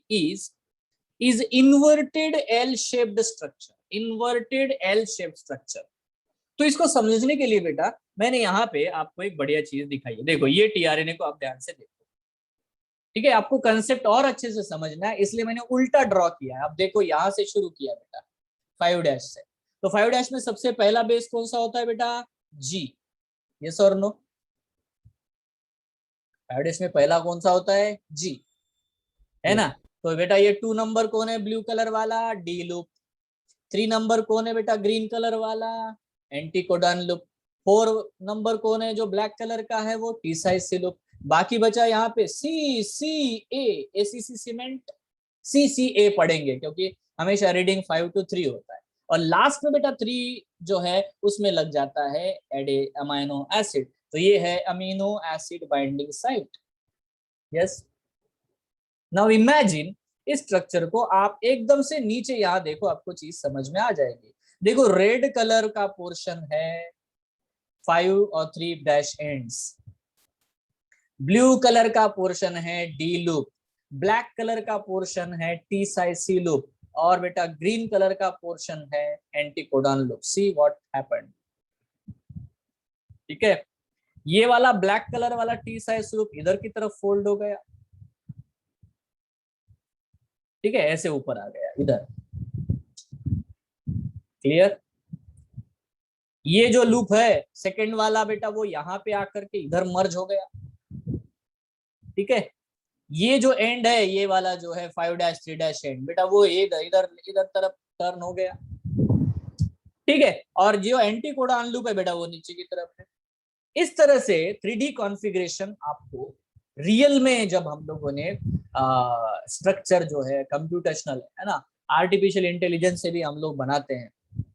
is inverted L shaped structure, inverted L shaped structure. तो इसको समझने के लिए बेटा मैंने यहाँ पे आपको एक बढ़िया चीज दिखाई है, देखो ये टीआरएनए को आप ध्यान से देखो, ठीक है। आपको कंसेप्ट और अच्छे से समझना है, इसलिए मैंने उल्टा ड्रॉ किया है। अब देखो यहां से शुरू किया बेटा 5' से, तो 5' में सबसे पहला बेस कौन सा होता है बेटा? G, यस और नो? 5' में पहला कौन सा होता है? G, है ना। तो बेटा ये 2 नंबर कौन है ब्लू कलर वाला? D loop. 3 नंबर कौन है बेटा ग्रीन कलर वाला? Anticodon loop. 4 नंबर कौन है जो ब्लैक कलर का है? वो टी साइज सी लूप। बाकी बचा यहाँ पे ACC सीमेंट, CCA पढ़ेंगे क्योंकि हमेशा रीडिंग 5 to 3 होता है। और लास्ट में बेटा 3 जो है उसमें लग जाता है अमाइनो एसिड, तो ये है amino acid binding site. Yes, now imagine इस स्ट्रक्चर को आप एकदम से नीचे यहाँ देखो, आपको चीज समझ में आ जाएगी। देखो रेड कलर का पोर्शन है 5 और 3' एंड्स, ब्लू कलर का पोर्शन है डी लूप, ब्लैक कलर का पोर्शन है टी साइज सी लूप, और बेटा ग्रीन कलर का पोर्शन है anticodon loop. See what happened, ठीक है। ये वाला ब्लैक कलर वाला टी साइज लूप इधर की तरफ फोल्ड हो गया, ठीक है, ऐसे ऊपर आ गया इधर, क्लियर। ये जो लूप है सेकंड वाला बेटा वो यहाँ पे आकर के इधर मर्ज हो गया, ठीक है। ये जो एंड है ये वाला जो है 5' 3' एंड बेटा वो इधर इधर इधर तरफ टर्न हो गया, ठीक है। और जो एंटीकोडॉन लूप है बेटा वो नीचे की तरफ है। इस तरह से 3D कॉन्फ़िगरेशन आपको रियल में जब हम लोगों ने स्ट्रक्चर जो है कंप्यूटेशनल है ना, आर्टिफिशियल इंटेलिजेंस से भी हम लोग बनाते हैं,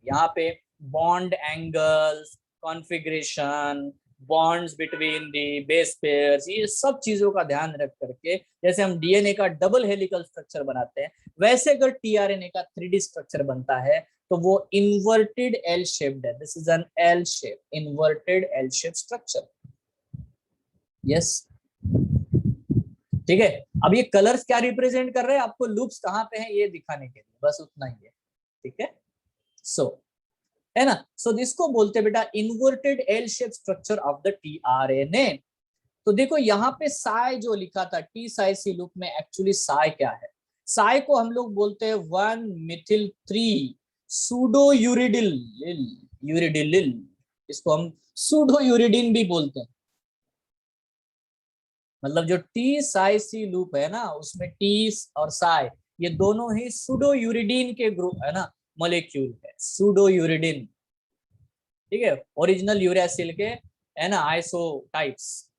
यहाँ पे bond angles, configuration, bonds between the base pairs, ये सब चीजों का ध्यान रख करके जैसे हम डीएनए का डबल हेलिकल स्ट्रक्चर बनाते हैं, वैसे अगर टीआरएनए का 3D स्ट्रक्चर बनता है तो वो इन्वर्टेड एल शेप्ड है। This is an L shape, inverted L shape structure. Yes, ठीक है। अब ये कलर्स क्या रिप्रेजेंट कर रहे हैं, आपको लूप्स कहाँ पे हैं ये दिखाने के लिए, बस उतना ही है, ठीक है। सो है ना, सो जिसको बोलते हैं बेटा inverted L shape structure of the tRNA. तो देखो यहाँ पे साई जो लिखा था टी साई सी लूप में, एक्चुअली साई क्या है, साई को हम लोग बोलते हैं 1-methyl-3 सूडो यूरिडिल, यूरिडिलिल, इसको हम सूडो यूरिडिन भी बोलते हैं। मतलब जो टी साई सी लूप है ना, उसमें टी और साई ये दोनों ही सूडो यूरिडिन के ग्रुप है ना, मॉलिक्यूल है, सूडो यूरिडिन, ठीक है, ओरिजिनल यूरासिल के है ना आइसोटाइप्स,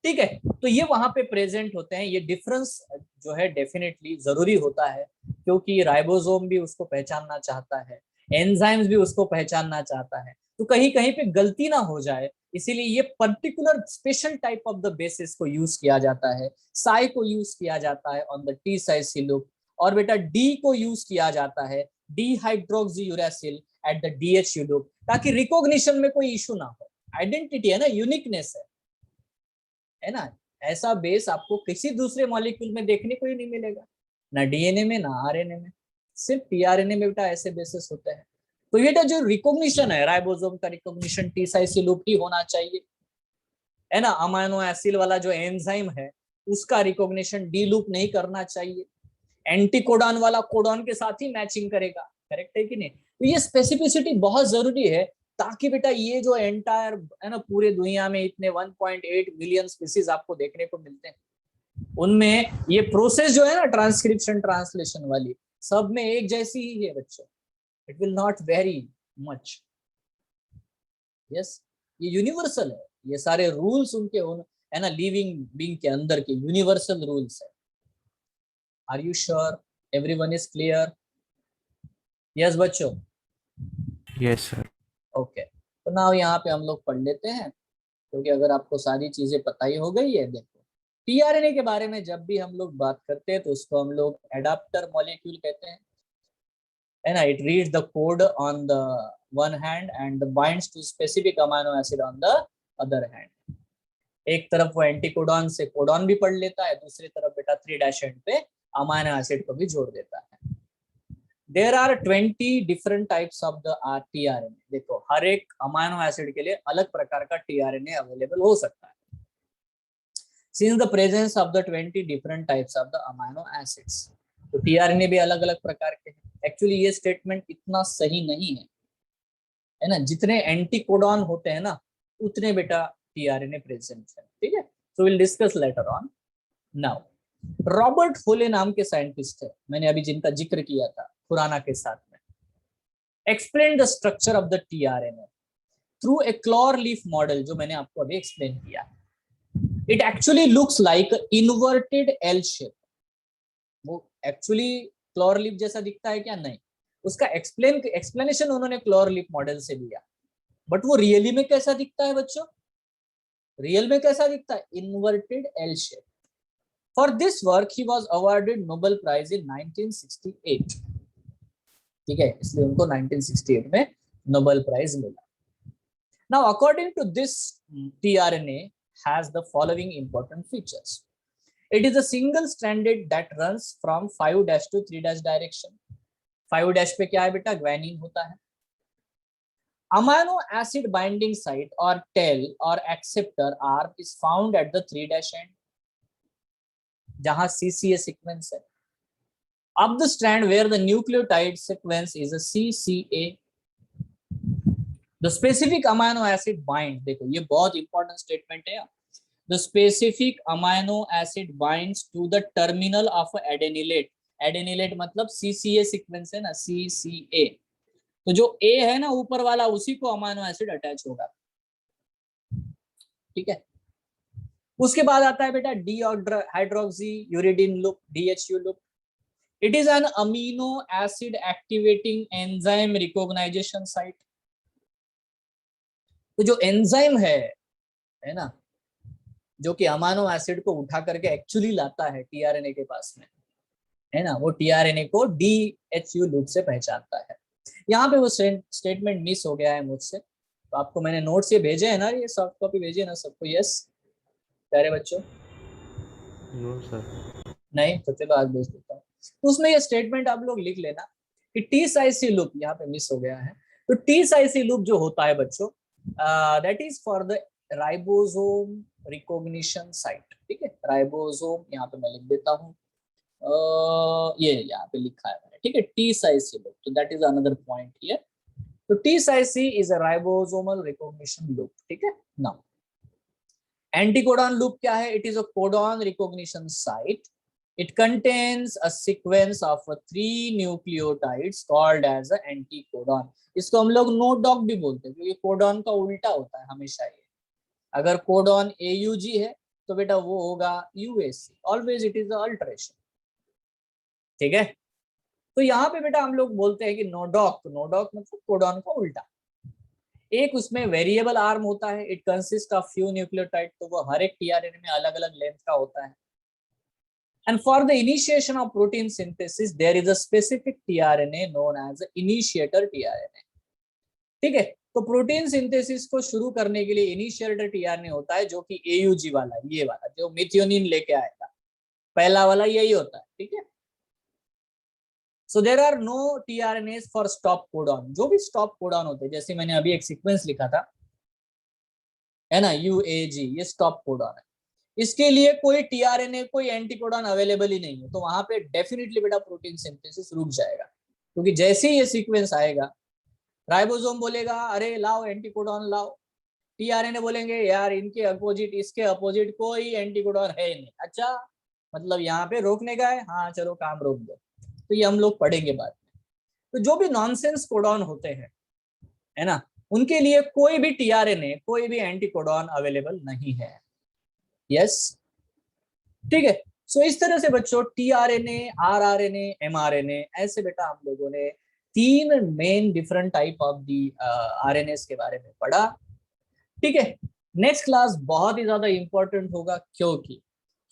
ठीक है। तो ये वहां पे प्रेजेंट होते हैं। ये डिफरेंस जो है डेफिनेटली जरूरी होता है, क्योंकि राइबोसोम भी उसको पहचानना चाहता है, एंजाइम्स भी उसको पहचानना चाहता है, तो कहीं कहीं पे गलती ना हो जाए, इसीलिए ये particular special type of the bases को यूज किया जाता है। साई को यूज किया जाता है on the T psi C loop, और बेटा डी को यूज किया जाता है dihydroxyuracil at the DHU loop, ताकि रिकॉग्निशन में कोई इशू ना हो। आइडेंटिटी है ना, यूनिकनेस है ना, ऐसा बेस आपको किसी दूसरे मॉलिक्यूल में देखने को ही नहीं मिलेगा, ना डीएनए में ना आरएनए में, सिर्फ टीआरएनए में बेटा ऐसे बेसिस होते हैं। तो ये जो रिकॉग्निशन है, राइबोसोम का recognition T psi C loop ही होना चाहिए, है ना। अमाइनो एसिड वाला जो एंजाइम है उसका रिकॉग्निशन डी लूप नहीं करना चाहिए, एंटीकोडॉन वाला कोडॉन के साथ ही मैचिंग करेगा, करेक्ट है कि नहीं। तो ये स्पेसिफिसिटी बहुत जरूरी है, ताकि बेटा ये जो एंटायर है ना पूरे दुनिया में इतने 1.8 मिलियन स्पीसीज आपको देखने को मिलते हैं, उनमें ये प्रोसेस जो है ना ट्रांसक्रिप्शन ट्रांसलेशन वाली, सब में एक जैसी ही है बच्चों, it will not very much. Yes, ये यूनिवर्सल है, ये सारे रूल्स उनके है ना लिविंग बीइंग के अंदर के यूनिवर्सल रूल्स है। Are you sure everyone is clear? Yes बच्चों, यस सर। ओके। तो नाउ यहाँ पे हम लोग पढ़ लेते हैं, क्योंकि अगर आपको सारी चीजें पता ही हो गई है। देखो टीआरएनए के बारे में जब भी हम लोग बात करते हैं तो उसको हम लोग एडाप्टर मॉलिक्यूल कहते हैं, है ना। It reads the code on the one hand and binds to specific amino acid on the other hand. एक तरफ वो एंटीकोडॉन से कोडॉन भी पढ़ लेता है, दूसरी तरफ बेटा 3' एंड पे अमाइनो एसिड को भी जोड़ देता है। There are 20 different types of the tRNA। देखो हर एक अमाइनो एसिड के लिए अलग प्रकार का tRNA अवेलेबल हो सकता है। Since the presence of the 20 different types of the amino acids, तो tRNA भी अलग अलग प्रकार के हैं। एक्चुअली ये स्टेटमेंट इतना सही नहीं है ना, जितने एंटीकोडॉन होते हैं ना उतने बेटा tRNA प्रेजेंट है, ठीक है। So will discuss later on. Now Robert होले नाम के साइंटिस्ट है, मैंने अभी जिनका जिक्र किया था खुराना के साथ में, explain the structure of the tRNA through a clover leaf model, जो मैंने आपको अभी एक्सप्लेन किया। It actually looks like inverted L shape. वो एक्चुअली क्लॉर लीफ जैसा दिखता है क्या? नहीं, उसका एक्सप्लेनेशन उन्होंने क्लॉर लीफ मॉडल से लिया, बट वो रियली में कैसा दिखता है बच्चों? रियल में कैसा दिखता है? Inverted L shape. For this work he was awarded Nobel Prize in 1968, ठीक है, इसलिए उनको 1968 में नोबेल प्राइज मिला। Now according to this, tRNA has the following important features. It is a single stranded that runs from 5' to 3' direction। 5' पे क्या है बेटा? ग्वानिन होता है। Amino acid binding site or tail or acceptor arm is found at the 3' end, जहां CCA सीक्वेंस है। Up the strand where the nucleotide sequence is a CCA, the specific amino acid bind, देखो ये बहुत इंपॉर्टेंट स्टेटमेंट है। The specific amino acid binds to the terminal of adenylate। adenylate मतलब CCA सीक्वेंस है ना, CCA। तो जो A है ना ऊपर वाला, उसी को अमाइनो एसिड अटैच होगा, ठीक है। उसके बाद आता है बेटा dihydroxy uridine loop, DHU loop. It is an amino acid activating enzyme recognition site। तो जो एंजाइम है है ना, जो कि अमाइनो एसिड को उठा करके एक्चुअली लाता है टीआरएनए के पास में, है ना, वो टीआरएनए को डीएचयू लूप से पहचानता है। यहाँ पे वो स्टेटमेंट मिस हो गया है मुझसे, तो आपको मैंने नोट्स ये भेजे है ना, ये सॉफ्ट कॉपी भेजी है ना सबको? यस प्यारे बच्चों? No sir. नहीं तो चलो आज भेज देता हूँ। तो उसमें ये स्टेटमेंट आप लोग लिख लेना कि टी साइसी लूप यहाँ पे मिस हो गया है। तो टी साइसी लूप जो होता है बच्चों, that is for the ribosome recognition site. ठीक है, राइबोसोम यहाँ पे मैं लिख देता हूँ, ये यहाँ पे लिखा है मैंने। ठीक है, टी साइसी लूप, तो that is another point here. तो T psi C is a ribosomal recognition loop. ठीक है ना। एंटीकोडॉन लूप क्या है? It is a codon recognition site. It contains a sequence of 3 nucleotides called as a anticodon. इसको हम लोग नो डॉक भी बोलते हैं क्योंकि कोडॉन का उल्टा होता है हमेशा ये। अगर कोडॉन AUG है तो बेटा वो होगा UAC, always it is alteration. ठीक है, तो यहाँ पे बेटा हम लोग बोलते हैं कि नो डॉक, तो नो डॉक मतलब कोडॉन का उल्टा। एक उसमें वेरिएबल आर्म होता है, it consist of few nucleotide, तो वो हर एक टीआरएनए में अलग अलग लेंथ का होता है। And for the initiation of protein synthesis, there is a specific tRNA known as initiator tRNA. ठीक है, तो प्रोटीन सिंथेसिस को शुरू करने के लिए इनिशिएटर टीआरएनए होता है, जो कि AUG वाला, ये वाला जो मिथियोनिन लेके आएगा, पहला वाला यही होता है। ठीक है, so there are no tRNAs for stop codon. जो भी स्टॉप कोडॉन होते हैं, जैसे मैंने अभी एक सीक्वेंस लिखा था, है ना, UAG, ये स्टॉप कोडॉन है। इसके लिए कोई टीआरएनए, कोई एंटीकोडॉन अवेलेबल ही नहीं है, तो वहां पे डेफिनेटली बेटा प्रोटीन सिंथेसिस रुक जाएगा। क्योंकि जैसे ही ये सीक्वेंस आएगा, राइबोसोम बोलेगा अरे लाओ एंटीकोडॉन लाओ, टीआरएनए बोलेंगे यार इनके अपोजिट, इसके अपोजिट कोई एंटीकोडॉन है नहीं। अच्छा, मतलब यहाँ पे रोकने का है, हाँ चलो काम रोक दो। तो ये हम लोग पढ़ेंगे बाद में। तो जो भी नॉनसेंस कोडॉन होते हैं, है ना, उनके लिए कोई भी टीआरएनए, कोई भी एंटीकोडॉन अवेलेबल नहीं है। यस, ठीक है। सो इस तरह से बच्चों टीआरएनए, आरआरएनए, एमआरएनए, ऐसे बेटा हम लोगों ने 3 main different type of the RNS के बारे में पढ़ा। ठीक है, नेक्स्ट क्लास बहुत ही ज्यादा इंपॉर्टेंट होगा, क्योंकि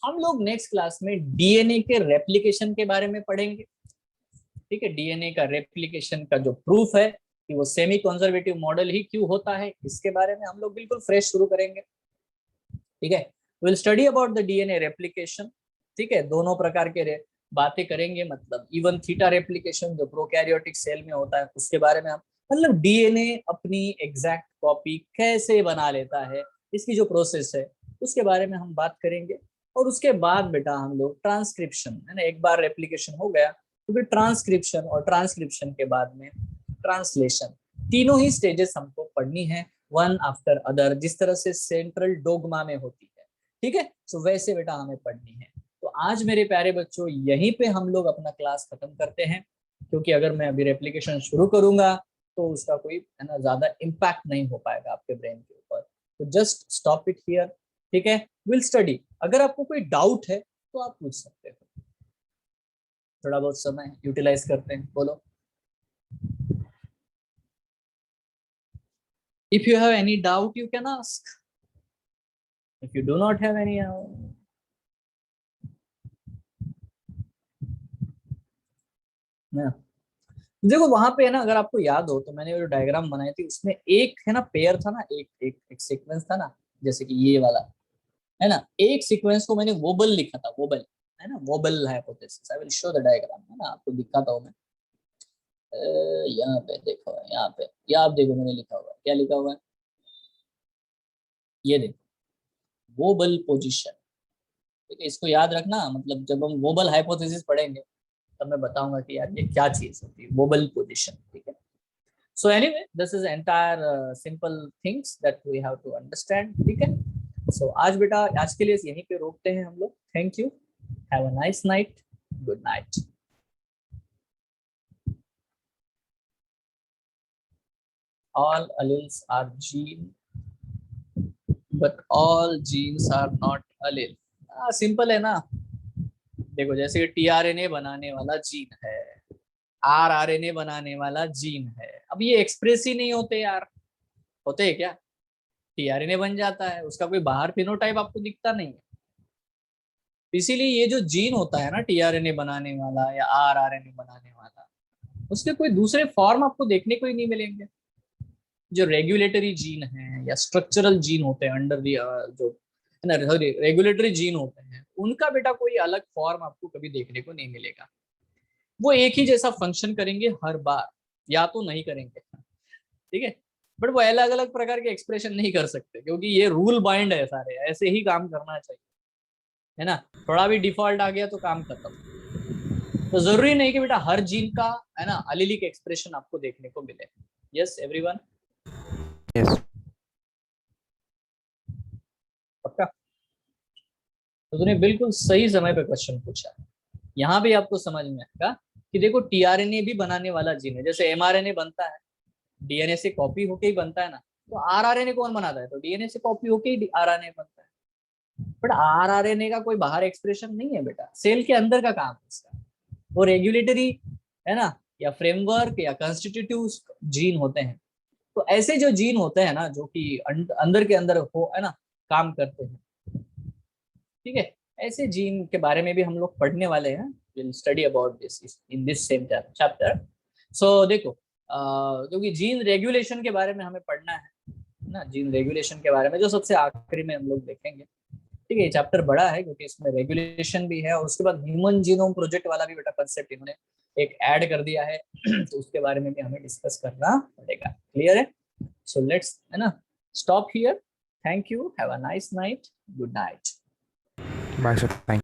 हम लोग नेक्स्ट क्लास में डीएनए के रेप्लिकेशन के बारे में पढ़ेंगे। ठीक है, डीएनए का रेप्लिकेशन का जो प्रूफ है कि वो सेमी कंजर्वेटिव मॉडल ही क्यों होता है, इसके बारे में हम लोग बिल्कुल फ्रेश शुरू करेंगे। ठीक है, will study about the DNA replication. ठीक है, दोनों प्रकार के बातें करेंगे, मतलब इवन थीटा रेप्लिकेशन जो प्रोकैरियोटिक सेल में होता है उसके बारे में हम, मतलब डीएनए अपनी एग्जैक्ट कॉपी कैसे बना लेता है, इसकी जो प्रोसेस है उसके बारे में हम बात करेंगे। और उसके बाद बेटा हम लोग ट्रांसक्रिप्शन, है ना, एक बार रेप्लिकेशन हो गया तो फिर ट्रांसक्रिप्शन, और ट्रांसक्रिप्शन के बाद में ट्रांसलेशन, तीनों ही स्टेजेस हमको पढ़नी है वन आफ्टर अदर, जिस तरह से सेंट्रल डोगमा में होती है। ठीक है, सो वैसे बेटा हमें पढ़नी है। तो आज मेरे प्यारे बच्चों यहीं पे हम लोग अपना क्लास खत्म करते हैं, क्योंकि अगर मैं अभी रेप्लिकेशन शुरू करूंगा तो उसका कोई, है ना, ज्यादा इम्पैक्ट नहीं हो पाएगा आपके ब्रेन के ऊपर। तो जस्ट स्टॉप इट हियर। ठीक है, विल स्टडी। अगर आपको कोई डाउट है तो आप पूछ सकते हो, थोड़ा बहुत समय यूटिलाइज करते हैं, बोलो। If you have any doubt, you can ask. If you do not have any, ना, देखो वहां पे है ना, अगर आपको याद हो तो मैंने जो डायग्राम बनाई थी उसमें एक है ना पेयर था ना, एक एक एक सीक्वेंस था ना, जैसे कि ये वाला, है ना, एक सीक्वेंस को मैंने वोबल लिखा था, वोबल, है ना, wobble hypothesis. I will show the diagram, है ना, आपको दिखाता हूँ मैं। यहाँ पे देखो, यहाँ पे, या आप देखो मैंने लिखा हुआ है, क्या लिखा हुआ है, ये देखो, वोबल पोजिशन। ठीक है, इसको याद रखना, मतलब जब हम वोबल हाइपोथेसिस पढ़ेंगे तब मैं बताऊंगा कि यार ये क्या चीज होती है वोबल पोजिशन। ठीक है, so anyway this is entire simple things that we have to understand. ठीक है, सो आज बेटा, आज के लिए यहीं पे रोकते हैं हम लोग। Thank you, have a nice night, good night. All alleles are gene, but all genes are not allele. Simple है ना, देखो जैसे टीआरएनए बनाने वाला जीन है, आरआरएनए बनाने वाला जीन है, अब ये एक्सप्रेस ही नहीं होते यार, होते हैं क्या? टीआरएनए बन जाता है, उसका कोई बाहर फिनोटाइप आपको दिखता नहीं है। इसीलिए ये जो जीन होता है ना टीआरएनए बनाने वाला या आरआरएनए बनाने वाला, उसके कोई दूसरे फॉर्म आपको देखने को ही नहीं मिलेंगे। जो रेगुलेटरी जीन है या स्ट्रक्चरल जीन होते हैं अंडर दी जो है ना रेगुलेटरी जीन होते हैं, उनका बेटा कोई अलग फॉर्म आपको कभी देखने को नहीं मिलेगा। वो एक ही जैसा फंक्शन करेंगे हर बार, या तो नहीं करेंगे, ठीक है, बट वो अलग अलग प्रकार के एक्सप्रेशन नहीं कर सकते, क्योंकि ये रूल बाइंड है, सारे ऐसे ही काम करना चाहिए, है ना। थोड़ा भी डिफॉल्ट आ गया तो काम खत्म। तो जरूरी नहीं कि बेटा हर जीन का है ना एलीलिक एक्सप्रेशन आपको देखने को मिले। Yes everyone, yes. पक्का? तो तूने बिल्कुल सही समय पे क्वेश्चन पूछा। यहाँ भी आपको समझ में आएगा कि देखो टीआरएनए भी बनाने वाला जीन है, जैसे एमआरएनए बनता है डीएनए से कॉपी होके ही बनता है ना, तो आरआरएनए कौन बनाता है? तो डीएनए से कॉपी होके ही आरआरएनए बनता है। बट आरआरएनए का कोई बाहर एक्सप्रेशन नहीं है बेटा, सेल के अंदर का काम है इसका। वो रेगुलेटरी है ना, या फ्रेमवर्क या कॉन्स्टिट्यूटिव जीन होते हैं। तो ऐसे जो जीन होते हैं ना, जो कि अंदर के अंदर हो है ना काम करते हैं, ठीक है, ऐसे जीन के बारे में भी हम लोग पढ़ने वाले हैं। Will study about this in this same chapter. So देखो क्योंकि जीन रेगुलेशन के बारे में हमें पढ़ना है ना, जीन रेगुलेशन के बारे में जो सबसे आखिरी में हम लोग देखेंगे, ठीक है। ये चैप्टर बड़ा है क्योंकि इसमें रेगुलेशन भी है, और उसके बाद ह्यूमन जीनोम प्रोजेक्ट वाला भी बेटा कंसेप्ट इन्होंने एक ऐड कर दिया है तो उसके बारे में भी हमें डिस्कस करना पड़ेगा। क्लियर है? सो लेट्स है ना stop here. Thank you, have a nice night, good night. Bye sir, thank